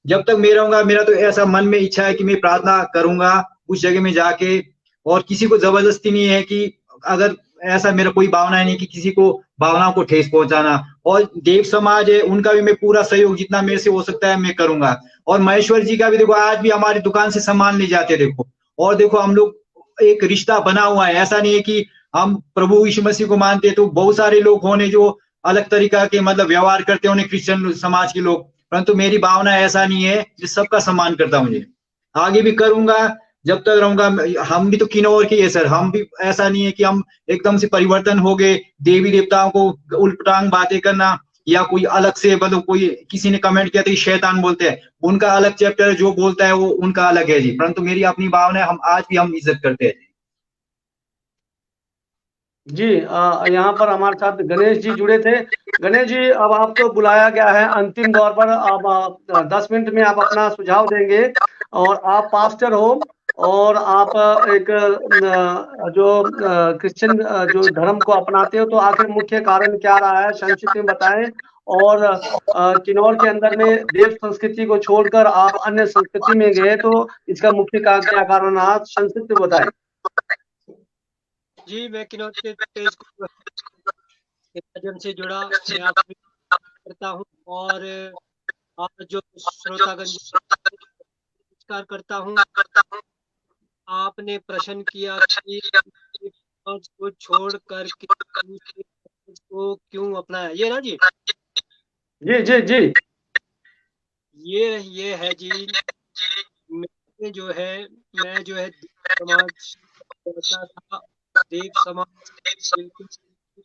जब तक मैं रहूंगा, मेरा तो ऐसा मन में इच्छा है कि मैं प्रार्थना करूंगा उस जगह में जाके। और किसी को जबरदस्ती नहीं है कि अगर ऐसा मेरा कोई भावना नहीं कि किसी को भावनाओं को ठेस पहुंचाना। और देव समाज है, उनका भी मैं पूरा सहयोग जितना मेरे से हो सकता है मैं करूंगा। और महेश्वर जी का भी देखो, आज भी हमारी दुकान से सामान ले जाते हैं देखो। और देखो हम लोग एक रिश्ता बना हुआ है। ऐसा नहीं है कि हम प्रभु यीशु मसीह को मानते हैं तो बहुत सारे लोग होने जो अलग तरीका के मतलब व्यवहार करते होने क्रिश्चियन समाज के लोग, परंतु मेरी भावना ऐसा नहीं है। मैं सबका सम्मान करता हूँ, मुझे आगे भी करूंगा जब तक रहूंगा। हम भी तो किन्नौर के ही है सर। हम भी ऐसा नहीं है कि हम एकदम से परिवर्तन हो गए, देवी देवताओं को उल्टांग बातें करना या कोई अलग से मतलब कोई किसी ने कमेंट किया था कि शैतान बोलते हैं, उनका अलग चैप्टर है, जो बोलता है वो उनका अलग है जी। परंतु मेरी अपनी भावना है, हम आज भी हम इज्जत करते हैं जी। जी, यहाँ पर हमारे साथ गणेश जी जुड़े थे। गणेश जी, अब आपको बुलाया गया है अंतिम दौर पर। अब 10 मिनट में आप अपना सुझाव देंगे और आप पास्टर हो और आप एक जो क्रिश्चियन जो धर्म को अपनाते हो, तो आखिर मुख्य कारण क्या रहा है, संक्षिप्त में बताएं। और किन्नौर के अंदर में देव संस्कृति को छोड़कर आप अन्य संस्कृति में गए, तो इसका मुख्य क्या कारण रहा, संक्षिप्त में बताएं। जी, मैं किन्नौर के पेज को के माध्यम से जुड़ा मैं आपसे करता हूँ और आप जो श्रोतागण नमस्कार करता हूँ। आपने प्रश्न किया कि समाज को छोड़कर दूसरे समाज को क्यों अपनाया, ये ना जी? जी जी जी। ये है जी। मैं जो है समाज करता था। देव समाज बिल्कुल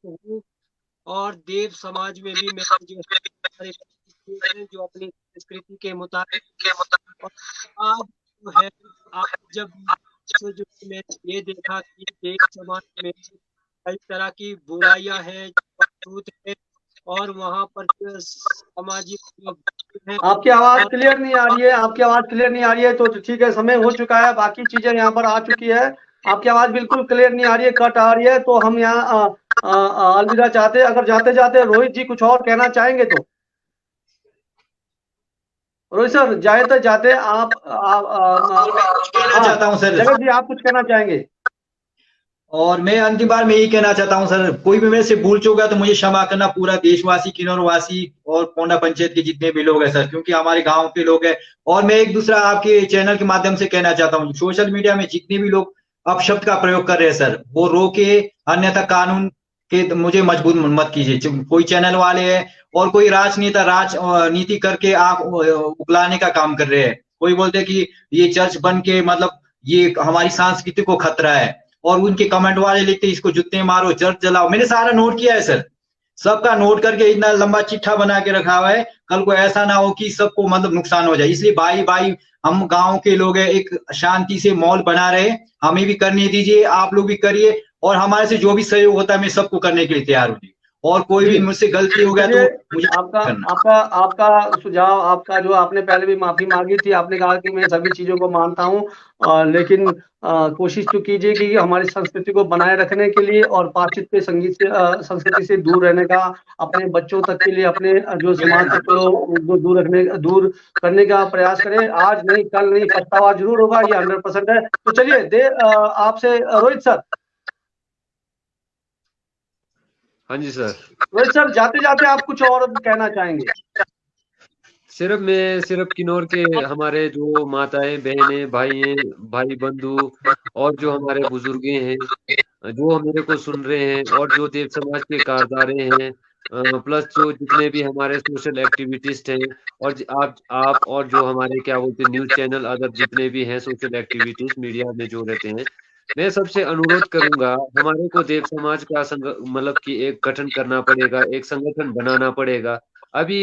हूँ और देव समाज में भी मैं जो है हैं जो अपनी संस्कृति के मुताबिक। और आज जो है, आज जब से जो मैं ये देखा कि देश समाज में कई तरह की बुराइयां हैं, छूत है, और वहाँ पर जो सामाजिक जो हैं, आपकी आवाज क्लियर नहीं आ रही है, आपकी आवाज क्लियर नहीं आ रही है, तो ठीक है, समय हो चुका है, बाकी चीजें यहाँ पर आ चुकी है। आपकी आवाज बिल्कुल क्लियर नहीं आ रही है, कट आ रही है, तो हम यहाँ अलविदा चाहते हैं। अगर जाते जाते रोहित जी कुछ और कहना चाहेंगे तो रोहित सर, जाते आप कहना चाहता हूँ सर, जगत जी आप कुछ कहना चाहेंगे? और मैं अंतिम बार में यही कहना चाहता हूँ सर, कोई भी मेरे से भूल चूक गया तो मुझे क्षमा करना, पूरा देशवासी, किन्नौर वासी और पोंडा पंचायत के जितने भी लोग हैं सर, क्योंकि हमारे गांव के लोग हैं। और मैं एक दूसरा आपके चैनल के माध्यम से कहना चाहता हूँ, सोशल मीडिया में जितने भी लोग अपशब्द का प्रयोग कर रहे हैं सर, वो रोके, अन्यथा कानून के मुझे मजबूत मत कीजिए। कोई चैनल वाले हैं और कोई राजनीति करके आंख उगलाने का काम कर रहे हैं। कोई बोलते हैं कि ये चर्च बन के मतलब ये हमारी संस्कृति को खतरा है, और उनके कमेंट वाले लिखते इसको जूते मारो, चर्च जलाओ। मैंने सारा नोट किया है सर, सबका नोट करके इतना लंबा चिट्ठा बना के रखा हुआ है। कल को ऐसा ना हो कि सबको मतलब नुकसान हो जाए, इसलिए भाई भाई हम गांव के लोग हैं, एक शांति से माहौल बना रहे, हमें भी करने दीजिए, आप लोग भी करिए, और हमारे से जो भी सहयोग होता है मैं सबको करने के लिए तैयार हूँ। और कोई भी मुझसे गलती हो गया तो मुझे आपका सुझाव, आपका जो आपने पहले भी माफी मांगी थी, आपने कहा कि मैं सभी चीजों को मानता हूं, लेकिन कोशिश तो कीजिए कि हमारी संस्कृति को बनाए रखने के लिए और पाश्चात्य संस्कृति से दूर रहने का, अपने बच्चों तक के लिए, अपने जो समाज को दूर करने का प्रयास करें। आज नहीं, कल नहीं, पछतावा जरूर होगा, ये 100% है। तो चलिए आपसे रोहित सर। हाँ जी सर। रोहित सर, जाते जाते आप कुछ और कहना चाहेंगे? सिर्फ किन्नौर के हमारे जो माताएं, बहनें, भाई बंधु और जो हमारे बुजुर्गे हैं, जो मेरे को सुन रहे हैं, और जो देव समाज के कारदारे हैं, प्लस जो जितने भी हमारे सोशल एक्टिविटिस्ट हैं, और आप और जो हमारे क्या बोलते हैं न्यूज चैनल, अदर जितने भी हैं सोशल एक्टिविटीज मीडिया में जो रहते हैं, मैं सबसे अनुरोध करूंगा, हमारे को देव समाज का मतलब कि एक गठन करना पड़ेगा, एक संगठन बनाना पड़ेगा। अभी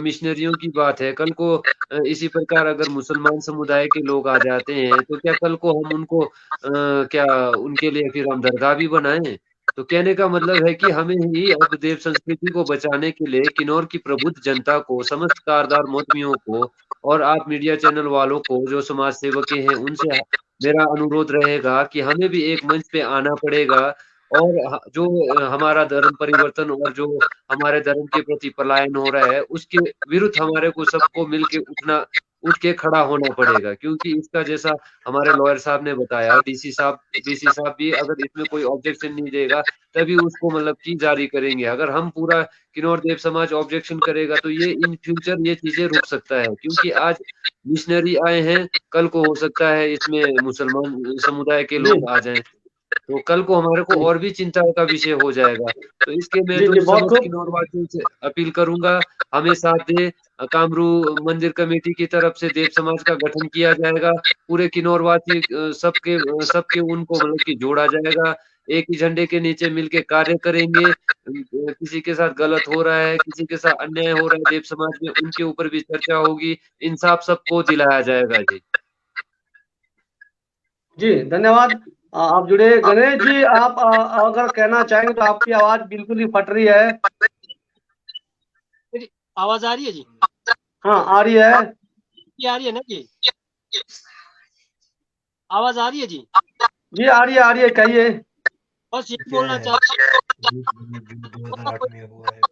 मिशनरियों की बात है, कल को इसी प्रकार अगर मुसलमान समुदाय के लोग आ जाते हैं तो क्या कल को हम उनको क्या उनके लिए फिर हम दरगाह भी बनाएं? तो कहने का मतलब है कि हमें ही अब देव संस्कृति को बचाने के लिए किन्नौर की प्रबुद्ध जनता को, समस्त कारदार मोहतमियों को, और आप मीडिया चैनल वालों को, जो समाज सेवक हैं, उनसे मेरा अनुरोध रहेगा कि हमें भी एक मंच पे आना पड़ेगा, और जो हमारा धर्म परिवर्तन और जो हमारे धर्म के प्रति पलायन हो रहा है, उसके विरुद्ध हमारे को सबको मिलके उठ के खड़ा होना पड़ेगा। क्योंकि इसका जैसा हमारे लॉयर साहब ने बताया, डीसी साहब भी अगर इसमें कोई ऑब्जेक्शन नहीं देगा तभी उसको मतलब की जारी करेंगे। अगर हम पूरा किन्नौर देव समाज ऑब्जेक्शन करेगा तो ये इन फ्यूचर ये चीजें रुक सकता है, क्योंकि आज मिशनरी आए हैं, कल को हो सकता है इसमें मुसलमान समुदाय के लोग आ जाएं, तो कल को हमारे को और भी चिंता का विषय हो जाएगा। तो इसके मैं तो समस्त किन्नौर वासियों से अपील करूंगा, हमें साथ दे। कामरू मंदिर कमेटी की तरफ से देव समाज का गठन किया जाएगा, पूरे किन्नौर वासी सबके उनको मतलब कि जोड़ा जाएगा, एक ही झंडे के नीचे मिलके कार्य करेंगे। किसी के साथ गलत हो रहा है, किसी के साथ अन्याय हो रहा है देव समाज में, उनके ऊपर भी चर्चा होगी, इंसाफ सबको दिलाया जाएगा। जी धन्यवाद, आप जुड़े। गणेश जी, आप अगर कहना चाहेंगे तो आपकी आवाज बिल्कुल ही फट रही है। आवाज आ रही है जी? हाँ आ रही है। आ रही है ना जी? आवाज आ रही है जी? जी आ रही है, कहिए। बस ये बोलना चाहता हूँ,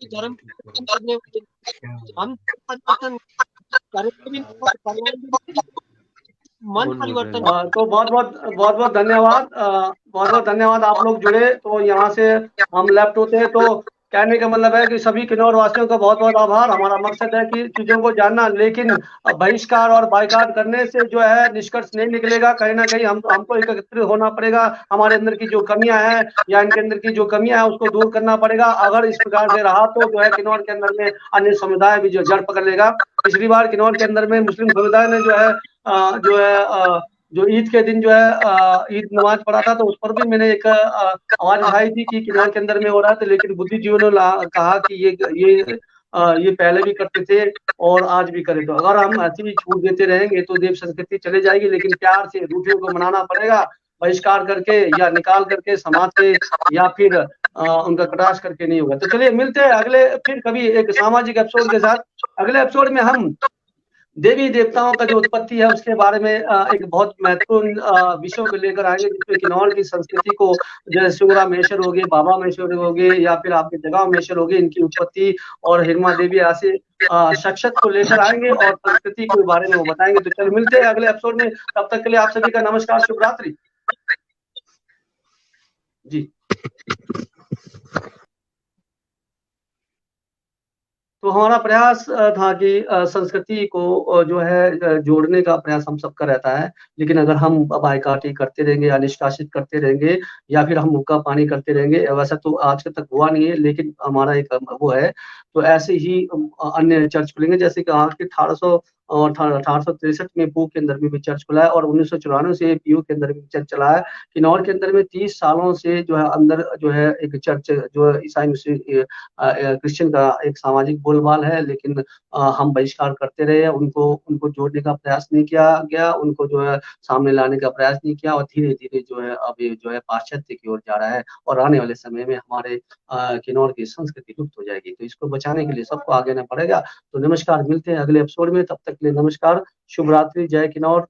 धर्म करने हम परिवर्तन करेंगे, मन परिवर्तन। तो बहुत बहुत धन्यवाद, बहुत बहुत धन्यवाद। आप लोग जुड़े तो यहाँ से हम लेफ्ट होते हैं, तो कहने का मतलब है कि सभी किन्नौर वासियों का बहुत बहुत आभार। हमारा मकसद है कि चीजों को जानना, लेकिन बहिष्कार और बाइकाट करने से जो है निष्कर्ष नहीं निकलेगा। कहीं ना कहीं हमको एकत्रित होना पड़ेगा, हमारे अंदर की जो कमियां हैं या इनके अंदर की जो कमियां हैं उसको दूर करना पड़ेगा। अगर इस प्रकार से रहा तो जो है किन्नौर के अंदर में अन्य समुदाय भी जो जड़ पकड़ लेगा। पिछली बार किन्नौर के अंदर में मुस्लिम समुदाय ने जो ईद के दिन जो है ईद नमाज पढ़ा था, तो उस पर भी मैंने एक आवाज उठाई थी कि किन्नौर के अंदर में हो रहा था, लेकिन बुद्धिजीवियों ने कहा कि ये ये पहले भी करते थे और आज भी करें। तो अगर हम ऐसी ही छूट देते रहेंगे तो देव संस्कृति चले जाएगी, लेकिन प्यार से रूठे को मनाना पड़ेगा, बहिष्कार करके या निकाल करके समाज से, या फिर उनका कटाक्ष करके नहीं होगा। तो चलिए मिलते हैं अगले फिर कभी एक सामाजिक एपिसोड के साथ। अगले एपिसोड में हम देवी देवताओं का जो उत्पत्ति है उसके बारे में एक बहुत महत्वपूर्ण विषयों को लेकर आएंगे, जिसमें किन्नौर की संस्कृति को, जैसे सुगरा महेश्वर हो गए, बाबा महेश्वर हो गए, या फिर आपके जगाव महेश्वर हो गए, इनकी उत्पत्ति और हिरमा देवी ऐसे शख्सियत को लेकर आएंगे और संस्कृति के बारे में वो बताएंगे। तो चलो मिलते हैं अगले एपिसोड में, तब तक के लिए आप सभी का नमस्कार, शुभ रात्रि जी। तो हमारा प्रयास था कि संस्कृति को जो है जोड़ने का प्रयास हम सबका रहता है, लेकिन अगर हम बायकाटी करते रहेंगे या निष्कासित करते रहेंगे या फिर हम मुक्का पानी करते रहेंगे, वैसा तो आज तक हुआ नहीं है, लेकिन हमारा एक वो है। तो ऐसे ही अन्य चर्च खुलेंगे, जैसे कि आज के 1863 में पू के अंदर में भी चर्च खुला है और 1994 से पीयू के अंदर भी चर्च चला है। किन्नौर के अंदर में 30 सालों से जो है अंदर जो है एक चर्च जो ईसाई क्रिश्चियन का एक सामाजिक बोलबाल है, लेकिन हम बहिष्कार करते रहे, उनको जोड़ने का प्रयास नहीं किया गया, उनको जो है सामने लाने का प्रयास नहीं किया, और धीरे धीरे जो है अब ये जो है पाश्चात्य की ओर जा रहा है और आने वाले समय में हमारे किन्नौर की संस्कृति लुप्त हो जाएगी। तो इसको बचाने के लिए सबको आगे आना पड़ेगा। तो नमस्कार, मिलते हैं अगले एपिसोड में, तब तक के लिए नमस्कार, शुभ रात्रि, जय किन्नौर।